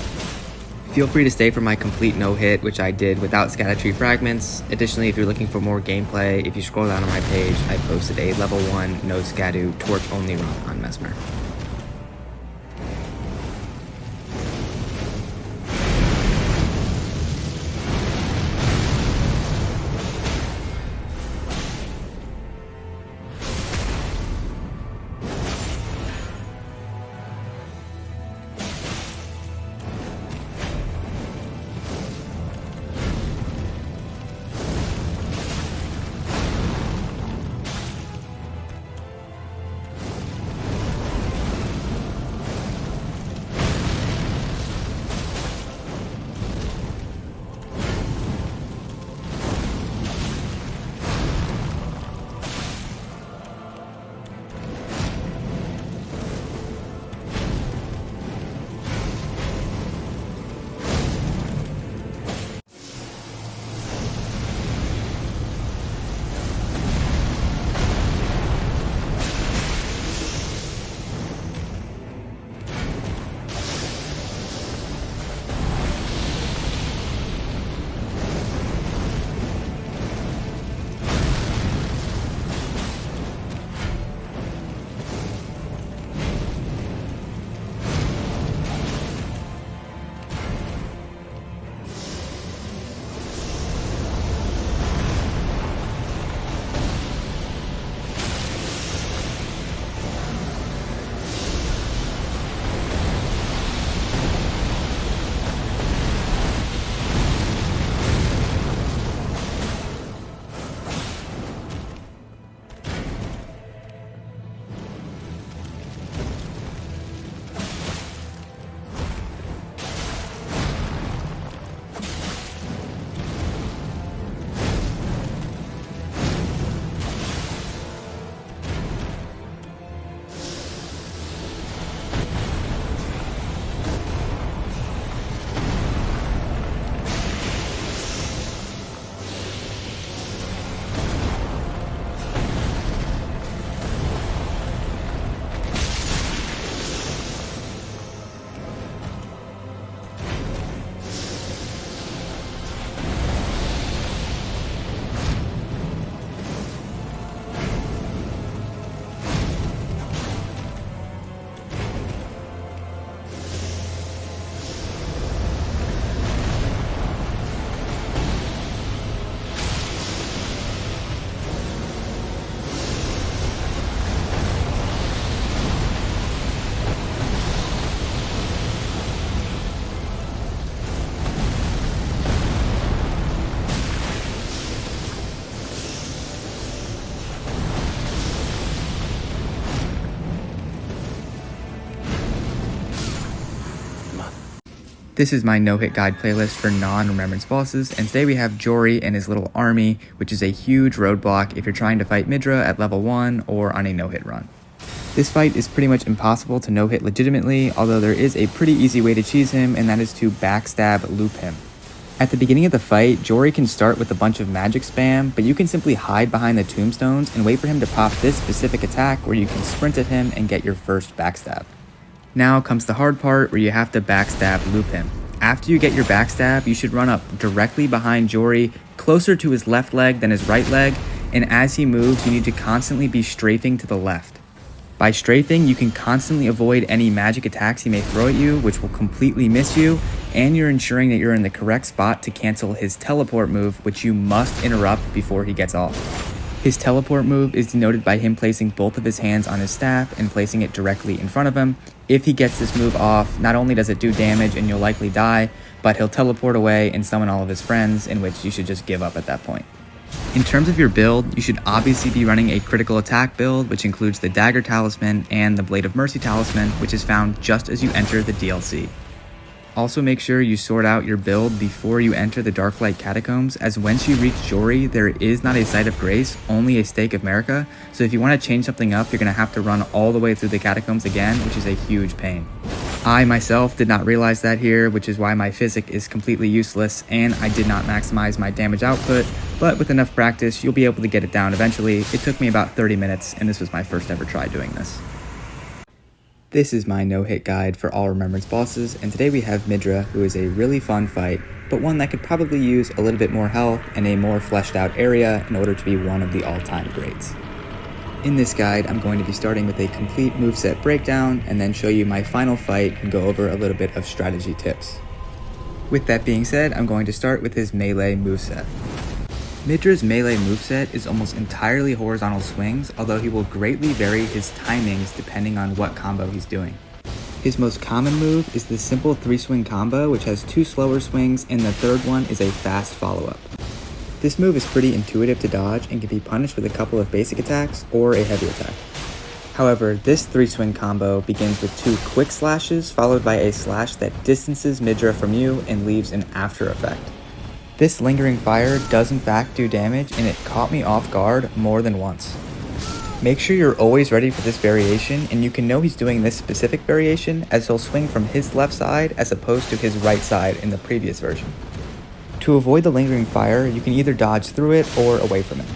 Feel free to stay for my complete no-hit, which I did without Scadutree fragments. Additionally, if you're looking for more gameplay, if you scroll down on my page, I posted a level 1 no Scadu torch only run on Messmer. This is my no-hit guide playlist for non-Remembrance bosses, and today we have Jori and his little army, which is a huge roadblock if you're trying to fight Midra at level 1 or on a no-hit run. This fight is pretty much impossible to no-hit legitimately, although there is a pretty easy way to cheese him, and that is to backstab loop him. At the beginning of the fight, Jori can start with a bunch of magic spam, but you can simply hide behind the tombstones and wait for him to pop this specific attack where you can sprint at him and get your first backstab. Now comes the hard part where you have to backstab loop him. After you get your backstab, you should run up directly behind Jori, closer to his left leg than his right leg, and as he moves, you need to constantly be strafing to the left. By strafing, you can constantly avoid any magic attacks he may throw at you, which will completely miss you, and you're ensuring that you're in the correct spot to cancel his teleport move, which you must interrupt before he gets off. His teleport move is denoted by him placing both of his hands on his staff and placing it directly in front of him. If he gets this move off, not only does it do damage and you'll likely die, but he'll teleport away and summon all of his friends, in which you should just give up at that point. In terms of your build, you should obviously be running a critical attack build, which includes the Dagger Talisman and the Blade of Mercy Talisman, which is found just as you enter the DLC. Also make sure you sort out your build before you enter the Darklight Catacombs, as once you reach Jori, there is not a Site of Grace, only a Stake of Marika, so if you want to change something up, you're going to have to run all the way through the Catacombs again, which is a huge pain. I myself did not realize that here, which is why my physic is completely useless, and I did not maximize my damage output, but with enough practice, you'll be able to get it down eventually. It took me about 30 minutes, and this was my first ever try doing this. This is my no-hit guide for all Remembrance bosses, and today we have Midra, who is a really fun fight, but one that could probably use a little bit more health and a more fleshed out area in order to be one of the all-time greats. In this guide, I'm going to be starting with a complete moveset breakdown, and then show you my final fight and go over a little bit of strategy tips. With that being said, I'm going to start with his melee moveset. Midra's melee moveset is almost entirely horizontal swings, although he will greatly vary his timings depending on what combo he's doing. His most common move is the simple 3-swing combo, which has 2 slower swings, and the third one is a fast follow-up. This move is pretty intuitive to dodge and can be punished with a couple of basic attacks or a heavy attack. However, this 3-swing combo begins with 2 quick slashes followed by a slash that distances Midra from you and leaves an after effect. This lingering fire does in fact do damage, and it caught me off guard more than once. Make sure you're always ready for this variation, and you can know he's doing this specific variation as he'll swing from his left side as opposed to his right side in the previous version. To avoid the lingering fire, you can either dodge through it or away from it.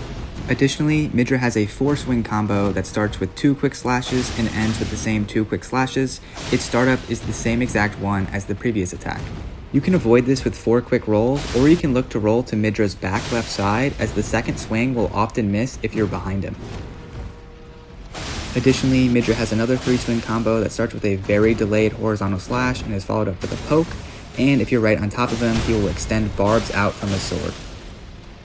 Additionally, Midra has a 4-swing combo that starts with 2 quick slashes and ends with the same 2 quick slashes. Its startup is the same exact one as the previous attack. You can avoid this with 4 quick rolls, or you can look to roll to Midra's back left side, as the second swing will often miss if you're behind him. Additionally, Midra has another 3-swing combo that starts with a very delayed horizontal slash and is followed up with a poke, and if you're right on top of him, he will extend barbs out from his sword.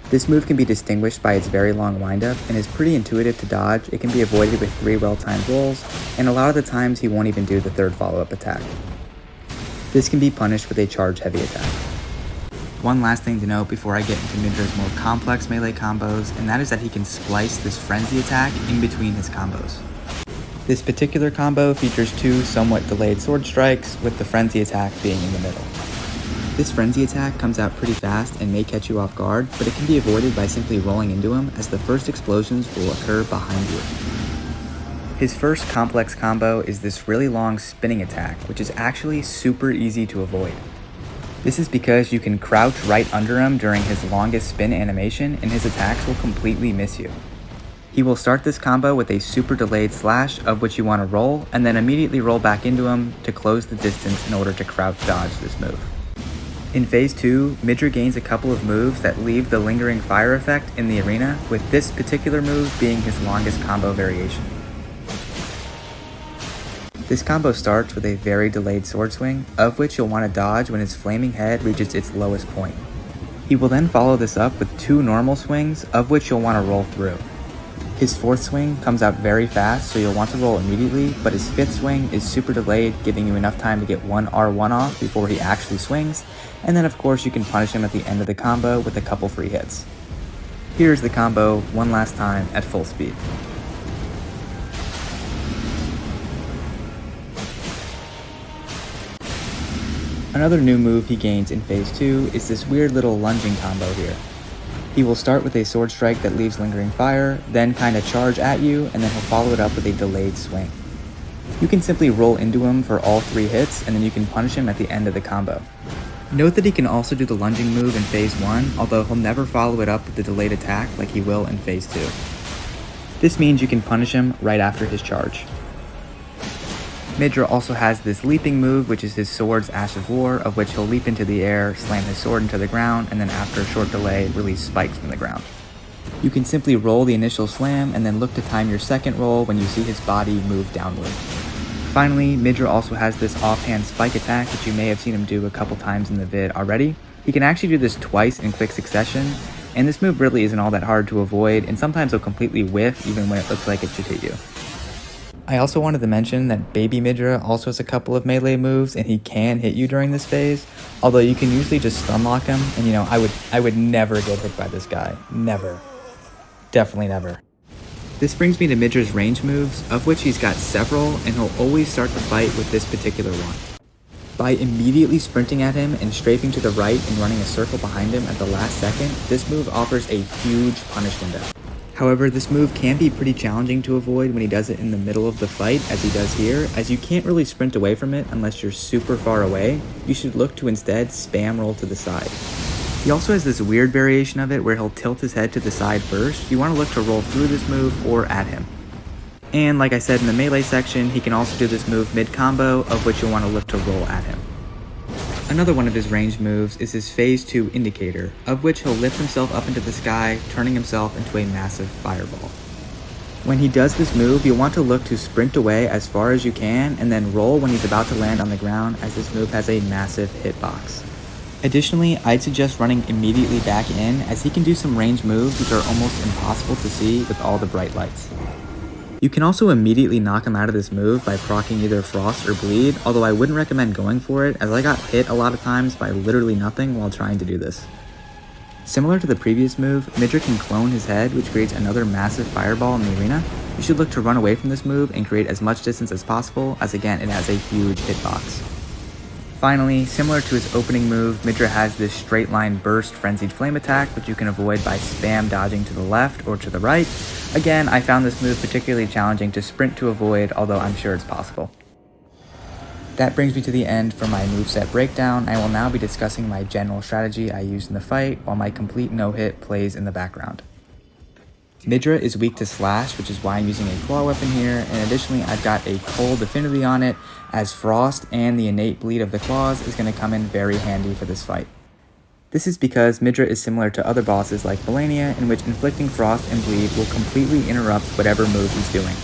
This move can be distinguished by its very long windup and is pretty intuitive to dodge. It can be avoided with 3 well-timed rolls, and a lot of the times he won't even do the third follow-up attack. This can be punished with a charge heavy attack. One last thing to note before I get into Midra's more complex melee combos, and that is that he can splice this frenzy attack in between his combos. This particular combo features 2 somewhat delayed sword strikes, with the frenzy attack being in the middle. This frenzy attack comes out pretty fast and may catch you off guard, but it can be avoided by simply rolling into him, as the first explosions will occur behind you. His first complex combo is this really long spinning attack, which is actually super easy to avoid. This is because you can crouch right under him during his longest spin animation, and his attacks will completely miss you. He will start this combo with a super delayed slash, of which you want to roll, and then immediately roll back into him to close the distance in order to crouch dodge this move. In Phase 2, Midra gains a couple of moves that leave the lingering fire effect in the arena, with this particular move being his longest combo variation. This combo starts with a very delayed sword swing, of which you'll want to dodge when his flaming head reaches its lowest point. He will then follow this up with 2 normal swings, of which you'll want to roll through. His 4th swing comes out very fast, so you'll want to roll immediately, but his 5th swing is super delayed, giving you enough time to get 1 R1 off before he actually swings, and then of course you can punish him at the end of the combo with a couple free hits. Here's the combo one last time at full speed. Another new move he gains in phase 2 is this weird little lunging combo here. He will start with a sword strike that leaves lingering fire, then kinda charge at you, and then he'll follow it up with a delayed swing. You can simply roll into him for all 3 hits, and then you can punish him at the end of the combo. Note that he can also do the lunging move in phase 1, although he'll never follow it up with the delayed attack like he will in phase 2. This means you can punish him right after his charge. Midra also has this leaping move, which is his sword's Ash of War, of which he'll leap into the air, slam his sword into the ground, and then after a short delay, release spikes from the ground. You can simply roll the initial slam and then look to time your second roll when you see his body move downward. Finally, Midra also has this offhand spike attack, which you may have seen him do a couple times in the vid already. He can actually do this twice in quick succession, and this move really isn't all that hard to avoid, and sometimes he'll completely whiff even when it looks like it should hit you. I also wanted to mention that Baby Midra also has a couple of melee moves, and he can hit you during this phase, although you can usually just stun lock him, and I would never get hit by this guy. Never. Definitely never. This brings me to Midra's range moves, of which he's got several, and he'll always start the fight with this particular one. By immediately sprinting at him and strafing to the right and running a circle behind him at the last second, this move offers a huge punish window. However, this move can be pretty challenging to avoid when he does it in the middle of the fight, as he does here, as you can't really sprint away from it unless you're super far away. You should look to instead spam roll to the side. He also has this weird variation of it where he'll tilt his head to the side first. You want to look to roll through this move or at him. And like I said in the melee section, he can also do this move mid-combo, of which you'll want to look to roll at him. Another one of his ranged moves is his phase 2 indicator, of which he'll lift himself up into the sky, turning himself into a massive fireball. When he does this move, you'll want to look to sprint away as far as you can, and then roll when he's about to land on the ground, as this move has a massive hitbox. Additionally, I'd suggest running immediately back in, as he can do some ranged moves which are almost impossible to see with all the bright lights. You can also immediately knock him out of this move by proccing either Frost or Bleed, although I wouldn't recommend going for it, as I got hit a lot of times by literally nothing while trying to do this. Similar to the previous move, Midra can clone his head, which creates another massive fireball in the arena. You should look to run away from this move and create as much distance as possible, as again it has a huge hitbox. Finally, similar to his opening move, Midra has this straight line burst frenzied flame attack, which you can avoid by spam dodging to the left or to the right. Again, I found this move particularly challenging to sprint to avoid, although I'm sure it's possible. That brings me to the end for my moveset breakdown. I will now be discussing my general strategy I used in the fight, while my complete no-hit plays in the background. Midra is weak to slash, which is why I'm using a claw weapon here, and additionally I've got a cold affinity on it, as frost and the innate bleed of the claws is going to come in very handy for this fight. This is because Midra is similar to other bosses like Malenia, in which inflicting frost and bleed will completely interrupt whatever move he's doing.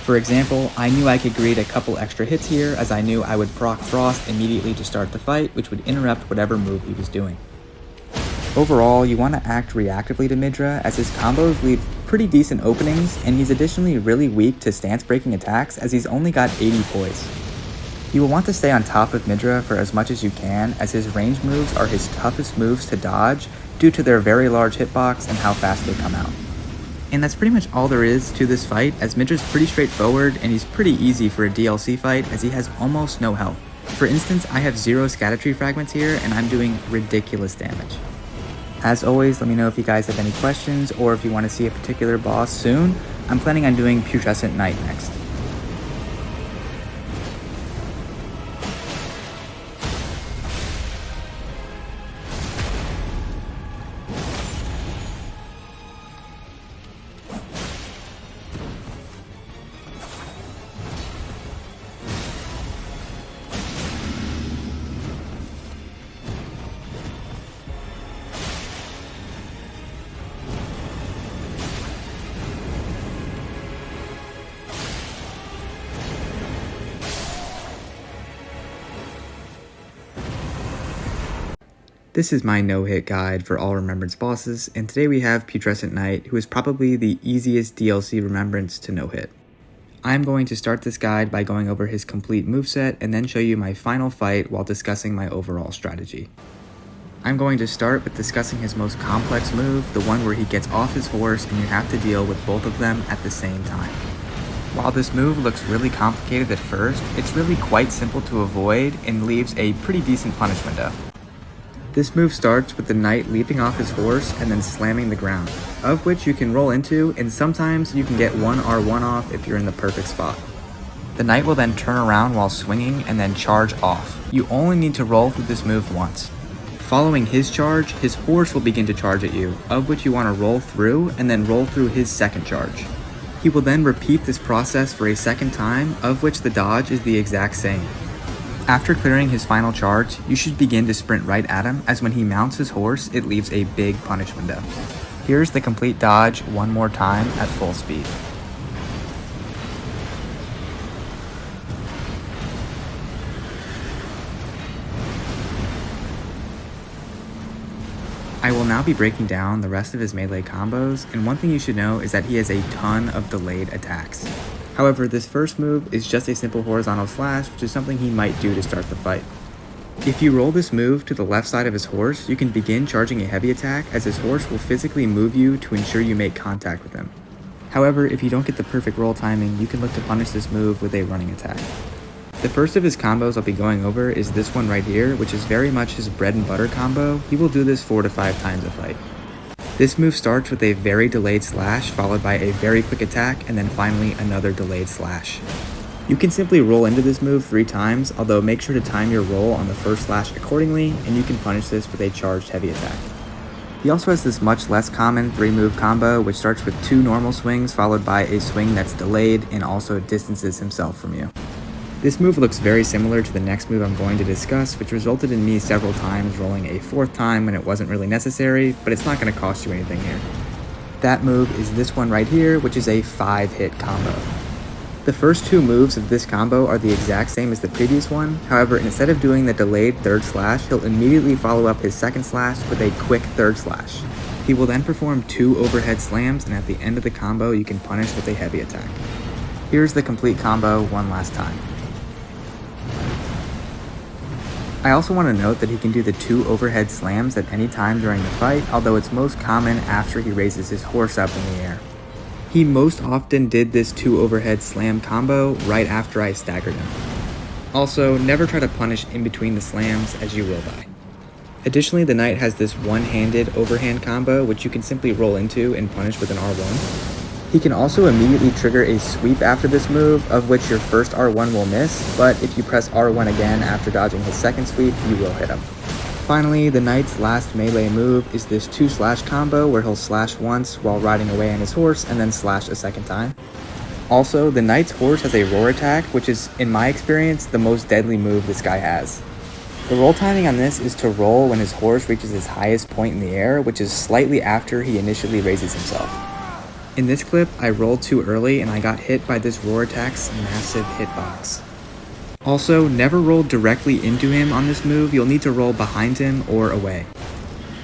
For example, I knew I could greet a couple extra hits here, as I knew I would proc frost immediately to start the fight, which would interrupt whatever move he was doing. Overall, you want to act reactively to Midra, as his combos leave pretty decent openings, and he's additionally really weak to stance breaking attacks, as he's only got 80 poise. You will want to stay on top of Midra for as much as you can, as his range moves are his toughest moves to dodge due to their very large hitbox and how fast they come out. And that's pretty much all there is to this fight, as Midra's pretty straightforward and he's pretty easy for a DLC fight, as he has almost no health. For instance, I have 0 Scadutree fragments here and I'm doing ridiculous damage. As always, let me know if you guys have any questions or if you want to see a particular boss soon. I'm planning on doing Putrescent Knight next. This is my no-hit guide for all Remembrance bosses, and today we have Putrescent Knight, who is probably the easiest DLC Remembrance to no-hit. I'm going to start this guide by going over his complete moveset and then show you my final fight while discussing my overall strategy. I'm going to start with discussing his most complex move, the one where he gets off his horse and you have to deal with both of them at the same time. While this move looks really complicated at first, it's really quite simple to avoid and leaves a pretty decent punish window. This move starts with the knight leaping off his horse and then slamming the ground, of which you can roll into, and sometimes you can get one R1 off if you're in the perfect spot. The knight will then turn around while swinging and then charge off. You only need to roll through this move once. Following his charge, his horse will begin to charge at you, of which you want to roll through and then roll through his second charge. He will then repeat this process for a second time, of which the dodge is the exact same. After clearing his final charge, you should begin to sprint right at him, as when he mounts his horse, it leaves a big punish window. Here's the complete dodge one more time at full speed. I will now be breaking down the rest of his melee combos, and one thing you should know is that he has a ton of delayed attacks. However, this first move is just a simple horizontal slash, which is something he might do to start the fight. If you roll this move to the left side of his horse, you can begin charging a heavy attack, as his horse will physically move you to ensure you make contact with him. However, if you don't get the perfect roll timing, you can look to punish this move with a running attack. The first of his combos I'll be going over is this one right here, which is very much his bread and butter combo. He will do this 4 to 5 times a fight. This move starts with a very delayed slash, followed by a very quick attack, and then finally another delayed slash. You can simply roll into this move 3 times, although make sure to time your roll on the first slash accordingly, and you can punish this with a charged heavy attack. He also has this much less common 3-move combo, which starts with 2 normal swings, followed by a swing that's delayed and also distances himself from you. This move looks very similar to the next move I'm going to discuss, which resulted in me several times rolling a 4th time when it wasn't really necessary, but it's not going to cost you anything here. That move is this one right here, which is a 5-hit combo. The first 2 moves of this combo are the exact same as the previous one, however, instead of doing the delayed 3rd slash, he'll immediately follow up his 2nd slash with a quick 3rd slash. He will then perform 2 overhead slams, and at the end of the combo you can punish with a heavy attack. Here's the complete combo one last time. I also want to note that he can do the 2 overhead slams at any time during the fight, although it's most common after he raises his horse up in the air. He most often did this 2 overhead slam combo right after I staggered him. Also, never try to punish in between the slams, as you will die. Additionally, the knight has this one-handed overhand combo, which you can simply roll into and punish with an R1. He can also immediately trigger a sweep after this move, of which your first R1 will miss, but if you press R1 again after dodging his second sweep, you will hit him. Finally, the knight's last melee move is this 2-slash combo, where he'll slash once while riding away on his horse and then slash a second time. Also, the knight's horse has a roar attack, which is, in my experience, the most deadly move this guy has. The roll timing on this is to roll when his horse reaches his highest point in the air, which is slightly after he initially raises himself. In this clip, I rolled too early and I got hit by this roar attack's massive hitbox. Also, never roll directly into him on this move, you'll need to roll behind him or away.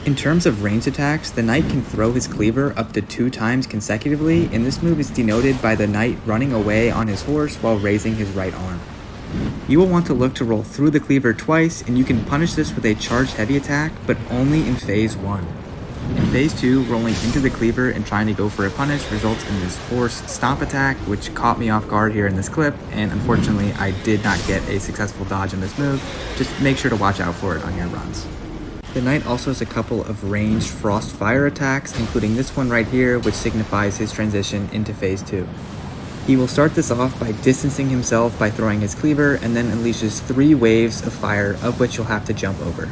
In terms of ranged attacks, the knight can throw his cleaver up to 2 times consecutively, and this move is denoted by the knight running away on his horse while raising his right arm. You will want to look to roll through the cleaver twice, and you can punish this with a charged heavy attack, but only in phase 1. In phase 2, rolling into the cleaver and trying to go for a punish results in this horse stomp attack, which caught me off guard here in this clip, and unfortunately I did not get a successful dodge in this move. Just make sure to watch out for it on your runs. The knight also has a couple of ranged frost fire attacks, including this one right here, which signifies his transition into phase 2. He will start this off by distancing himself by throwing his cleaver, and then unleashes 3 waves of fire, of which you'll have to jump over.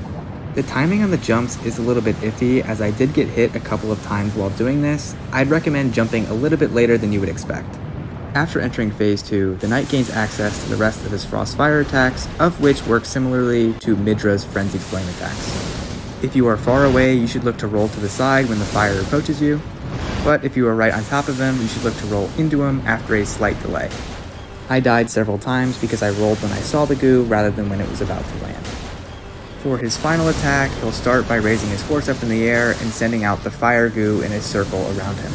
The timing on the jumps is a little bit iffy, as I did get hit a couple of times while doing this. I'd recommend jumping a little bit later than you would expect. After entering phase 2, the knight gains access to the rest of his frost fire attacks, of which work similarly to Midra's frenzied flame attacks. If you are far away, you should look to roll to the side when the fire approaches you, but if you are right on top of him, you should look to roll into him after a slight delay. I died several times because I rolled when I saw the goo rather than when it was about to land. For his final attack, he'll start by raising his horse up in the air and sending out the fire goo in a circle around him.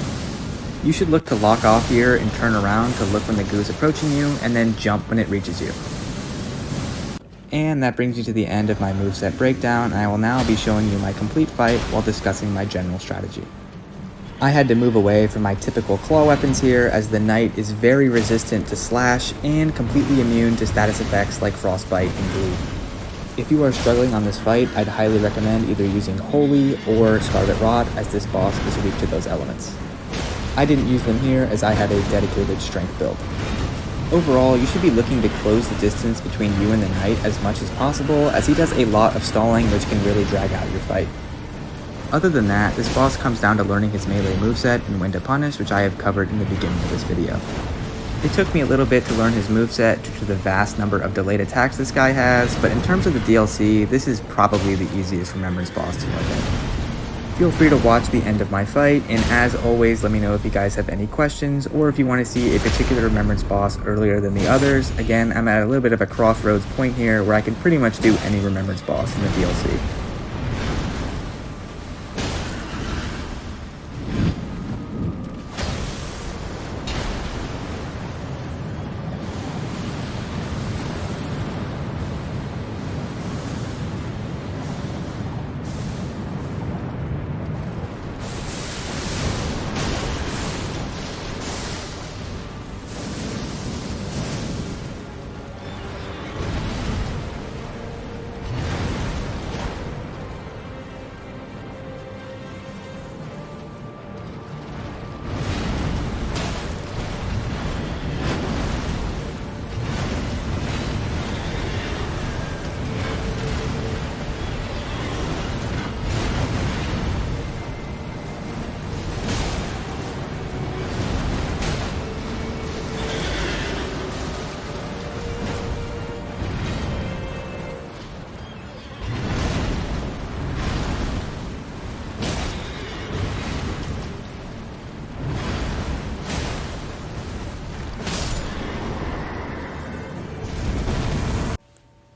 You should look to lock off here and turn around to look when the goo is approaching you, and then jump when it reaches you. And that brings you to the end of my moveset breakdown, and I will now be showing you my complete fight while discussing my general strategy. I had to move away from my typical claw weapons here, as the knight is very resistant to slash and completely immune to status effects like frostbite and bleed. If you are struggling on this fight, I'd highly recommend either using Holy or Scarlet Rod, as this boss is weak to those elements. I didn't use them here as I have a dedicated strength build. Overall, you should be looking to close the distance between you and the knight as much as possible, as he does a lot of stalling which can really drag out your fight. Other than that, this boss comes down to learning his melee moveset and when to punish, which I have covered in the beginning of this video. It took me a little bit to learn his moveset due to the vast number of delayed attacks this guy has, but in terms of the DLC, this is probably the easiest Remembrance boss to know. Feel free to watch the end of my fight, and as always, let me know if you guys have any questions, or if you want to see a particular Remembrance boss earlier than the others. Again, I'm at a little bit of a crossroads point here where I can pretty much do any Remembrance boss in the DLC.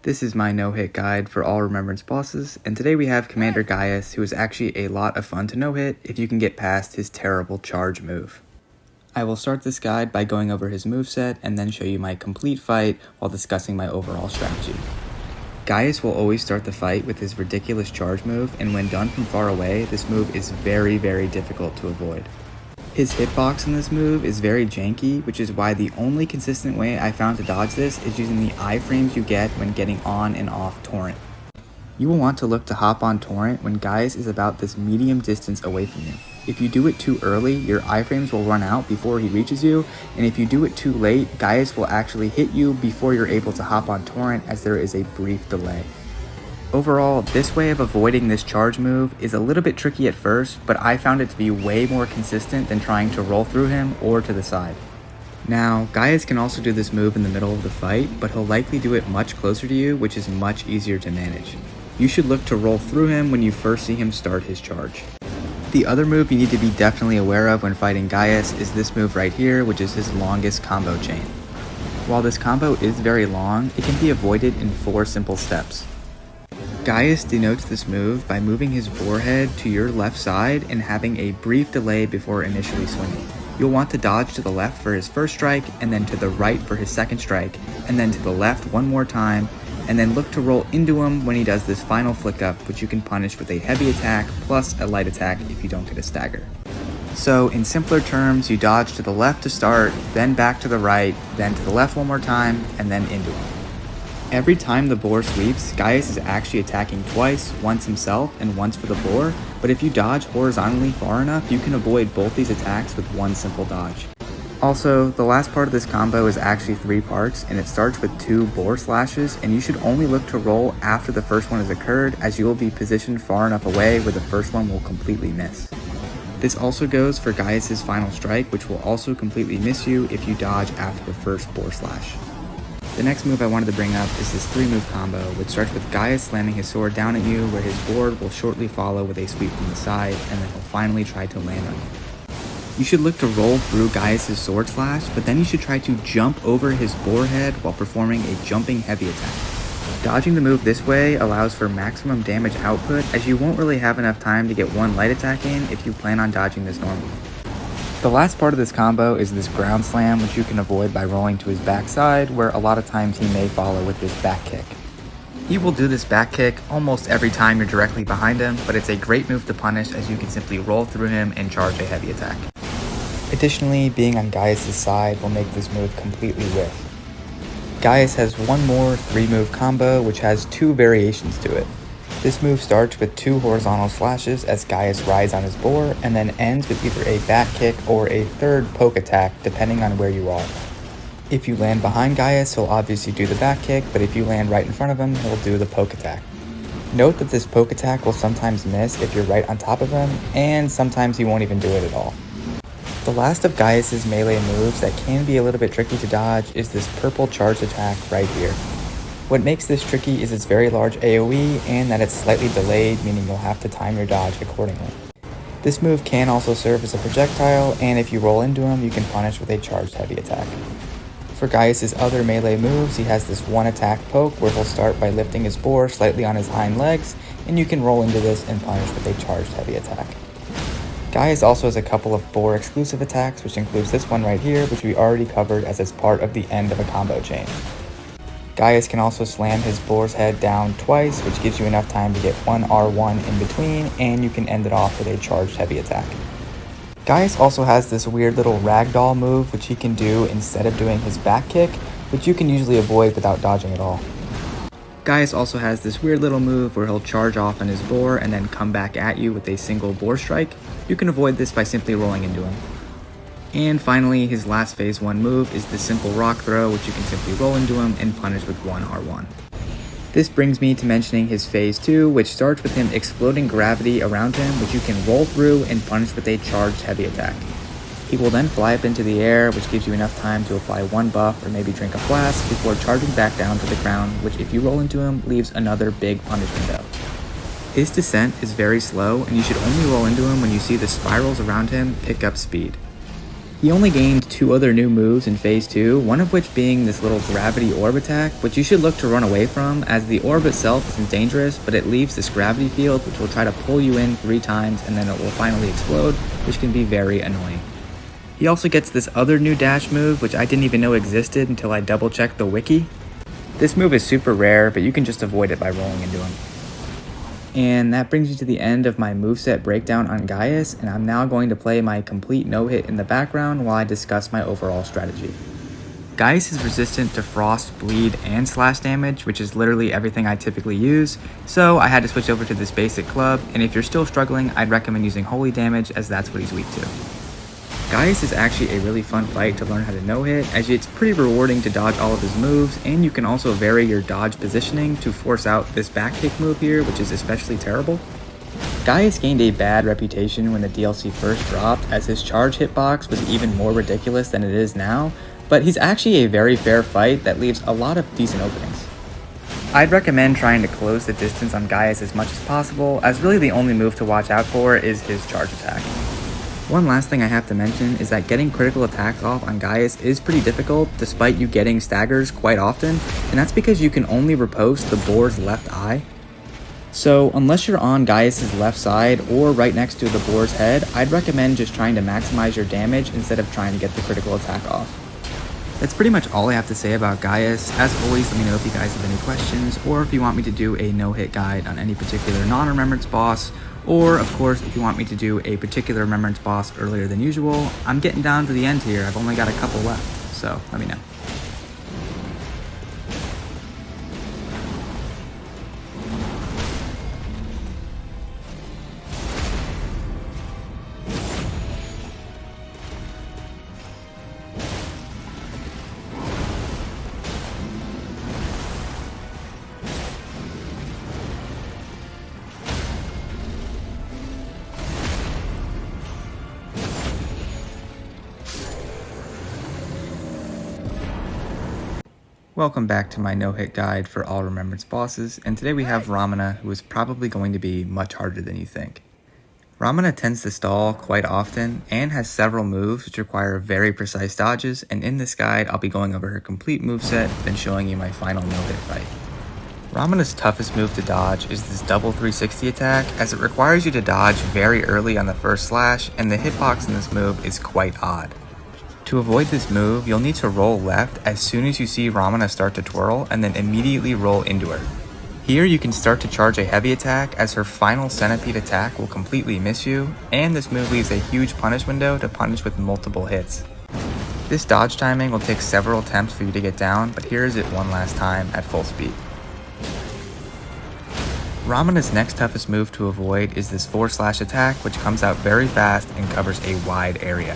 This is my no-hit guide for all Remembrance bosses, and today we have Commander Gaius, who is actually a lot of fun to no-hit if you can get past his terrible charge move. I will start this guide by going over his moveset and then show you my complete fight while discussing my overall strategy. Gaius will always start the fight with his ridiculous charge move, and when done from far away, this move is very difficult to avoid. His hitbox in this move is very janky, which is why the only consistent way I found to dodge this is using the iframes you get when getting on and off Torrent. You will want to look to hop on Torrent when Gaius is about this medium distance away from you. If you do it too early, your iframes will run out before he reaches you, and if you do it too late, Gaius will actually hit you before you're able to hop on Torrent, as there is a brief delay. Overall, this way of avoiding this charge move is a little bit tricky at first, but I found it to be way more consistent than trying to roll through him or to the side. Now, Gaius can also do this move in the middle of the fight, but he'll likely do it much closer to you, which is much easier to manage. You should look to roll through him when you first see him start his charge. The other move you need to be definitely aware of when fighting Gaius is this move right here, which is his longest combo chain. While this combo is very long, it can be avoided in 4 simple steps. Gaius denotes this move by moving his boarhead to your left side and having a brief delay before initially swinging. You'll want to dodge to the left for his first strike, and then to the right for his second strike, and then to the left one more time, and then look to roll into him when he does this final flick up, which you can punish with a heavy attack plus a light attack if you don't get a stagger. So in simpler terms, you dodge to the left to start, then back to the right, then to the left one more time, and then into him. Every time the boar sweeps, Gaius is actually attacking twice, once himself and once for the boar, but if you dodge horizontally far enough, you can avoid both these attacks with one simple dodge. Also, the last part of this combo is actually 3 parts, and it starts with 2 boar slashes, and you should only look to roll after the first one has occurred, as you will be positioned far enough away where the first one will completely miss. This also goes for Gaius' final strike, which will also completely miss you if you dodge after the first boar slash. The next move I wanted to bring up is this 3-move combo, which starts with Gaius slamming his sword down at you, where his board will shortly follow with a sweep from the side, and then he'll finally try to land on you. You should look to roll through Gaius' sword slash, but then you should try to jump over his boar head while performing a jumping heavy attack. Dodging the move this way allows for maximum damage output, as you won't really have enough time to get one light attack in if you plan on dodging this normally. The last part of this combo is this ground slam, which you can avoid by rolling to his backside, where a lot of times he may follow with this back kick. He will do this back kick almost every time you're directly behind him, but it's a great move to punish as you can simply roll through him and charge a heavy attack. Additionally, being on Gaius' side will make this move completely whiff. Gaius has one more 3-move combo which has 2 variations to it. This move starts with 2 horizontal slashes as Gaius rides on his boar, and then ends with either a back kick or a 3rd poke attack depending on where you are. If you land behind Gaius, he'll obviously do the back kick, but if you land right in front of him, he'll do the poke attack. Note that this poke attack will sometimes miss if you're right on top of him, and sometimes he won't even do it at all. The last of Gaius' melee moves that can be a little bit tricky to dodge is this purple charge attack right here. What makes this tricky is its very large AoE and that it's slightly delayed, meaning you'll have to time your dodge accordingly. This move can also serve as a projectile, and if you roll into him, you can punish with a charged heavy attack. For Gaius' other melee moves, he has this 1 attack poke where he'll start by lifting his boar slightly on his hind legs, and you can roll into this and punish with a charged heavy attack. Gaius also has a couple of boar exclusive attacks, which includes this one right here, which we already covered as it's part of the end of a combo chain. Gaius can also slam his boar's head down twice, which gives you enough time to get 1 R1 in between, and you can end it off with a charged heavy attack. Gaius also has this weird little ragdoll move which he can do instead of doing his back kick, which you can usually avoid without dodging at all. Gaius also has this weird little move where he'll charge off on his boar and then come back at you with a single boar strike. You can avoid this by simply rolling into him. And finally, his last phase 1 move is the simple rock throw, which you can simply roll into him and punish with 1 R1. This brings me to mentioning his phase 2, which starts with him exploding gravity around him, which you can roll through and punish with a charged heavy attack. He will then fly up into the air, which gives you enough time to apply 1 buff or maybe drink a flask before charging back down to the ground, which if you roll into him, leaves another big punishment out. His descent is very slow, and you should only roll into him when you see the spirals around him pick up speed. He only gained 2 other new moves in phase 2, one of which being this little gravity orb attack, which you should look to run away from as the orb itself isn't dangerous, but it leaves this gravity field which will try to pull you in 3 times and then it will finally explode, which can be very annoying. He also gets this other new dash move which I didn't even know existed until I double checked the wiki. This move is super rare, but you can just avoid it by rolling into him. And that brings me to the end of my moveset breakdown on Gaius, and I'm now going to play my complete no-hit in the background while I discuss my overall strategy. Gaius is resistant to frost, bleed, and slash damage, which is literally everything I typically use, so I had to switch over to this basic club, and if you're still struggling, I'd recommend using holy damage as that's what he's weak to. Gaius is actually a really fun fight to learn how to no-hit, as it's pretty rewarding to dodge all of his moves, and you can also vary your dodge positioning to force out this back kick move here, which is especially terrible. Gaius gained a bad reputation when the DLC first dropped, as his charge hitbox was even more ridiculous than it is now, but he's actually a very fair fight that leaves a lot of decent openings. I'd recommend trying to close the distance on Gaius as much as possible, as really the only move to watch out for is his charge attack. One last thing I have to mention is that getting critical attacks off on Gaius is pretty difficult despite you getting staggers quite often, and that's because you can only riposte the boar's left eye. So unless you're on Gaius' left side or right next to the boar's head, I'd recommend just trying to maximize your damage instead of trying to get the critical attack off. That's pretty much all I have to say about Gaius. As always, let me know if you guys have any questions, or if you want me to do a no-hit guide on any particular non-remembrance boss, or of course, if you want me to do a particular remembrance boss earlier than usual. I'm getting down to the end here. I've only got a couple left, so let me know. Welcome back to my no-hit guide for all Remembrance bosses, and today we have Romina, who is probably going to be much harder than you think. Romina tends to stall quite often, and has several moves which require very precise dodges, and in this guide I'll be going over her complete moveset, then showing you my final no-hit fight. Romina's toughest move to dodge is this double 360 attack, as it requires you to dodge very early on the first slash, and the hitbox in this move is quite odd. To avoid this move, you'll need to roll left as soon as you see Romina start to twirl, and then immediately roll into her. Here you can start to charge a heavy attack as her final centipede attack will completely miss you, and this move leaves a huge punish window to punish with multiple hits. This dodge timing will take several attempts for you to get down, but here is it one last time at full speed. Romina's next toughest move to avoid is this 4-slash attack, which comes out very fast and covers a wide area.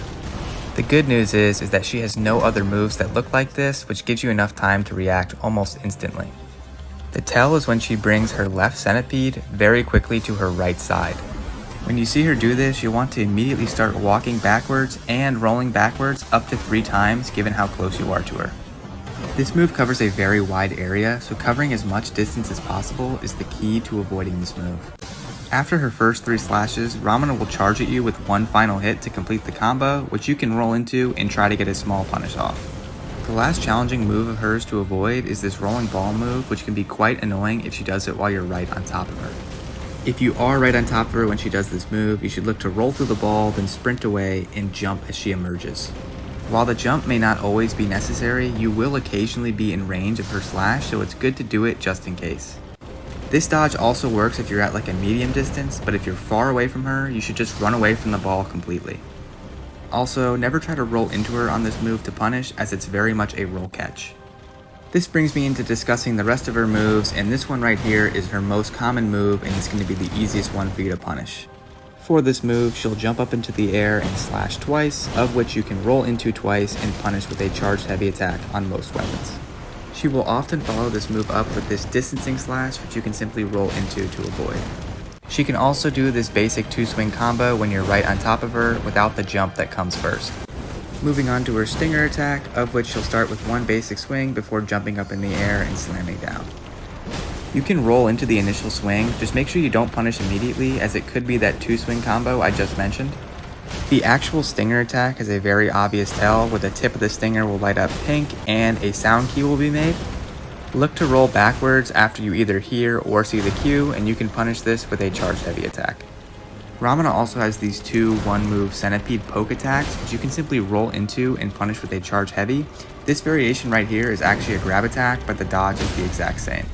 The good news is that she has no other moves that look like this, which gives you enough time to react almost instantly. The tell is when she brings her left centipede very quickly to her right side. When you see her do this, you'll want to immediately start walking backwards and rolling backwards up to 3 times given how close you are to her. This move covers a very wide area, so covering as much distance as possible is the key to avoiding this move. After her first 3 slashes, Romina will charge at you with one final hit to complete the combo, which you can roll into and try to get a small punish off. The last challenging move of hers to avoid is this rolling ball move, which can be quite annoying if she does it while you're right on top of her. If you are right on top of her when she does this move, you should look to roll through the ball, then sprint away and jump as she emerges. While the jump may not always be necessary, you will occasionally be in range of her slash, so it's good to do it just in case. This dodge also works if you're at like a medium distance, but if you're far away from her, you should just run away from the ball completely. Also, never try to roll into her on this move to punish, as it's very much a roll catch. This brings me into discussing the rest of her moves, and this one right here is her most common move and it's going to be the easiest one for you to punish. For this move, she'll jump up into the air and slash twice, of which you can roll into twice and punish with a charged heavy attack on most weapons. She will often follow this move up with this distancing slash, which you can simply roll into to avoid. She can also do this basic 2-swing combo when you're right on top of her without the jump that comes first. Moving on to her stinger attack, of which she'll start with one basic swing before jumping up in the air and slamming down. You can roll into the initial swing, just make sure you don't punish immediately, as it could be that 2-swing combo I just mentioned. The actual stinger attack has a very obvious tell, where the tip of the stinger will light up pink and a sound key will be made. Look to roll backwards after you either hear or see the cue, and you can punish this with a charged heavy attack. Romina also has these 2 1-move centipede poke attacks, which you can simply roll into and punish with a charged heavy. This variation right here is actually a grab attack, but the dodge is the exact same.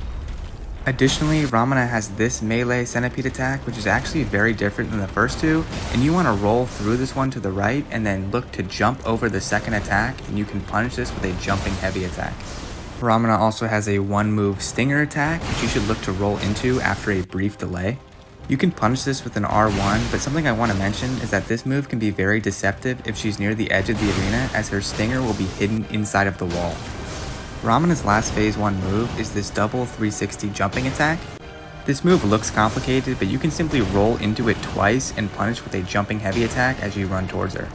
Additionally, Romina has this melee centipede attack, which is actually very different than the first 2, and you want to roll through this one to the right and then look to jump over the second attack, and you can punish this with a jumping heavy attack. Romina also has a 1-move stinger attack, which you should look to roll into after a brief delay. You can punish this with an R1, but something I want to mention is that this move can be very deceptive if she's near the edge of the arena, as her stinger will be hidden inside of the wall. Romina's last phase 1 move is this double 360 jumping attack. This move looks complicated, but you can simply roll into it twice and punish with a jumping heavy attack as you run towards her.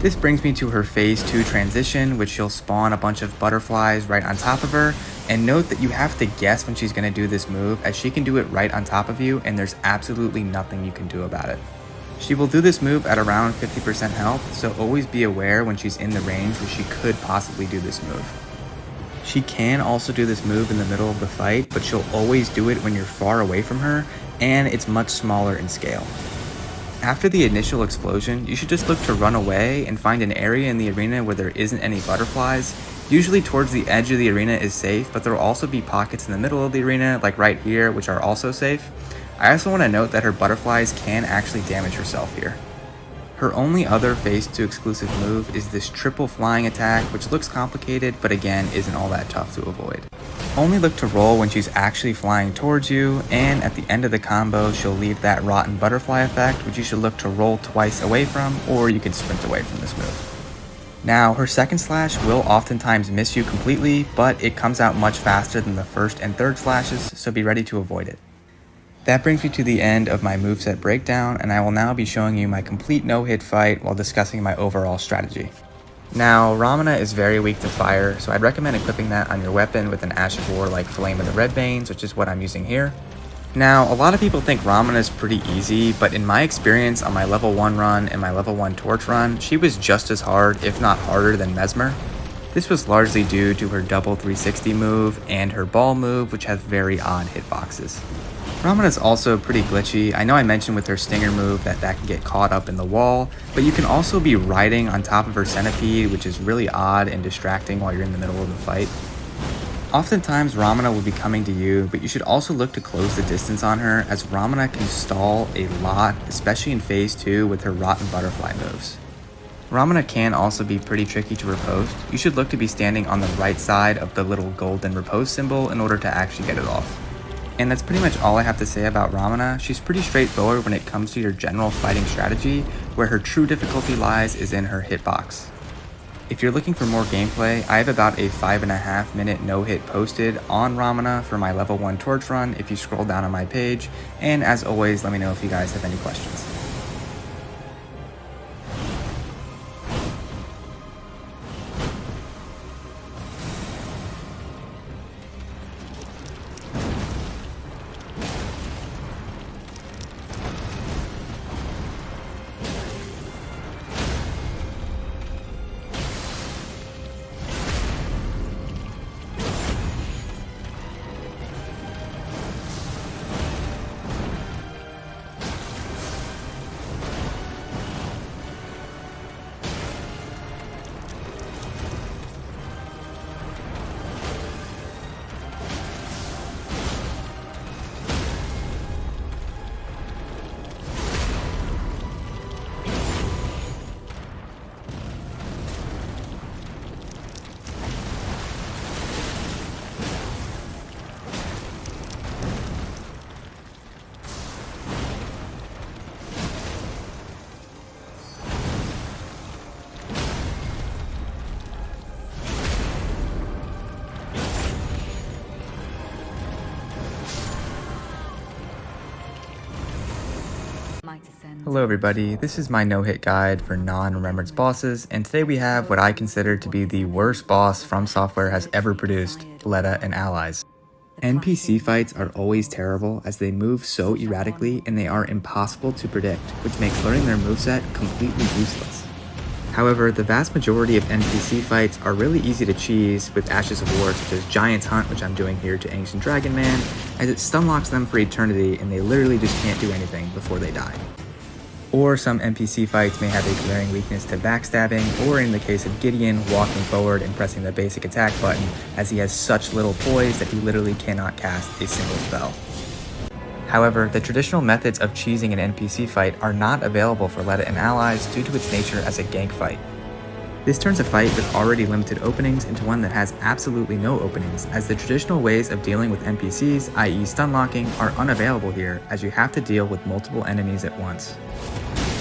This brings me to her phase 2 transition, which she'll spawn a bunch of butterflies right on top of her, and note that you have to guess when she's going to do this move, as she can do it right on top of you and there's absolutely nothing you can do about it. She will do this move at around 50% health, so always be aware when she's in the range where she could possibly do this move. She can also do this move in the middle of the fight, but she'll always do it when you're far away from her, and it's much smaller in scale. After the initial explosion, you should just look to run away and find an area in the arena where there isn't any butterflies. Usually towards the edge of the arena is safe, but there will also be pockets in the middle of the arena, like right here, which are also safe. I also want to note that her butterflies can actually damage herself here. Her only other phase 2 exclusive move is this triple flying attack, which looks complicated, but again isn't all that tough to avoid. Only look to roll when she's actually flying towards you, and at the end of the combo she'll leave that rotten butterfly effect, which you should look to roll twice away from, or you can sprint away from this move. Now, her second slash will oftentimes miss you completely, but it comes out much faster than the first and third slashes, so be ready to avoid it. That brings me to the end of my moveset breakdown, and I will now be showing you my complete no-hit fight while discussing my overall strategy. Now, Romina is very weak to fire, so I'd recommend equipping that on your weapon with an Ash of War like Flame of the Redbanes, which is what I'm using here. Now, a lot of people think Romina is pretty easy, but in my experience on my level 1 run and my level 1 torch run, she was just as hard, if not harder, than Messmer. This was largely due to her double 360 move and her ball move, which have very odd hitboxes. Romina is also pretty glitchy. I know I mentioned with her stinger move that can get caught up in the wall, but you can also be riding on top of her centipede, which is really odd and distracting while you're in the middle of the fight. Oftentimes Romina will be coming to you, but you should also look to close the distance on her, as Romina can stall a lot, especially in phase 2 with her Rotten Butterfly moves. Romina can also be pretty tricky to riposte. You should look to be standing on the right side of the little golden riposte symbol in order to actually get it off. And that's pretty much all I have to say about Romina. She's pretty straightforward when it comes to your general fighting strategy, where her true difficulty lies is in her hitbox. If you're looking for more gameplay, I have about a 5.5 minute no-hit posted on Romina for my level 1 torch run if you scroll down on my page, and as always, let me know if you guys have any questions. Hello everybody, this is my no-hit guide for non-Remembrance bosses, and today we have what I consider to be the worst boss From Software has ever produced, Leda and Allies. NPC fights are always terrible as they move so erratically and they are impossible to predict, which makes learning their moveset completely useless. However, the vast majority of NPC fights are really easy to cheese with Ashes of War, such as Giant's Hunt, which I'm doing here to Ancient Dragon Man, as it stunlocks them for eternity and they literally just can't do anything before they die. Or some NPC fights may have a glaring weakness to backstabbing, or in the case of Gideon, walking forward and pressing the basic attack button, as he has such little poise that he literally cannot cast a single spell. However, the traditional methods of cheesing an NPC fight are not available for Leda and Allies due to its nature as a gank fight. This turns a fight with already limited openings into one that has absolutely no openings, as the traditional ways of dealing with NPCs, i.e. stunlocking, are unavailable here, as you have to deal with multiple enemies at once.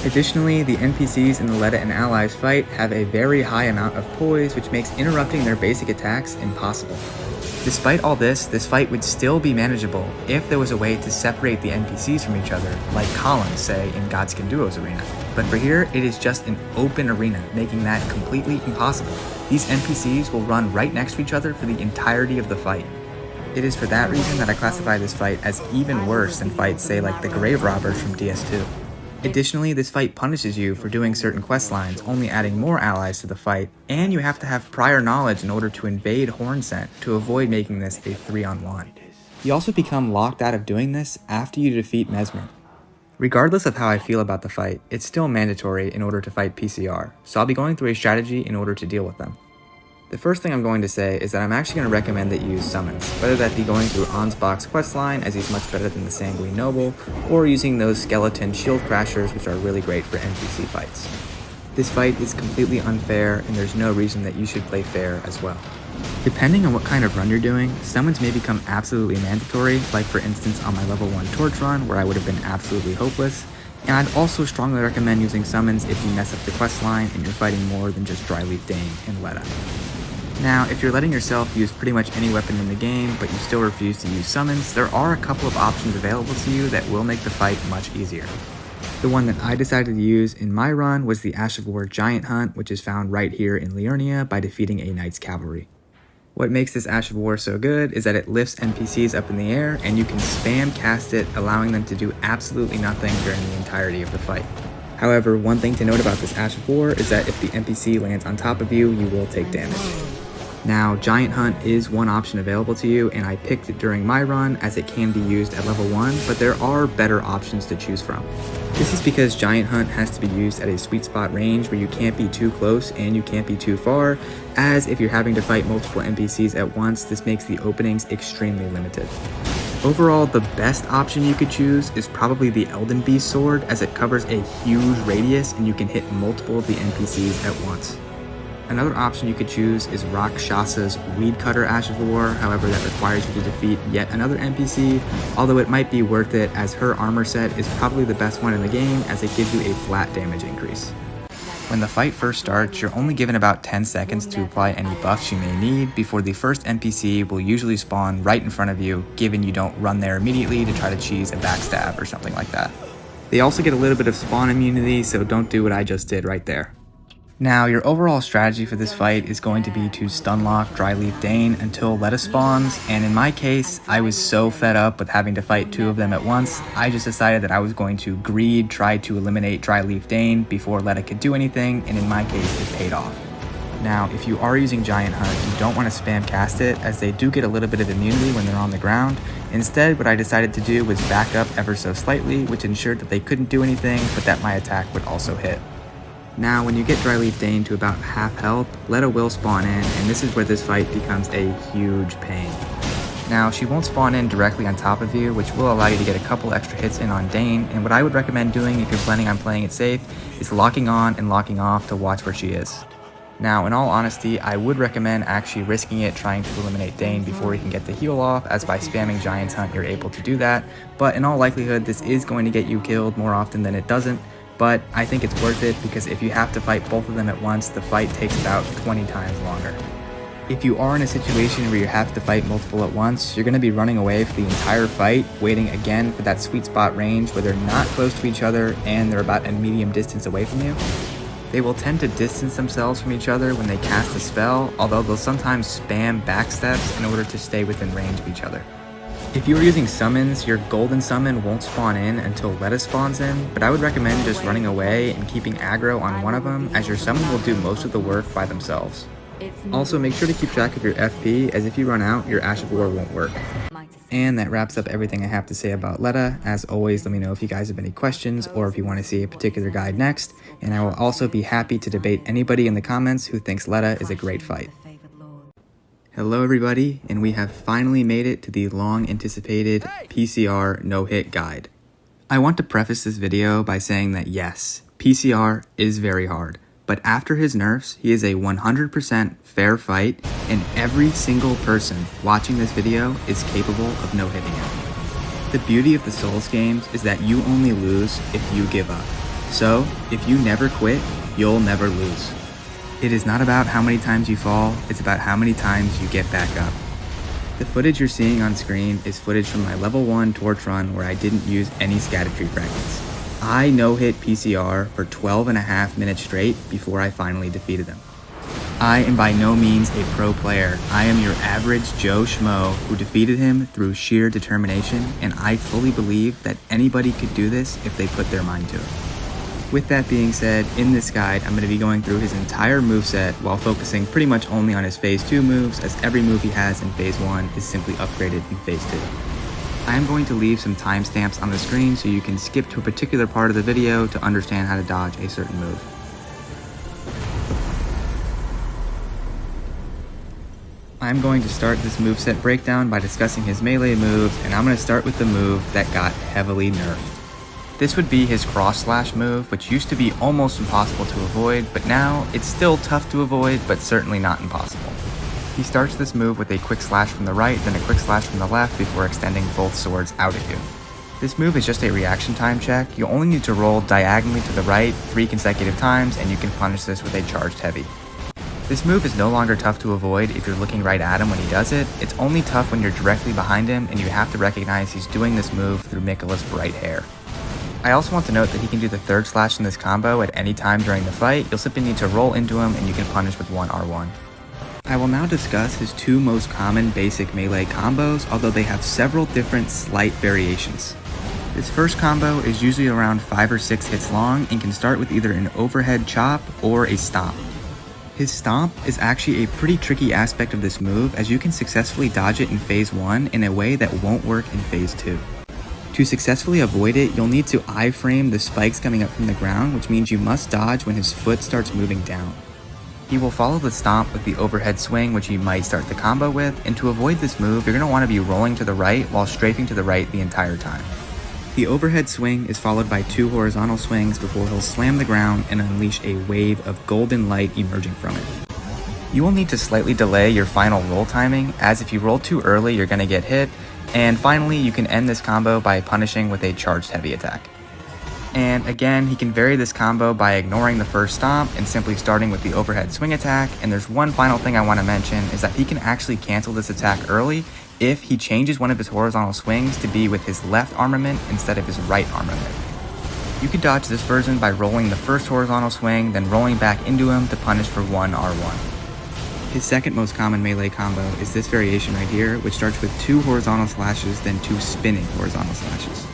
Additionally, the NPCs in the Leda and Allies fight have a very high amount of poise, which makes interrupting their basic attacks impossible. Despite all this fight would still be manageable if there was a way to separate the NPCs from each other, like columns, say, in Godskin Duo's arena. But for here, it is just an open arena, making that completely impossible. These NPCs will run right next to each other for the entirety of the fight. It is for that reason that I classify this fight as even worse than fights, say, like the Grave Robbers from DS2. Additionally, this fight punishes you for doing certain quest lines, only adding more allies to the fight, and you have to have prior knowledge in order to invade Hornsent to avoid making this a 3-on-1. You also become locked out of doing this after you defeat Messmer. Regardless of how I feel about the fight, it's still mandatory in order to fight PCR, so I'll be going through a strategy in order to deal with them. The first thing I'm going to say is that I'm actually going to recommend that you use summons, whether that be going through Ansbach's questline, as he's much better than the Sanguine Noble, or using those skeleton shield crashers, which are really great for NPC fights. This fight is completely unfair, and there's no reason that you should play fair as well. Depending on what kind of run you're doing, summons may become absolutely mandatory, like for instance on my level 1 torch run where I would have been absolutely hopeless, and I'd also strongly recommend using summons if you mess up the questline and you're fighting more than just Dryleaf Dane and Leda. Now, if you're letting yourself use pretty much any weapon in the game, but you still refuse to use summons, there are a couple of options available to you that will make the fight much easier. The one that I decided to use in my run was the Ash of War Giant Hunt, which is found right here in Liurnia by defeating a Knight's Cavalry. What makes this Ash of War so good is that it lifts NPCs up in the air, and you can spam cast it, allowing them to do absolutely nothing during the entirety of the fight. However, one thing to note about this Ash of War is that if the NPC lands on top of you, you will take damage. Now, Giant Hunt is one option available to you, and I picked it during my run as it can be used at level 1, but there are better options to choose from. This is because Giant Hunt has to be used at a sweet spot range where you can't be too close and you can't be too far, as if you're having to fight multiple NPCs at once, this makes the openings extremely limited. Overall, the best option you could choose is probably the Elden Beast sword, as it covers a huge radius and you can hit multiple of the NPCs at once. Another option you could choose is Rakshasa's Weed Cutter Ash of War, however that requires you to defeat yet another NPC, although it might be worth it as her armor set is probably the best one in the game as it gives you a flat damage increase. When the fight first starts, you're only given about 10 seconds to apply any buffs you may need before the first NPC will usually spawn right in front of you, given you don't run there immediately to try to cheese a backstab or something like that. They also get a little bit of spawn immunity, so don't do what I just did right there. Now, your overall strategy for this fight is going to be to stunlock Dryleaf Dane until Leda spawns, and in my case, I was so fed up with having to fight 2 of them at once, I just decided that I was going to greed, try to eliminate Dryleaf Dane before Leda could do anything, and in my case, it paid off. Now, if you are using Giant Hunt, you don't want to spam cast it, as they do get a little bit of immunity when they're on the ground. Instead, what I decided to do was back up ever so slightly, which ensured that they couldn't do anything, but that my attack would also hit. Now, when you get Dryleaf Dane to about half health, Leda will spawn in, and this is where this fight becomes a huge pain. Now, she won't spawn in directly on top of you, which will allow you to get a couple extra hits in on Dane, and what I would recommend doing if you're planning on playing it safe is locking on and locking off to watch where she is. Now, in all honesty, I would recommend actually risking it trying to eliminate Dane before you can get the heal off, as by spamming Giant's Hunt you're able to do that, but in all likelihood this is going to get you killed more often than it doesn't. But I think it's worth it because if you have to fight both of them at once, the fight takes about 20 times longer. If you are in a situation where you have to fight multiple at once, you're going to be running away for the entire fight, waiting again for that sweet spot range where they're not close to each other and they're about a medium distance away from you. They will tend to distance themselves from each other when they cast a spell, although they'll sometimes spam backsteps in order to stay within range of each other. If you are using summons, your golden summon won't spawn in until Leda spawns in, but I would recommend just running away and keeping aggro on one of them, as your summon will do most of the work by themselves. Also, make sure to keep track of your FP, as if you run out, your Ash of War won't work. And that wraps up everything I have to say about Leda. As always, let me know if you guys have any questions or if you want to see a particular guide next, and I will also be happy to debate anybody in the comments who thinks Leda is a great fight. Hello everybody, and we have finally made it to the long-anticipated PCR no-hit guide. I want to preface this video by saying that yes, PCR is very hard, but after his nerfs, he is a 100% fair fight, and every single person watching this video is capable of no-hitting him. The beauty of the Souls games is that you only lose if you give up. So, if you never quit, you'll never lose. It is not about how many times you fall, it's about how many times you get back up. The footage you're seeing on screen is footage from my level 1 torch run where I didn't use any Scadutree fragments. I no-hit PCR for 12.5 minutes straight before I finally defeated him. I am by no means a pro player. I am your average Joe Schmo who defeated him through sheer determination, and I fully believe that anybody could do this if they put their mind to it. With that being said, in this guide, I'm going to be going through his entire moveset while focusing pretty much only on his Phase 2 moves, as every move he has in Phase 1 is simply upgraded in Phase 2. I am going to leave some timestamps on the screen so you can skip to a particular part of the video to understand how to dodge a certain move. I'm going to start this moveset breakdown by discussing his melee moves, and I'm going to start with the move that got heavily nerfed. This would be his cross slash move, which used to be almost impossible to avoid, but now it's still tough to avoid, but certainly not impossible. He starts this move with a quick slash from the right, then a quick slash from the left before extending both swords out at you. This move is just a reaction time check. You only need to roll diagonally to the right 3 consecutive times, and you can punish this with a charged heavy. This move is no longer tough to avoid if you're looking right at him when he does it. It's only tough when you're directly behind him, and you have to recognize he's doing this move through Mikola's bright hair. I also want to note that he can do the third slash in this combo at any time during the fight. You'll simply need to roll into him and you can punish with one R1. I will now discuss his 2 most common basic melee combos, although they have several different slight variations. This first combo is usually around 5 or 6 hits long and can start with either an overhead chop or a stomp. His stomp is actually a pretty tricky aspect of this move, as you can successfully dodge it in phase 1 in a way that won't work in phase 2. To successfully avoid it, you'll need to iframe the spikes coming up from the ground, which means you must dodge when his foot starts moving down. He will follow the stomp with the overhead swing, which you might start the combo with, and to avoid this move, you're going to want to be rolling to the right while strafing to the right the entire time. The overhead swing is followed by 2 horizontal swings before he'll slam the ground and unleash a wave of golden light emerging from it. You will need to slightly delay your final roll timing, as if you roll too early you're going to get hit, and finally you can end this combo by punishing with a charged heavy attack. And again, he can vary this combo by ignoring the first stomp and simply starting with the overhead swing attack. And there's one final thing I want to mention, is that he can actually cancel this attack early if he changes one of his horizontal swings to be with his left armament instead of his right armament. You could dodge this version by rolling the first horizontal swing, then rolling back into him to punish for 1 R1. His second most common melee combo is this variation right here, which starts with 2 horizontal slashes, then 2 spinning horizontal slashes.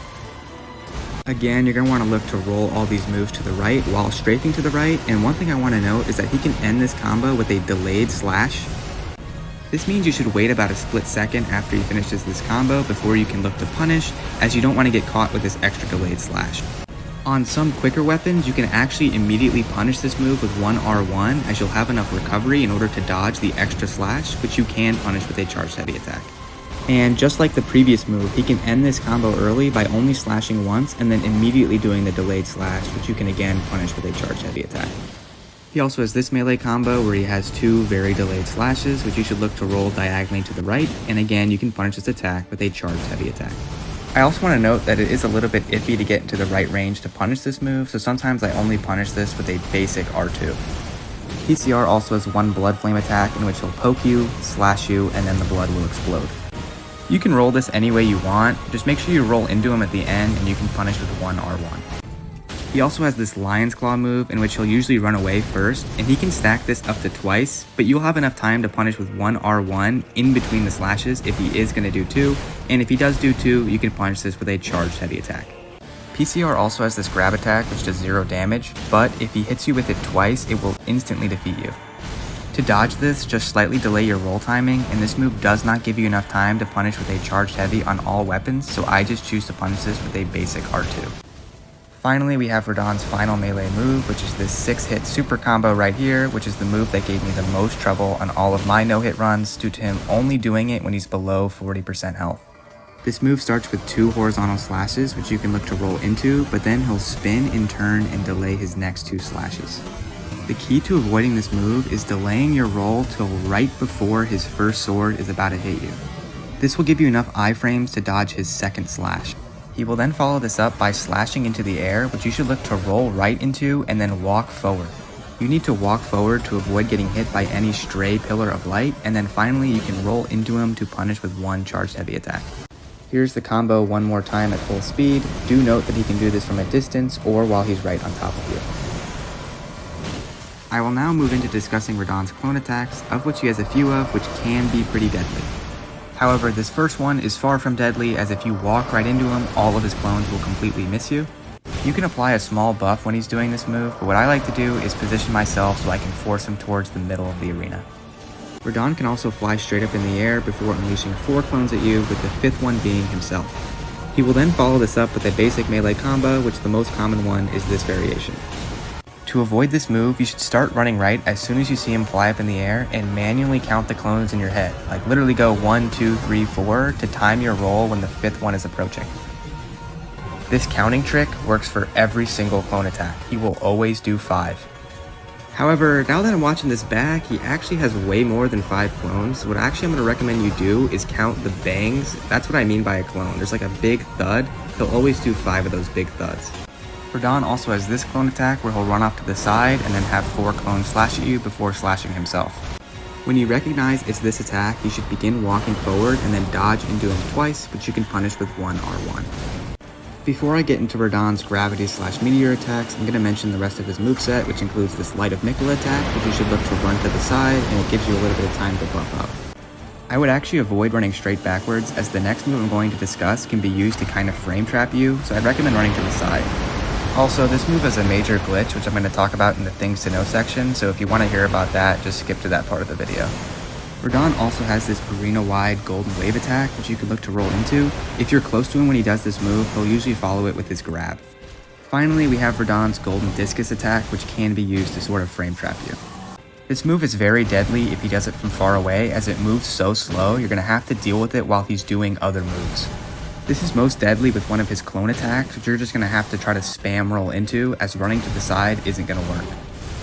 Again, you're going to want to look to roll all these moves to the right while strafing to the right, and one thing I want to note is that he can end this combo with a delayed slash. This means you should wait about a split second after he finishes this combo before you can look to punish, as you don't want to get caught with this extra delayed slash. On some quicker weapons, you can actually immediately punish this move with 1 R1, as you'll have enough recovery in order to dodge the extra slash, which you can punish with a charged heavy attack. And just like the previous move, he can end this combo early by only slashing once and then immediately doing the delayed slash, which you can again punish with a charged heavy attack. He also has this melee combo where he has 2 very delayed slashes, which you should look to roll diagonally to the right, and again you can punish this attack with a charged heavy attack. I also want to note that it is a little bit iffy to get into the right range to punish this move, so sometimes I only punish this with a basic R2. PCR also has 1 blood flame attack in which he'll poke you, slash you, and then the blood will explode. You can roll this any way you want, just make sure you roll into him at the end and you can punish with 1 R1. He also has this Lion's Claw move in which he'll usually run away first, and he can stack this up to twice, but you'll have enough time to punish with 1 R1 in between the slashes if he is going to do 2, and if he does do 2, you can punish this with a charged heavy attack. PCR also has this grab attack which does 0 damage, but if he hits you with it twice, it will instantly defeat you. To dodge this, just slightly delay your roll timing, and this move does not give you enough time to punish with a charged heavy on all weapons, so I just choose to punish this with a basic R2. Finally, we have Radahn's final melee move, which is this 6-hit super combo right here, which is the move that gave me the most trouble on all of my no-hit runs due to him only doing it when he's below 40% health. This move starts with 2 horizontal slashes, which you can look to roll into, but then he'll spin in turn and delay his next 2 slashes. The key to avoiding this move is delaying your roll till right before his first sword is about to hit you. This will give you enough iframes to dodge his second slash. He will then follow this up by slashing into the air, which you should look to roll right into and then walk forward. You need to walk forward to avoid getting hit by any stray pillar of light, and then finally you can roll into him to punish with 1 charged heavy attack. Here's the combo one more time at full speed. Do note that he can do this from a distance or while he's right on top of you. I will now move into discussing Radahn's clone attacks, of which he has a few of, which can be pretty deadly. However, this first one is far from deadly, as if you walk right into him, all of his clones will completely miss you. You can apply a small buff when he's doing this move, but what I like to do is position myself so I can force him towards the middle of the arena. Radahn can also fly straight up in the air before unleashing 4 clones at you, with the 5th one being himself. He will then follow this up with a basic melee combo, which the most common one is this variation. To avoid this move, you should start running right as soon as you see him fly up in the air and manually count the clones in your head. Like literally go 1, 2, 3, 4 to time your roll when the 5th one is approaching. This counting trick works for every single clone attack. He will always do 5. However, now that I'm watching this back, he actually has way more than 5 clones. What actually I'm going to recommend you do is count the bangs. That's what I mean by a clone. There's like a big thud. He'll always do 5 of those big thuds. Radahn also has this clone attack where he'll run off to the side and then have 4 clones slash at you before slashing himself. When you recognize it's this attack, you should begin walking forward and then dodge into him twice, which you can punish with 1 R1. Before I get into Radahn's gravity / meteor attacks, I'm going to mention the rest of his moveset, which includes this Light of Mikola attack, which you should look to run to the side, and it gives you a little bit of time to buff up. I would actually avoid running straight backwards, as the next move I'm going to discuss can be used to kind of frame trap you, so I'd recommend running to the side. Also, this move is a major glitch, which I'm going to talk about in the Things to Know section, so if you want to hear about that, just skip to that part of the video. Radahn also has this arena-wide golden wave attack, which you can look to roll into. If you're close to him when he does this move, he'll usually follow it with his grab. Finally, we have Radahn's golden discus attack, which can be used to sort of frame trap you. This move is very deadly if he does it from far away, as it moves so slow, you're going to have to deal with it while he's doing other moves. This is most deadly with one of his clone attacks, which you're just going to have to try to spam roll into, as running to the side isn't going to work.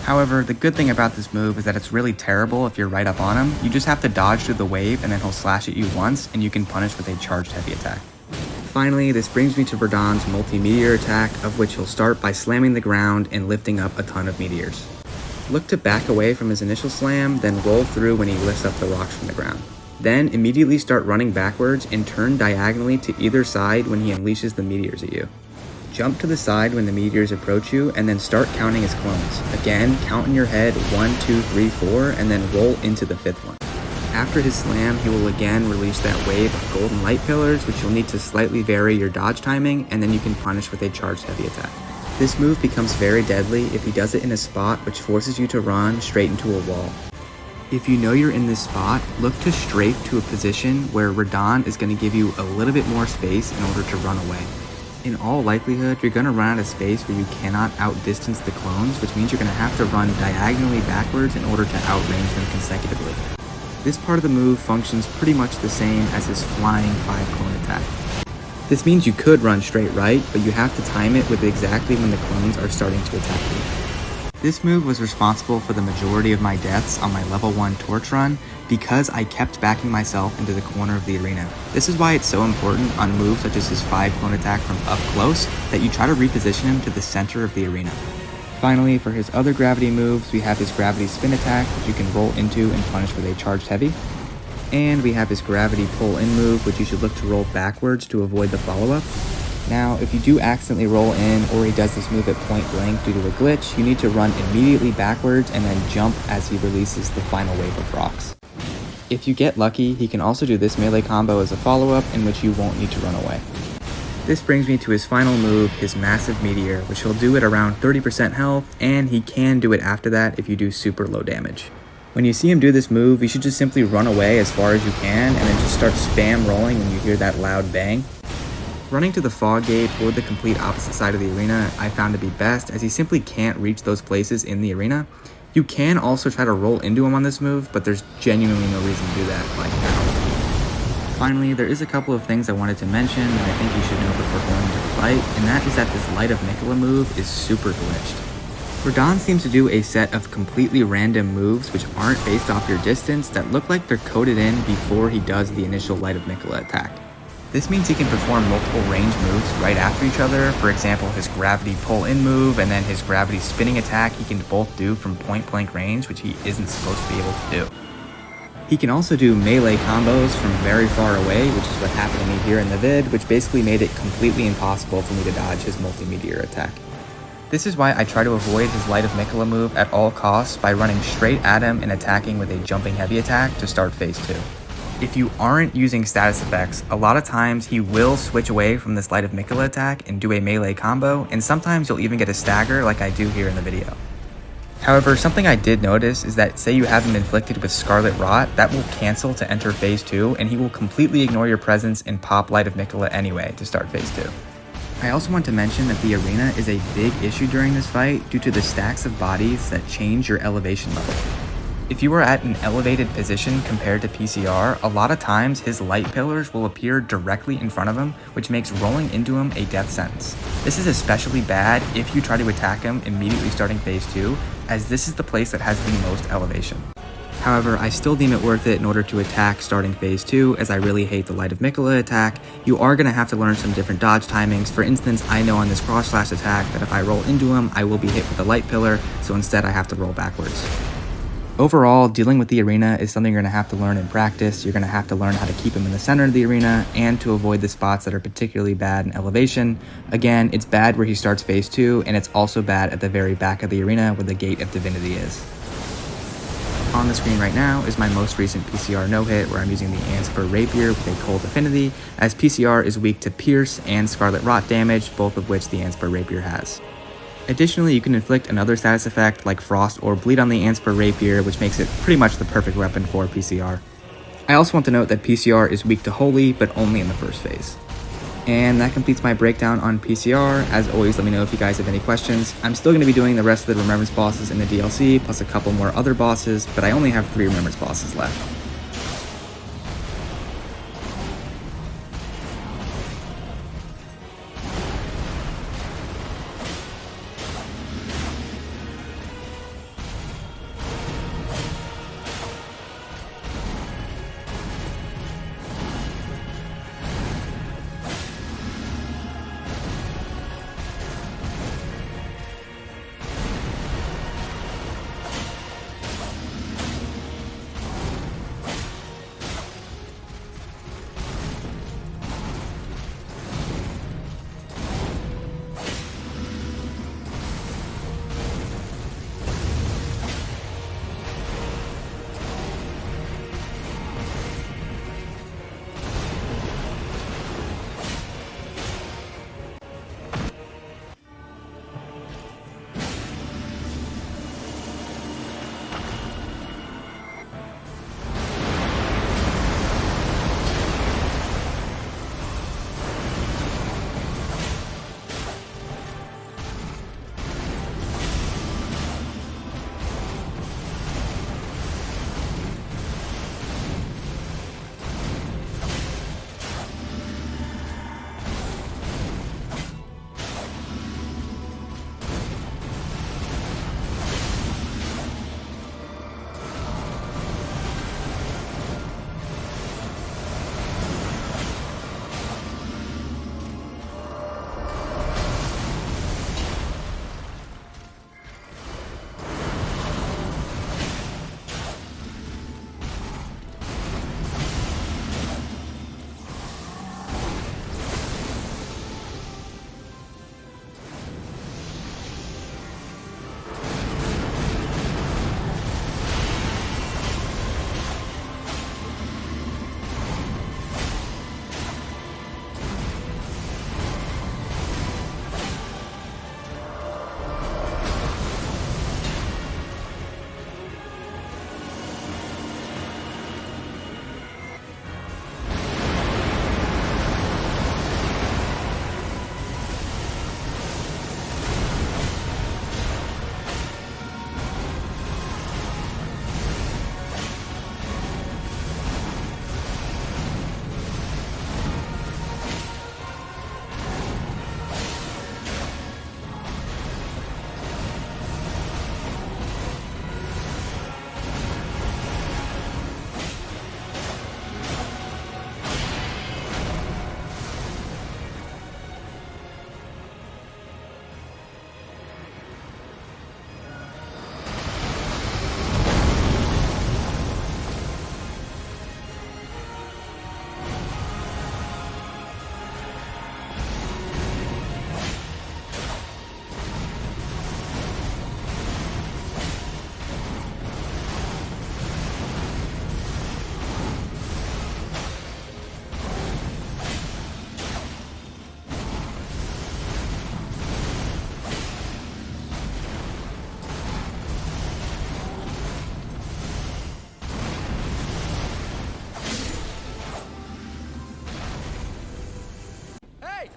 However, the good thing about this move is that it's really terrible if you're right up on him. You just have to dodge through the wave and then he'll slash at you once, and you can punish with a charged heavy attack. Finally, this brings me to Radahn's multi-meteor attack, of which he'll start by slamming the ground and lifting up a ton of meteors. Look to back away from his initial slam, then roll through when he lifts up the rocks from the ground. Then immediately start running backwards and turn diagonally to either side when he unleashes the meteors at you. Jump to the side when the meteors approach you, and then start counting his clones. Again, count in your head 1, 2, 3, 4, and then roll into the 5th one. After his slam, he will again release that wave of golden light pillars, which you'll need to slightly vary your dodge timing, and then you can punish with a charged heavy attack. This move becomes very deadly if he does it in a spot which forces you to run straight into a wall. If you know you're in this spot, look to strafe to a position where Radahn is going to give you a little bit more space in order to run away. In all likelihood, you're going to run out of space where you cannot outdistance the clones, which means you're going to have to run diagonally backwards in order to outrange them consecutively. This part of the move functions pretty much the same as his flying 5 clone attack. This means you could run straight right, but you have to time it with exactly when the clones are starting to attack you. This move was responsible for the majority of my deaths on my level 1 torch run because I kept backing myself into the corner of the arena. This is why it's so important on moves such as his 5 clone attack from up close that you try to reposition him to the center of the arena. Finally, for his other gravity moves, we have his gravity spin attack, which you can roll into and punish with a charged heavy. And we have his gravity pull in move, which you should look to roll backwards to avoid the follow-up. Now, if you do accidentally roll in, or he does this move at point blank due to a glitch, you need to run immediately backwards and then jump as he releases the final wave of rocks. If you get lucky, he can also do this melee combo as a follow-up in which you won't need to run away. This brings me to his final move, his massive meteor, which he'll do at around 30% health, and he can do it after that if you do super low damage. When you see him do this move, you should just simply run away as far as you can and then just start spam rolling when you hear that loud bang. Running to the fog gate or the complete opposite side of the arena I found to be best, as he simply can't reach those places in the arena. You can also try to roll into him on this move, but there's genuinely no reason to do that like now. Finally, there is a couple of things I wanted to mention that I think you should know before going into the fight, and that is that this Light of Miquella move is super glitched. Radahn seems to do a set of completely random moves which aren't based off your distance that look like they're coded in before he does the initial Light of Miquella attack. This means he can perform multiple range moves right after each other. For example, his gravity pull-in move and then his gravity spinning attack he can both do from point-blank range, which he isn't supposed to be able to do. He can also do melee combos from very far away, which is what happened to me here in the vid, which basically made it completely impossible for me to dodge his multi-meteor attack. This is why I try to avoid his Light of Miquella move at all costs by running straight at him and attacking with a jumping heavy attack to start phase 2. If you aren't using status effects, a lot of times he will switch away from this Light of Miquella attack and do a melee combo, and sometimes you'll even get a stagger like I do here in the video. However, something I did notice is that say you have him inflicted with Scarlet Rot, that will cancel to enter phase 2, and he will completely ignore your presence and pop Light of Miquella anyway to start phase 2. I also want to mention that the arena is a big issue during this fight due to the stacks of bodies that change your elevation level. If you are at an elevated position compared to PCR, a lot of times his light pillars will appear directly in front of him, which makes rolling into him a death sentence. This is especially bad if you try to attack him immediately starting phase 2, as this is the place that has the most elevation. However, I still deem it worth it in order to attack starting phase 2, as I really hate the Light of Miquella attack. You are going to have to learn some different dodge timings. For instance, I know on this cross slash attack that if I roll into him, I will be hit with a light pillar, so instead I have to roll backwards. Overall, dealing with the arena is something you're going to have to learn in practice. You're going to have to learn how to keep him in the center of the arena and to avoid the spots that are particularly bad in elevation. Again, it's bad where he starts phase 2, and it's also bad at the very back of the arena where the Gate of Divinity is. On the screen right now is my most recent PCR no-hit where I'm using the Ancestor Rapier with a cold affinity, as PCR is weak to Pierce and Scarlet Rot damage, both of which the Ancestor Rapier has. Additionally, you can inflict another status effect like Frost or Bleed on the Ants per Rapier, which makes it pretty much the perfect weapon for PCR. I also want to note that PCR is weak to Holy, but only in the first phase. And that completes my breakdown on PCR. As always, let me know if you guys have any questions. I'm still going to be doing the rest of the Remembrance bosses in the DLC, plus a couple more other bosses, but I only have 3 Remembrance bosses left.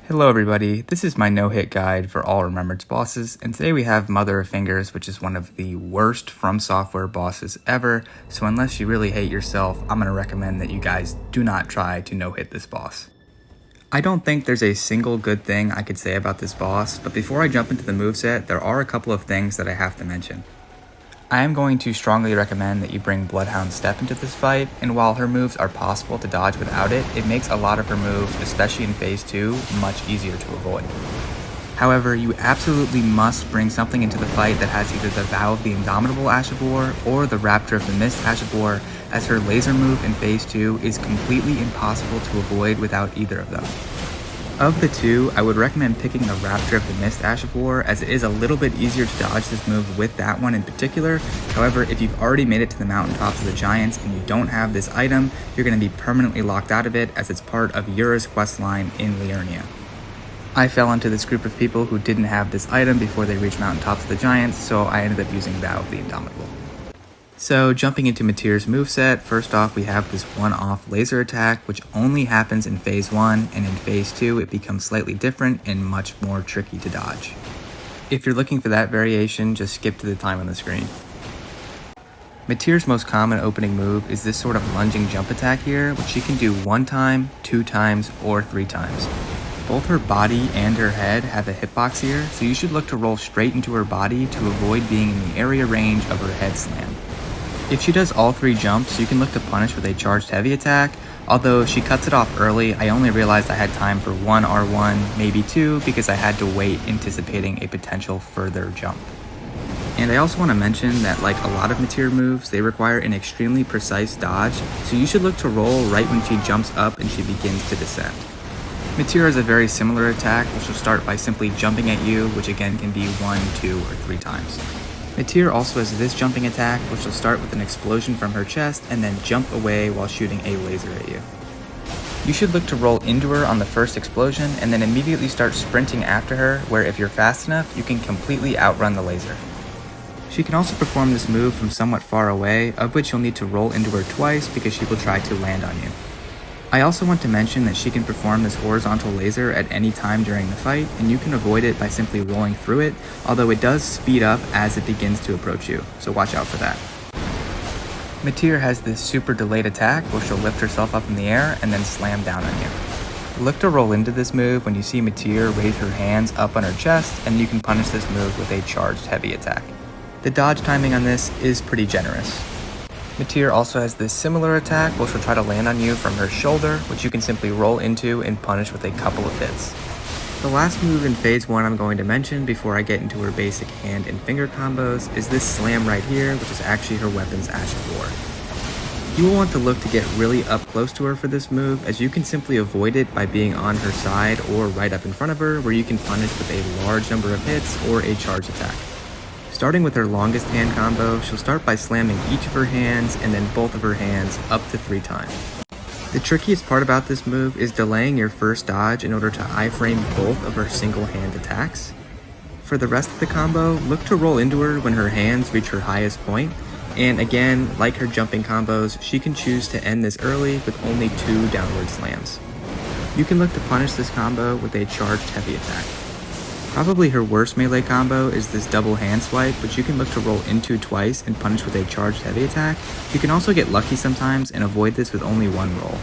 Hello everybody, this is my no-hit guide for all Remembrance bosses, and today we have Mother of Fingers, which is one of the worst From Software bosses ever, so unless you really hate yourself, I'm going to recommend that you guys do not try to no-hit this boss. I don't think there's a single good thing I could say about this boss, but before I jump into the moveset, there are a couple of things that I have to mention. I am going to strongly recommend that you bring Bloodhound Step into this fight, and while her moves are possible to dodge without it, it makes a lot of her moves, especially in Phase 2, much easier to avoid. However, you absolutely must bring something into the fight that has either the Vow of the Indomitable Ash of War or the Rapture of the Mist Ash of War, as her laser move in Phase 2 is completely impossible to avoid without either of them. Of the two, I would recommend picking the Rapture of the Mist Ash of War, as it is a little bit easier to dodge this move with that one in particular. However, if you've already made it to the mountaintops of the Giants and you don't have this item, you're going to be permanently locked out of it, as it's part of Yura's questline in Liurnia. I fell into this group of people who didn't have this item before they reached mountaintops of the giants, so I ended up using Vow of the Indomitable. So jumping into Metyr's moveset, first off we have this one-off laser attack which only happens in phase 1, and in phase 2 it becomes slightly different and much more tricky to dodge. If you're looking for that variation, just skip to the time on the screen. Metyr's most common opening move is this sort of lunging jump attack here, which she can do 1 time, 2 times, or 3 times. Both her body and her head have a hitbox here, so you should look to roll straight into her body to avoid being in the area range of her head slam. If she does all 3 jumps, you can look to punish with a charged heavy attack, although if she cuts it off early, I only realized I had time for 1 R1, maybe 2, because I had to wait anticipating a potential further jump. And I also want to mention that like a lot of Metyr moves, they require an extremely precise dodge, so you should look to roll right when she jumps up and she begins to descend. Metyr has a very similar attack, which will start by simply jumping at you, which again can be 1, 2, or 3 times. Metyr also has this jumping attack, which will start with an explosion from her chest and then jump away while shooting a laser at you. You should look to roll into her on the first explosion and then immediately start sprinting after her, where if you're fast enough, you can completely outrun the laser. She can also perform this move from somewhat far away, of which you'll need to roll into her twice because she will try to land on you. I also want to mention that she can perform this horizontal laser at any time during the fight, and you can avoid it by simply rolling through it, although it does speed up as it begins to approach you, so watch out for that. Metyr has this super delayed attack where she'll lift herself up in the air and then slam down on you. Look to roll into this move when you see Metyr raise her hands up on her chest, and you can punish this move with a charged heavy attack. The dodge timing on this is pretty generous. Metyr also has this similar attack which will try to land on you from her shoulder, which you can simply roll into and punish with a couple of hits. The last move in phase 1 I'm going to mention before I get into her basic hand and finger combos is this slam right here, which is actually her weapon's Ash of War. You will want to look to get really up close to her for this move, as you can simply avoid it by being on her side or right up in front of her, where you can punish with a large number of hits or a charge attack. Starting with her longest hand combo, she'll start by slamming each of her hands and then both of her hands up to 3 times. The trickiest part about this move is delaying your first dodge in order to iframe both of her single hand attacks. For the rest of the combo, look to roll into her when her hands reach her highest point, and again, like her jumping combos, she can choose to end this early with only 2 downward slams. You can look to punish this combo with a charged heavy attack. Probably her worst melee combo is this double hand swipe, which you can look to roll into twice and punish with a charged heavy attack. You can also get lucky sometimes and avoid this with only 1 roll.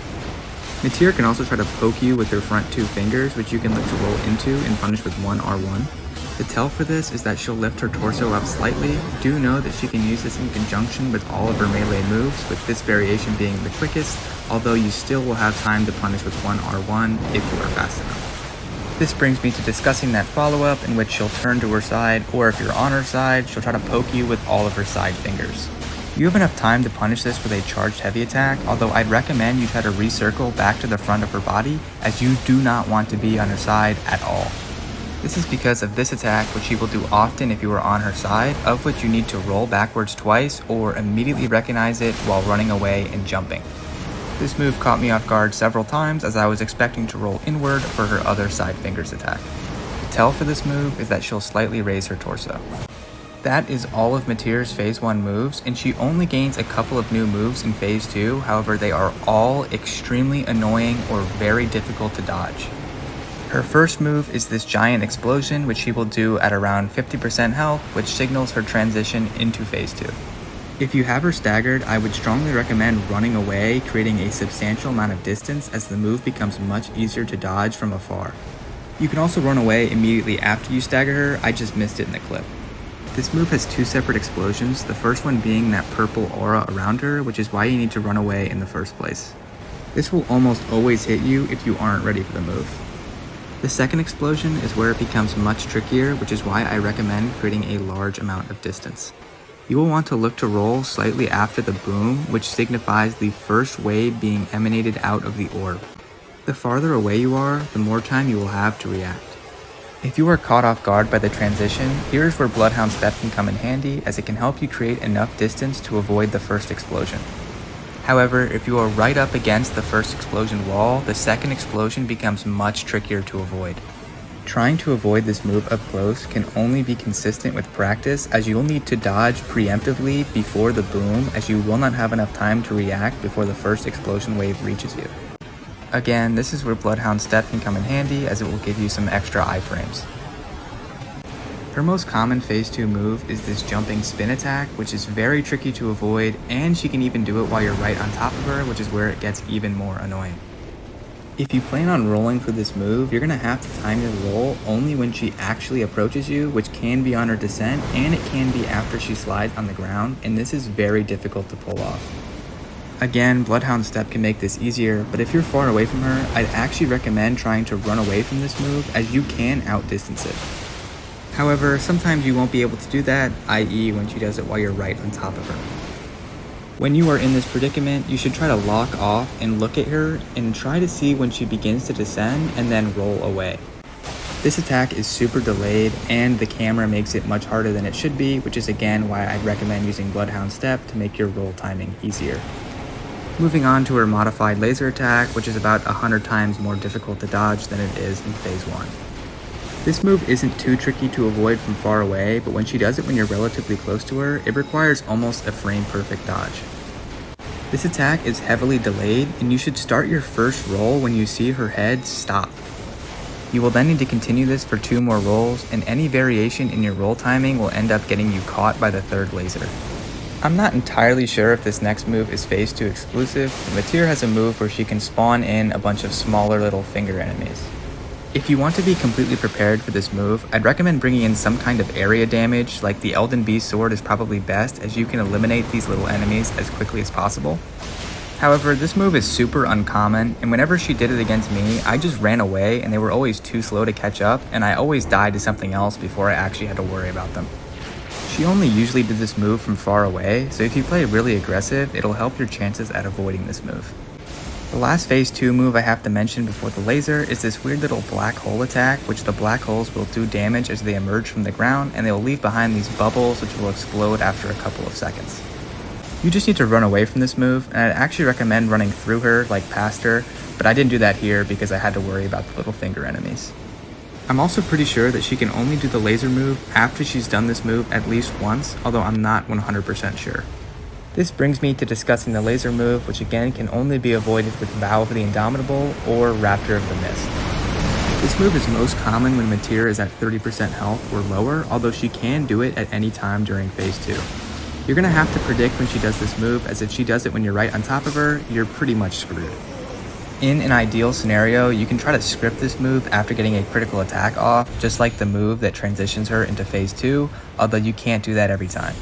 Metyr can also try to poke you with her front 2 fingers, which you can look to roll into and punish with 1 R1. The tell for this is that she'll lift her torso up slightly. Do know that she can use this in conjunction with all of her melee moves, with this variation being the quickest, although you still will have time to punish with 1 R1 if you are fast enough. This brings me to discussing that follow-up in which she'll turn to her side, or if you're on her side, she'll try to poke you with all of her side fingers. You have enough time to punish this with a charged heavy attack, although I'd recommend you try to recircle back to the front of her body, as you do not want to be on her side at all. This is because of this attack, which she will do often if you are on her side, of which you need to roll backwards twice or immediately recognize it while running away and jumping. This move caught me off guard several times as I was expecting to roll inward for her other side fingers attack. The tell for this move is that she'll slightly raise her torso. That is all of Metyr's phase 1 moves, and she only gains a couple of new moves in phase 2, however they are all extremely annoying or very difficult to dodge. Her first move is this giant explosion, which she will do at around 50% health, which signals her transition into phase 2. If you have her staggered, I would strongly recommend running away, creating a substantial amount of distance as the move becomes much easier to dodge from afar. You can also run away immediately after you stagger her, I just missed it in the clip. This move has 2 separate explosions, the first one being that purple aura around her, which is why you need to run away in the first place. This will almost always hit you if you aren't ready for the move. The second explosion is where it becomes much trickier, which is why I recommend creating a large amount of distance. You will want to look to roll slightly after the boom, which signifies the first wave being emanated out of the orb. The farther away you are, the more time you will have to react. If you are caught off guard by the transition, here's where Bloodhound Step can come in handy, as it can help you create enough distance to avoid the first explosion. However, if you are right up against the first explosion wall, the second explosion becomes much trickier to avoid. Trying to avoid this move up close can only be consistent with practice, as you'll need to dodge preemptively before the boom, as you will not have enough time to react before the first explosion wave reaches you. Again, this is where Bloodhound Step can come in handy, as it will give you some extra iframes. Her most common phase 2 move is this jumping spin attack, which is very tricky to avoid, and she can even do it while you're right on top of her, which is where it gets even more annoying. If you plan on rolling for this move, you're going to have to time your roll only when she actually approaches you, which can be on her descent, and it can be after she slides on the ground, and this is very difficult to pull off. Again, Bloodhound Step can make this easier, but if you're far away from her, I'd actually recommend trying to run away from this move, as you can outdistance it. However, sometimes you won't be able to do that, i.e. when she does it while you're right on top of her. When you are in this predicament, you should try to lock off and look at her and try to see when she begins to descend and then roll away. This attack is super delayed and the camera makes it much harder than it should be, which is again why I'd recommend using Bloodhound Step to make your roll timing easier. Moving on to her modified laser attack, which is about 100 times more difficult to dodge than it is in phase 1. This move isn't too tricky to avoid from far away, but when she does it when you're relatively close to her, it requires almost a frame-perfect dodge. This attack is heavily delayed, and you should start your first roll when you see her head stop. You will then need to continue this for 2 more rolls, and any variation in your roll timing will end up getting you caught by the 3rd laser. I'm not entirely sure if this next move is phase 2 exclusive, but Metyr has a move where she can spawn in a bunch of smaller little finger enemies. If you want to be completely prepared for this move, I'd recommend bringing in some kind of area damage, like the Elden Beast sword is probably best, as you can eliminate these little enemies as quickly as possible. However, this move is super uncommon, and whenever she did it against me, I just ran away and they were always too slow to catch up, and I always died to something else before I actually had to worry about them. She only usually did this move from far away, so if you play really aggressive, it'll help your chances at avoiding this move. The last phase 2 move I have to mention before the laser is this weird little black hole attack, which the black holes will do damage as they emerge from the ground, and they will leave behind these bubbles which will explode after a couple of seconds. You just need to run away from this move, and I'd actually recommend running through her, like past her, but I didn't do that here because I had to worry about the little finger enemies. I'm also pretty sure that she can only do the laser move after she's done this move at least once, although I'm not 100% sure. This brings me to discussing the laser move, which again can only be avoided with Vow of the Indomitable or Raptor of the Mist. This move is most common when Metyr is at 30% health or lower, although she can do it at any time during phase 2. You're going to have to predict when she does this move, as if she does it when you're right on top of her, you're pretty much screwed. In an ideal scenario, you can try to script this move after getting a critical attack off, just like the move that transitions her into phase 2, although you can't do that every time.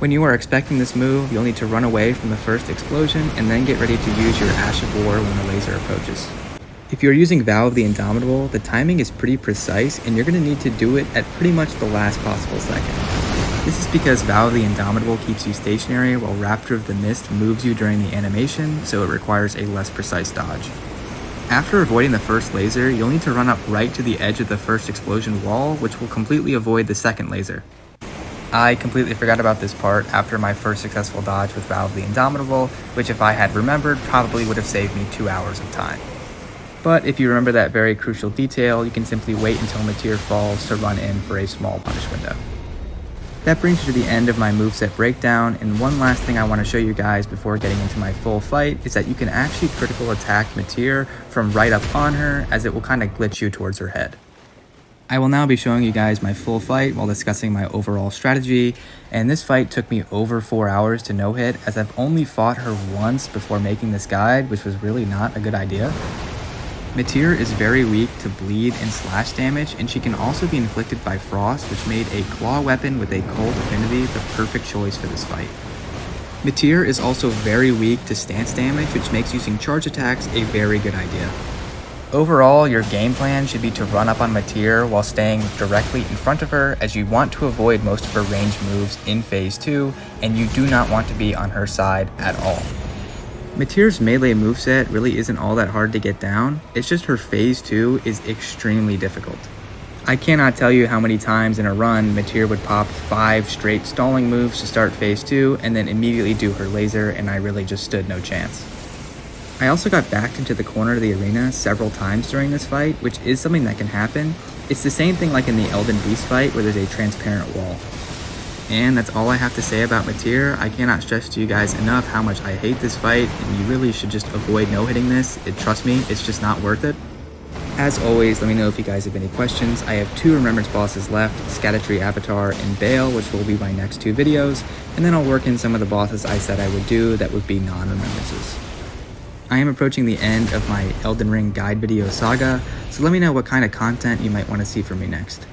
When you are expecting this move, you'll need to run away from the first explosion and then get ready to use your Ash of War when the laser approaches. If you're using Vow of the Indomitable, the timing is pretty precise and you're going to need to do it at pretty much the last possible second. This is because Vow of the Indomitable keeps you stationary while Raptor of the Mist moves you during the animation, so it requires a less precise dodge. After avoiding the first laser, you'll need to run up right to the edge of the first explosion wall, which will completely avoid the second laser. I completely forgot about this part after my first successful dodge with Vow of the Indomitable, which if I had remembered probably would have saved me 2 hours of time. But if you remember that very crucial detail, you can simply wait until Metyr falls to run in for a small punish window. That brings you to the end of my moveset breakdown, and one last thing I want to show you guys before getting into my full fight is that you can actually critical attack Metyr from right up on her, as it will kind of glitch you towards her head. I will now be showing you guys my full fight while discussing my overall strategy, and this fight took me over 4 hours to no hit, as I've only fought her once before making this guide, which was really not a good idea. Metyr is very weak to bleed and slash damage, and she can also be inflicted by frost, which made a claw weapon with a cold affinity the perfect choice for this fight. Metyr is also very weak to stance damage, which makes using charge attacks a very good idea. Overall, your game plan should be to run up on Metyr while staying directly in front of her, as you want to avoid most of her ranged moves in phase 2, and you do not want to be on her side at all. Metyr's melee moveset really isn't all that hard to get down, it's just her phase 2 is extremely difficult. I cannot tell you how many times in a run Metyr would pop 5 straight stalling moves to start phase 2 and then immediately do her laser, and I really just stood no chance. I also got backed into the corner of the arena several times during this fight, which is something that can happen. It's the same thing like in the Elden Beast fight where there's a transparent wall. And that's all I have to say about Metyr. I cannot stress to you guys enough how much I hate this fight, and you really should just avoid no-hitting this. Trust me, it's just not worth it. As always, let me know if you guys have any questions. I have 2 Remembrance bosses left, Scadutree Avatar and Bayle, which will be my next 2 videos, and then I'll work in some of the bosses I said I would do that would be non-remembrances. I am approaching the end of my Elden Ring guide video saga, so let me know what kind of content you might want to see from me next.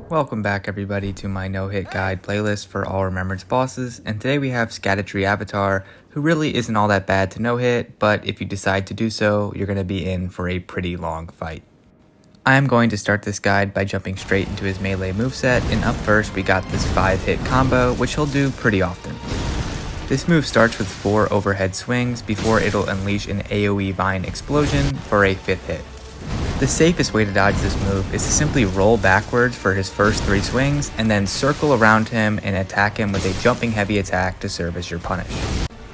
Welcome back everybody to my no-hit guide playlist for all Remembrance bosses, and today we have Scadutree Avatar, who really isn't all that bad to no-hit, but if you decide to do so, you're going to be in for a pretty long fight. I am going to start this guide by jumping straight into his melee moveset, and up first we got this 5-hit combo, which he'll do pretty often. This move starts with 4 overhead swings before it'll unleash an AoE Vine Explosion for a 5th hit. The safest way to dodge this move is to simply roll backwards for his first 3 swings and then circle around him and attack him with a jumping heavy attack to serve as your punish.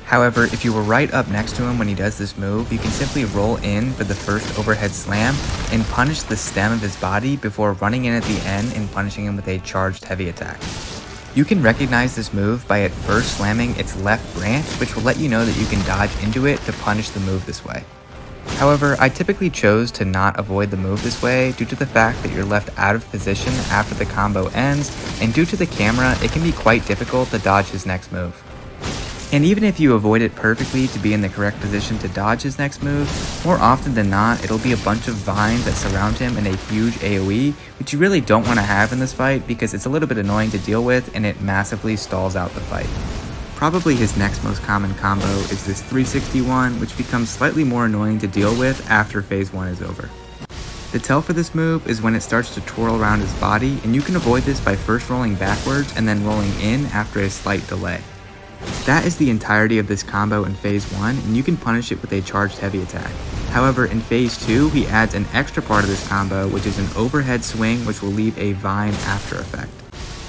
However, if you were right up next to him when he does this move, you can simply roll in for the first overhead slam and punish the stem of his body before running in at the end and punishing him with a charged heavy attack. You can recognize this move by it first slamming its left branch, which will let you know that you can dodge into it to punish the move this way. However, I typically chose to not avoid the move this way due to the fact that you're left out of position after the combo ends, and due to the camera, it can be quite difficult to dodge his next move. And even if you avoid it perfectly to be in the correct position to dodge his next move, more often than not, it'll be a bunch of vines that surround him in a huge AoE, which you really don't want to have in this fight because it's a little bit annoying to deal with and it massively stalls out the fight. Probably his next most common combo is this 361, which becomes slightly more annoying to deal with after phase 1 is over. The tell for this move is when it starts to twirl around his body, and you can avoid this by first rolling backwards and then rolling in after a slight delay. That is the entirety of this combo in phase 1, and you can punish it with a charged heavy attack. However, in phase 2, he adds an extra part of this combo, which is an overhead swing which will leave a vine after effect.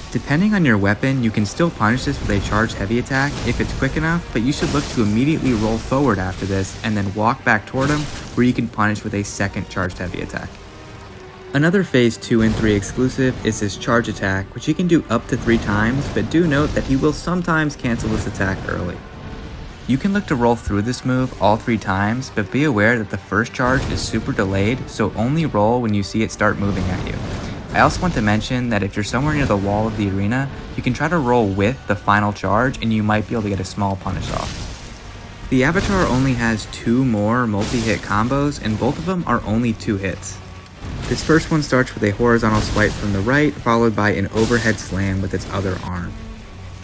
Depending on your weapon, you can still punish this with a charged heavy attack if it's quick enough, but you should look to immediately roll forward after this and then walk back toward him where you can punish with a second charged heavy attack. Another phase 2 and 3 exclusive is his charge attack, which he can do up to 3 times, but do note that he will sometimes cancel this attack early. You can look to roll through this move all 3 times, but be aware that the first charge is super delayed, so only roll when you see it start moving at you. I also want to mention that if you're somewhere near the wall of the arena, you can try to roll with the final charge and you might be able to get a small punish off. The Avatar only has 2 more multi-hit combos, and both of them are only 2 hits. This first one starts with a horizontal swipe from the right, followed by an overhead slam with its other arm.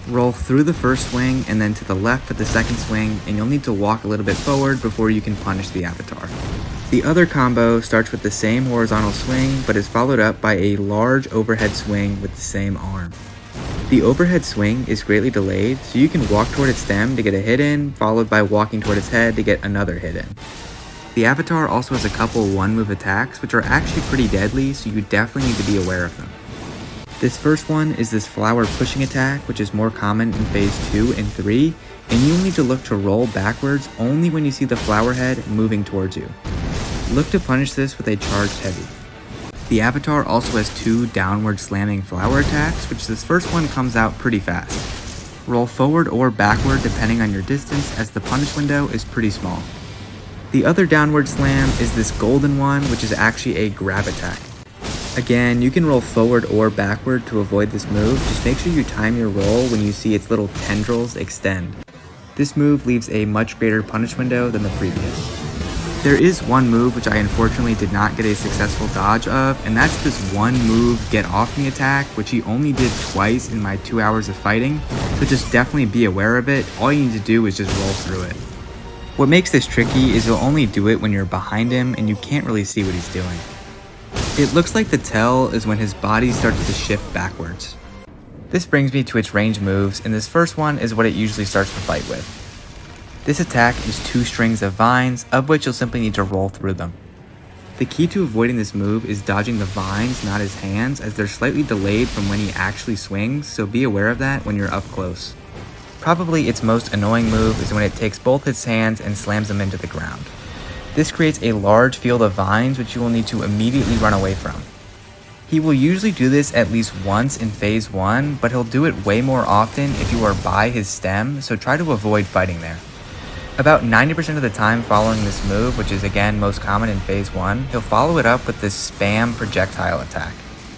Roll through the first swing and then to the left for the second swing, and you'll need to walk a little bit forward before you can punish the Avatar. The other combo starts with the same horizontal swing, but is followed up by a large overhead swing with the same arm. The overhead swing is greatly delayed, so you can walk toward its stem to get a hit in, followed by walking toward its head to get another hit in. The Avatar also has a couple one-move attacks, which are actually pretty deadly, so you definitely need to be aware of them. This first one is this flower pushing attack, which is more common in phase 2 and 3, and you'll need to look to roll backwards only when you see the flower head moving towards you. Look to punish this with a charged heavy. The Avatar also has 2 downward slamming flower attacks, which this first one comes out pretty fast. Roll forward or backward depending on your distance, as the punish window is pretty small. The other downward slam is this golden one, which is actually a grab attack. Again, you can roll forward or backward to avoid this move, just make sure you time your roll when you see its little tendrils extend. This move leaves a much greater punish window than the previous. There is one move which I unfortunately did not get a successful dodge of, and that's this one move get off me attack, which he only did twice in my 2 hours of fighting, so just definitely be aware of it. All you need to do is just roll through it. What makes this tricky is he'll only do it when you're behind him and you can't really see what he's doing. It looks like the tell is when his body starts to shift backwards. This brings me to its range moves, and this first one is what it usually starts the fight with. This attack is 2 strings of vines, of which you'll simply need to roll through them. The key to avoiding this move is dodging the vines, not his hands, as they're slightly delayed from when he actually swings, so be aware of that when you're up close. Probably its most annoying move is when it takes both his hands and slams them into the ground. This creates a large field of vines which you will need to immediately run away from. He will usually do this at least once in phase 1, but he'll do it way more often if you are by his stem, so try to avoid fighting there. About 90% of the time following this move, which is again most common in phase 1, he'll follow it up with this spam projectile attack.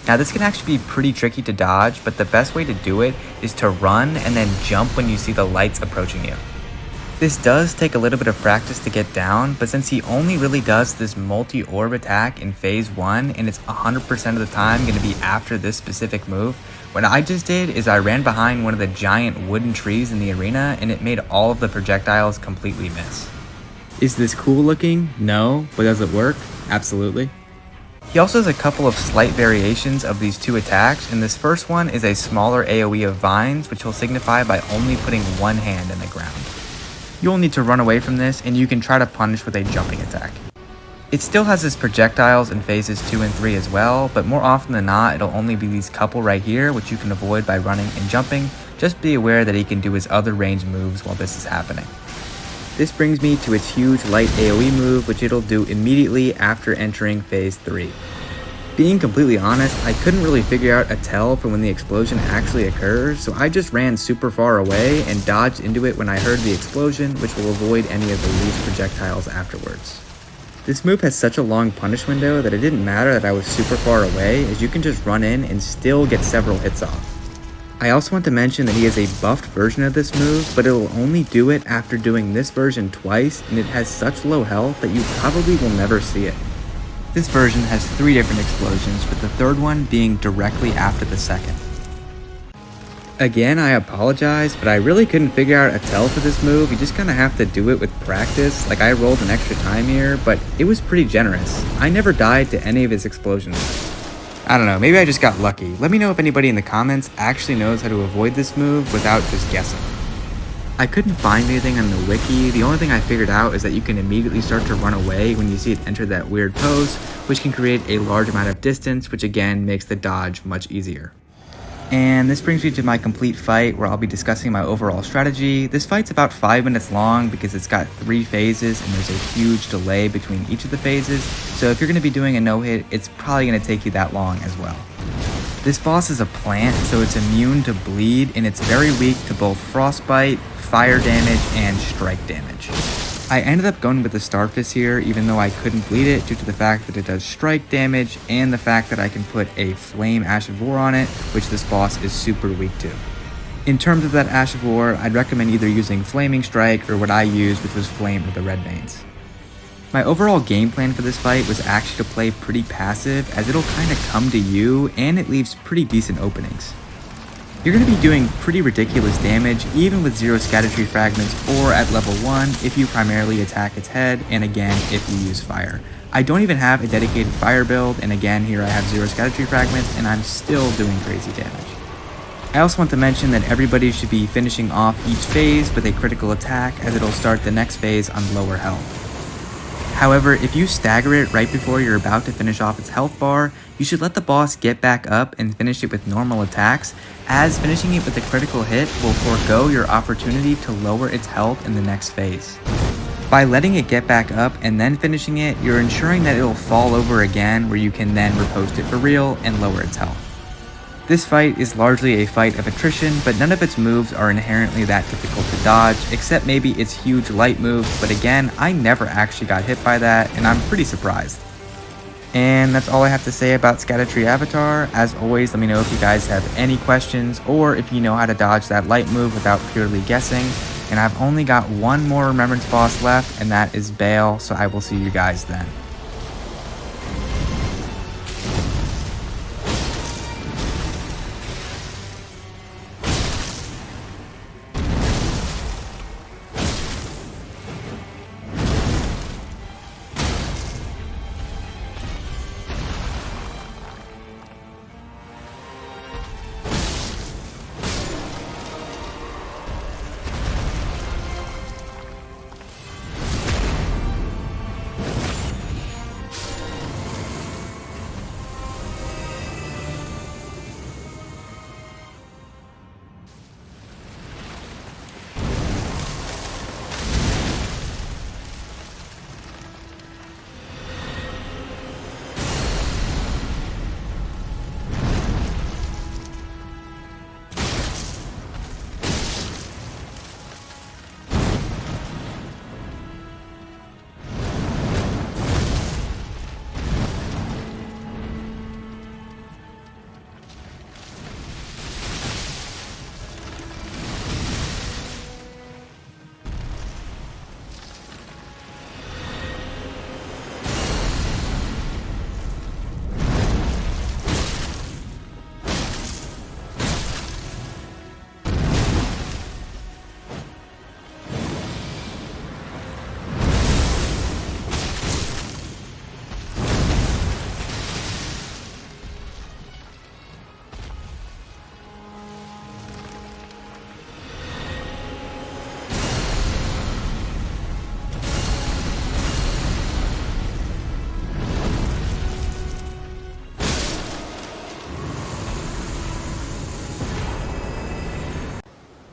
Now this can actually be pretty tricky to dodge, but the best way to do it is to run and then jump when you see the lights approaching you. This does take a little bit of practice to get down, but since he only really does this multi-orb attack in phase 1 and it's 100% of the time going to be after this specific move, what I just did is I ran behind one of the giant wooden trees in the arena and it made all of the projectiles completely miss. Is this cool looking? No, but does it work? Absolutely. He also has a couple of slight variations of these 2 attacks, and this first one is a smaller AoE of vines, which will signify by only putting one hand in the ground. You will need to run away from this, and you can try to punish with a jumping attack. It still has its projectiles in phases 2 and 3 as well, but more often than not, it'll only be these couple right here, which you can avoid by running and jumping. Just be aware that he can do his other range moves while this is happening. This brings me to its huge light AoE move, which it'll do immediately after entering phase 3. Being completely honest, I couldn't really figure out a tell for when the explosion actually occurs, so I just ran super far away and dodged into it when I heard the explosion, which will avoid any of the loose projectiles afterwards. This move has such a long punish window that it didn't matter that I was super far away, as you can just run in and still get several hits off. I also want to mention that he has a buffed version of this move, but it will only do it after doing this version twice, and it has such low health that you probably will never see it. This version has 3 different explosions, with the third one being directly after the second. Again, I apologize, but I really couldn't figure out a tell for this move. You just kind of have to do it with practice. Like, I rolled an extra time here, but it was pretty generous. I never died to any of his explosions. I don't know, maybe I just got lucky. Let me know if anybody in the comments actually knows how to avoid this move without just guessing. I couldn't find anything on the wiki. The only thing I figured out is that you can immediately start to run away when you see it enter that weird pose, which can create a large amount of distance, which again makes the dodge much easier. And this brings me to my complete fight, where I'll be discussing my overall strategy. This fight's about 5 minutes long because it's got 3 phases and there's a huge delay between each of the phases, so if you're going to be doing a no-hit, it's probably going to take you that long as well. This boss is a plant, so it's immune to bleed, and it's very weak to both frostbite, fire damage, and strike damage. I ended up going with the Starfist here, even though I couldn't bleed it due to the fact that it does strike damage and the fact that I can put a Flame Ash of War on it, which this boss is super weak to. In terms of that Ash of War, I'd recommend either using Flaming Strike or what I used, which was Flame of the Red Veins. My overall game plan for this fight was actually to play pretty passive, as it'll kind of come to you and it leaves pretty decent openings. You're going to be doing pretty ridiculous damage even with 0 Scadutree Fragments or at level 1 if you primarily attack its head, and again if you use fire. I don't even have a dedicated fire build, and again here I have 0 Scadutree Fragments and I'm still doing crazy damage. I also want to mention that everybody should be finishing off each phase with a critical attack, as it'll start the next phase on lower health. However, if you stagger it right before you're about to finish off its health bar, you should let the boss get back up and finish it with normal attacks, as finishing it with a critical hit will forego your opportunity to lower its health in the next phase. By letting it get back up and then finishing it, you're ensuring that it'll fall over again, where you can then riposte it for real and lower its health. This fight is largely a fight of attrition, but none of its moves are inherently that difficult to dodge, except maybe its huge light move, but again, I never actually got hit by that, and I'm pretty surprised. And that's all I have to say about Scadutree Avatar. As always, let me know if you guys have any questions or if you know how to dodge that light move without purely guessing. And I've only got one more Remembrance boss left, and that is Bayle, so I will see you guys then.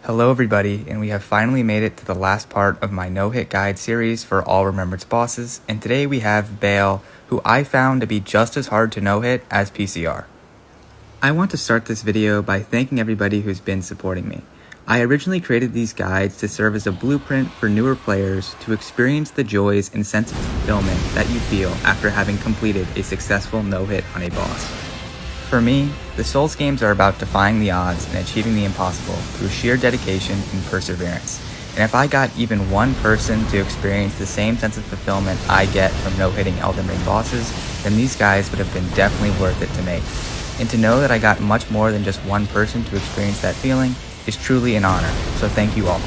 Hello everybody, and we have finally made it to the last part of my no-hit guide series for all Remembrance bosses, and today we have Bayle, who I found to be just as hard to no-hit as PCR. I want to start this video by thanking everybody who's been supporting me. I originally created these guides to serve as a blueprint for newer players to experience the joys and sense of fulfillment that you feel after having completed a successful no-hit on a boss. For me, the Souls games are about defying the odds and achieving the impossible through sheer dedication and perseverance. And if I got even one person to experience the same sense of fulfillment I get from no-hitting Elden Ring bosses, then these guys would have been definitely worth it to make. And to know that I got much more than just one person to experience that feeling is truly an honor, so thank you all.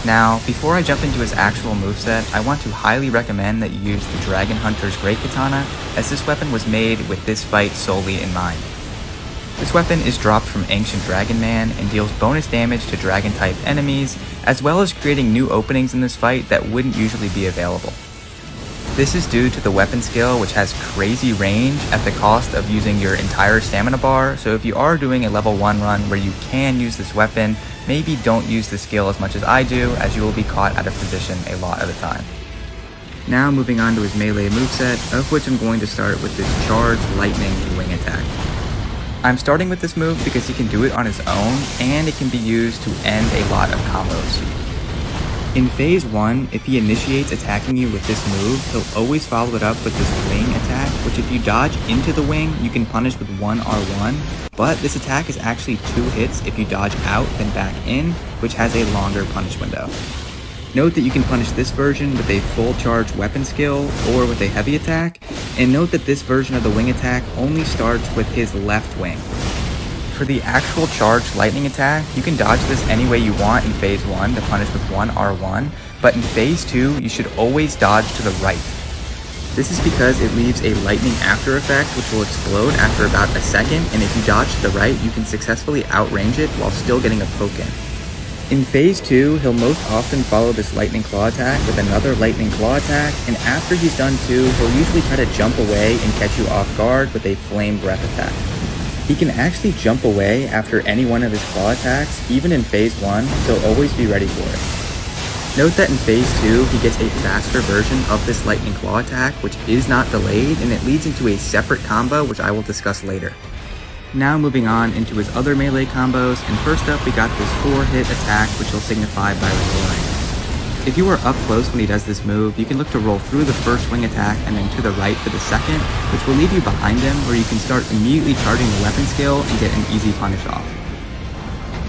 Now, before I jump into his actual moveset, I want to highly recommend that you use the Dragon Hunter's Great Katana, as this weapon was made with this fight solely in mind. This weapon is dropped from Ancient Dragon Man and deals bonus damage to Dragon-type enemies, as well as creating new openings in this fight that wouldn't usually be available. This is due to the weapon skill, which has crazy range at the cost of using your entire stamina bar, so if you are doing a level 1 run where you can use this weapon, maybe don't use the skill as much as I do, as you will be caught out of position a lot of the time. Now moving on to his melee moveset, of which I'm going to start with this Charged Lightning Wing attack. I'm starting with this move because he can do it on his own, and it can be used to end a lot of combos. In phase 1, if he initiates attacking you with this move, he'll always follow it up with this wing attack, which if you dodge into the wing, you can punish with 1 R1, but this attack is actually 2 hits if you dodge out then back in, which has a longer punish window. Note that you can punish this version with a full charge weapon skill or with a heavy attack, and note that this version of the wing attack only starts with his left wing. For the actual charged lightning attack, you can dodge this any way you want in phase 1 to punish with 1 R1, but in phase 2, you should always dodge to the right. This is because it leaves a lightning after effect which will explode after about a second, and if you dodge to the right, you can successfully outrange it while still getting a poke in. In phase 2, he'll most often follow this lightning claw attack with another lightning claw attack, and after he's done 2, he'll usually try to jump away and catch you off guard with a flame breath attack. He can actually jump away after any one of his claw attacks, even in phase 1, so always be ready for it. Note that in phase 2, he gets a faster version of this lightning claw attack, which is not delayed, and it leads into a separate combo, which I will discuss later. Now moving on into his other melee combos, and first up we got this 4-hit attack, which will signify by roaring. If you are up close when he does this move, you can look to roll through the first wing attack and then to the right for the second, which will leave you behind him, or you can start immediately charging the weapon skill and get an easy punish off.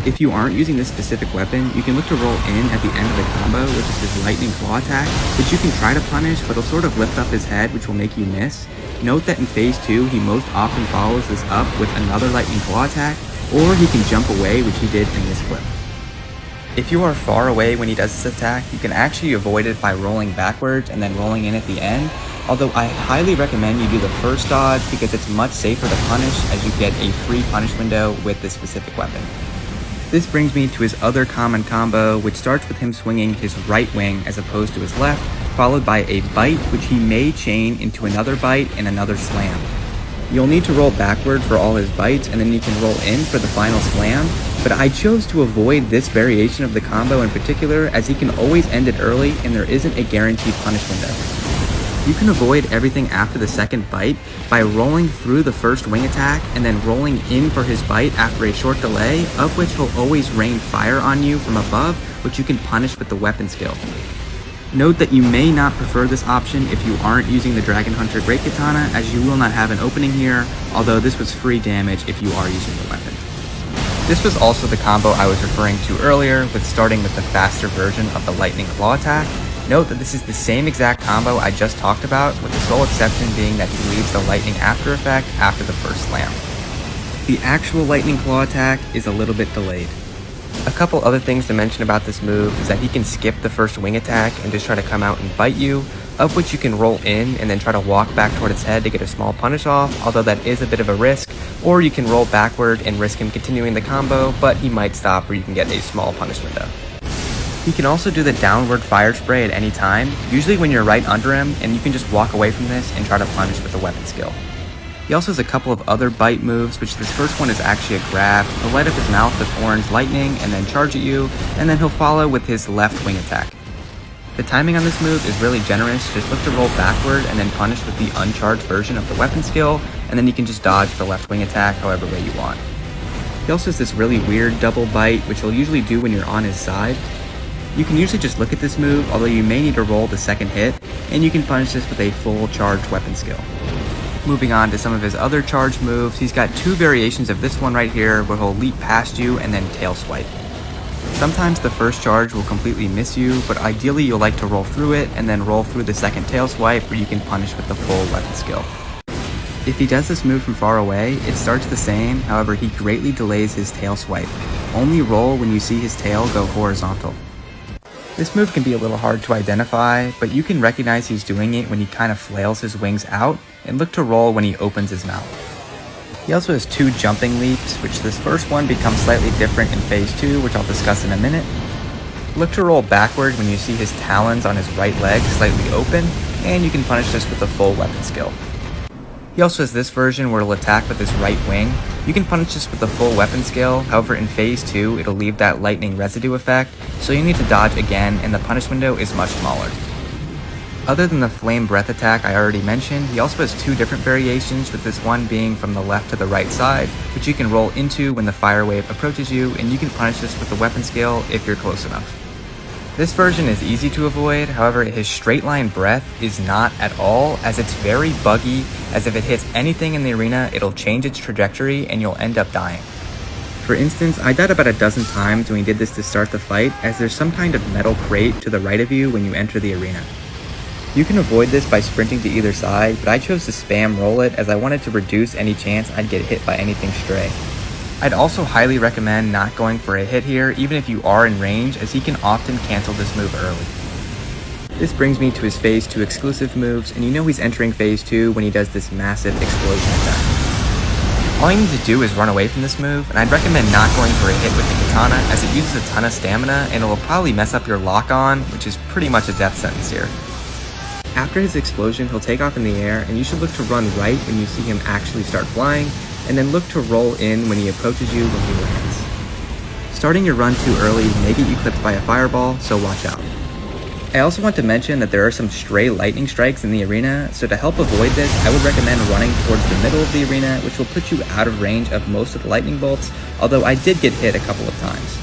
If you aren't using this specific weapon, you can look to roll in at the end of the combo, which is his lightning claw attack, which you can try to punish, but he'll sort of lift up his head, which will make you miss. Note that in phase 2, he most often follows this up with another lightning claw attack, or he can jump away, which he did in this clip. If you are far away when he does this attack, you can actually avoid it by rolling backwards and then rolling in at the end, although I highly recommend you do the first dodge because it's much safer to punish as you get a free punish window with this specific weapon. This brings me to his other common combo, which starts with him swinging his right wing as opposed to his left, followed by a bite which he may chain into another bite and another slam. You'll need to roll backward for all his bites, and then you can roll in for the final slam, but I chose to avoid this variation of the combo in particular as he can always end it early and there isn't a guaranteed punish window. You can avoid everything after the second bite by rolling through the first wing attack and then rolling in for his bite after a short delay, of which he'll always rain fire on you from above, which you can punish with the weapon skill. Note that you may not prefer this option if you aren't using the Dragon Hunter Great Katana, as you will not have an opening here, although this was free damage if you are using the weapon. This was also the combo I was referring to earlier, with starting with the faster version of the Lightning Claw attack. Note that this is the same exact combo I just talked about, with the sole exception being that he leaves the lightning after effect after the first slam. The actual Lightning Claw attack is a little bit delayed. A couple other things to mention about this move is that he can skip the first wing attack and just try to come out and bite you, of which you can roll in and then try to walk back toward its head to get a small punish off, although that is a bit of a risk, or you can roll backward and risk him continuing the combo, but he might stop where you can get a small punish window. He can also do the downward fire spray at any time, usually when you're right under him, and you can just walk away from this and try to punish with the weapon skill. He also has a couple of other bite moves, which this first one is actually a grab. He'll light up his mouth with orange lightning and then charge at you, and then he'll follow with his left wing attack. The timing on this move is really generous. Just look to roll backward and then punish with the uncharged version of the weapon skill, and then you can just dodge the left wing attack however way you want. He also has this really weird double bite, which he'll usually do when you're on his side. You can usually just look at this move, although you may need to roll the second hit, and you can punish this with a full charged weapon skill. Moving on to some of his other charged moves, he's got two variations of this one right here where he'll leap past you and then tail swipe. Sometimes the first charge will completely miss you, but ideally you'll like to roll through it and then roll through the second tail swipe where you can punish with the full weapon skill. If he does this move from far away, it starts the same, however he greatly delays his tail swipe. Only roll when you see his tail go horizontal. This move can be a little hard to identify, but you can recognize he's doing it when he kind of flails his wings out, and look to roll when he opens his mouth. He also has two jumping leaps, which this first one becomes slightly different in phase 2, which I'll discuss in a minute. Look to roll backward when you see his talons on his right leg slightly open, and you can punish this with the full weapon skill. He also has this version where he'll attack with his right wing. You can punish this with the full weapon skill, however in phase 2 it'll leave that lightning residue effect, so you need to dodge again and the punish window is much smaller. Other than the flame breath attack I already mentioned, he also has two different variations, with this one being from the left to the right side, which you can roll into when the fire wave approaches you, and you can punish this with the weapon skill if you're close enough. This version is easy to avoid, however his straight line breath is not at all, as it's very buggy, as if it hits anything in the arena it'll change its trajectory and you'll end up dying. For instance, I died about a dozen times when he did this to start the fight, as there's some kind of metal crate to the right of you when you enter the arena. You can avoid this by sprinting to either side, but I chose to spam roll it as I wanted to reduce any chance I'd get hit by anything stray. I'd also highly recommend not going for a hit here, even if you are in range, as he can often cancel this move early. This brings me to his phase 2 exclusive moves, and you know he's entering phase 2 when he does this massive explosion attack. All you need to do is run away from this move, and I'd recommend not going for a hit with the katana, as it uses a ton of stamina and it will probably mess up your lock-on, which is pretty much a death sentence here. After his explosion, he'll take off in the air, and you should look to run right when you see him actually start flying, and then look to roll in when he approaches you when he lands. Starting your run too early may get you clipped by a fireball, so watch out. I also want to mention that there are some stray lightning strikes in the arena, so to help avoid this, I would recommend running towards the middle of the arena, which will put you out of range of most of the lightning bolts, although I did get hit a couple of times.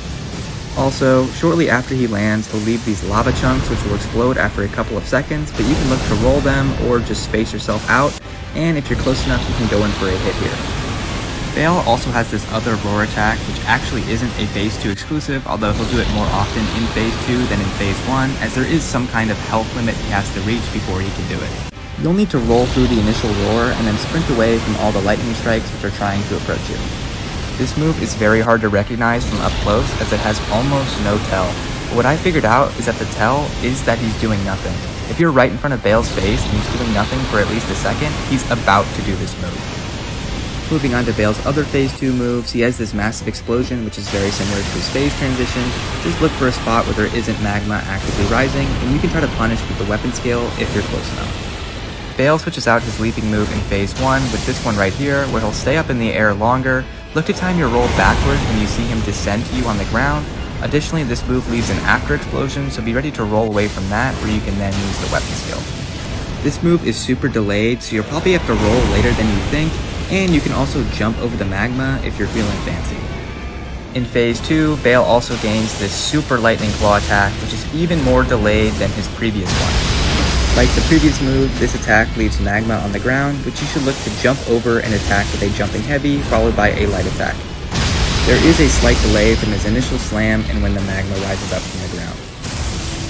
Also, shortly after he lands, he'll leave these lava chunks which will explode after a couple of seconds, but you can look to roll them or just space yourself out, and if you're close enough you can go in for a hit here. Bayle also has this other roar attack, which actually isn't a phase 2 exclusive, although he'll do it more often in phase 2 than in phase 1, as there is some kind of health limit he has to reach before he can do it. You'll need to roll through the initial roar and then sprint away from all the lightning strikes which are trying to approach you. This move is very hard to recognize from up close as it has almost no tell, but what I figured out is that the tell is that he's doing nothing. If you're right in front of Bayle's face and he's doing nothing for at least a second, he's about to do this move. Moving on to Bayle's other phase 2 moves, he has this massive explosion which is very similar to his phase transition. Just look for a spot where there isn't magma actively rising, and you can try to punish with the weapon skill if you're close enough. Bayle switches out his leaping move in phase 1 with this one right here, where he'll stay up in the air longer. Look to time your roll backwards when you see him descend to you on the ground. Additionally, this move leaves an after explosion, so be ready to roll away from that where you can then use the weapon skill. This move is super delayed, so you'll probably have to roll later than you think, and you can also jump over the magma if you're feeling fancy. In phase 2, Bayle also gains this super lightning claw attack, which is even more delayed than his previous one. Like the previous move, this attack leaves magma on the ground, which you should look to jump over and attack with a jumping heavy, followed by a light attack. There is a slight delay from his initial slam and when the magma rises up from the ground.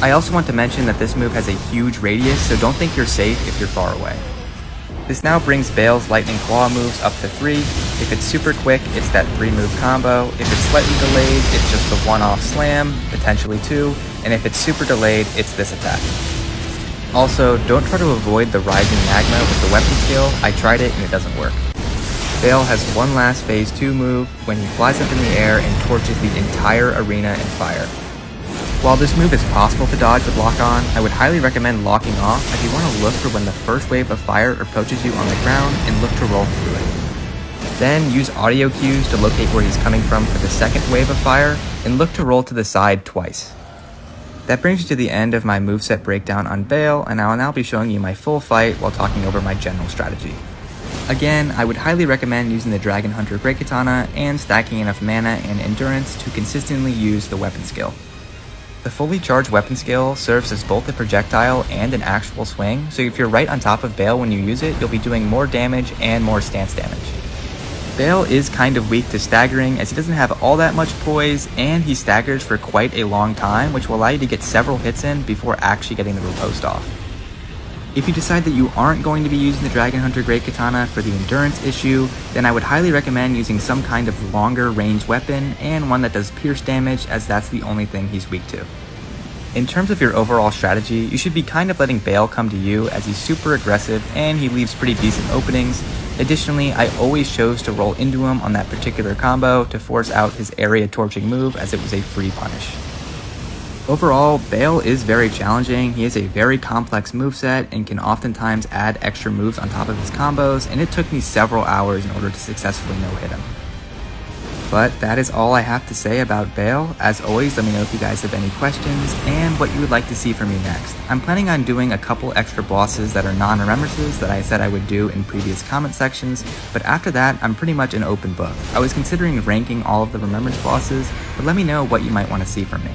I also want to mention that this move has a huge radius, so don't think you're safe if you're far away. This now brings Bayle's lightning claw moves up to 3. If it's super quick, it's that 3-move combo. If it's slightly delayed, it's just the one-off slam, potentially 2, and if it's super delayed, it's this attack. Also, don't try to avoid the rising magma with the weapon skill. I tried it and it doesn't work. Bayle has one last phase 2 move when he flies up in the air and torches the entire arena in fire. While this move is possible to dodge with lock on, I would highly recommend locking off as you want to look for when the first wave of fire approaches you on the ground and look to roll through it. Then use audio cues to locate where he's coming from for the second wave of fire and look to roll to the side twice. That brings me to the end of my moveset breakdown on Bayle, and I will now be showing you my full fight while talking over my general strategy. Again, I would highly recommend using the Dragon Hunter Great Katana and stacking enough mana and endurance to consistently use the weapon skill. The fully charged weapon skill serves as both a projectile and an actual swing, so if you're right on top of Bayle when you use it, you'll be doing more damage and more stance damage. Bayle is kind of weak to staggering as he doesn't have all that much poise, and he staggers for quite a long time, which will allow you to get several hits in before actually getting the riposte off. If you decide that you aren't going to be using the Dragon Hunter Great Katana for the endurance issue, then I would highly recommend using some kind of longer range weapon and one that does pierce damage, as that's the only thing he's weak to. In terms of your overall strategy, you should be kind of letting Bayle come to you as he's super aggressive and he leaves pretty decent openings. Additionally, I always chose to roll into him on that particular combo to force out his area torching move as it was a free punish. Overall, Bayle is very challenging. He has a very complex moveset and can oftentimes add extra moves on top of his combos, and it took me several hours in order to successfully no-hit him. But that is all I have to say about Bayle. As always, let me know if you guys have any questions and what you would like to see from me next. I'm planning on doing a couple extra bosses that are non-remembrances that I said I would do in previous comment sections, but after that, I'm pretty much an open book. I was considering ranking all of the remembrance bosses, but let me know what you might want to see from me.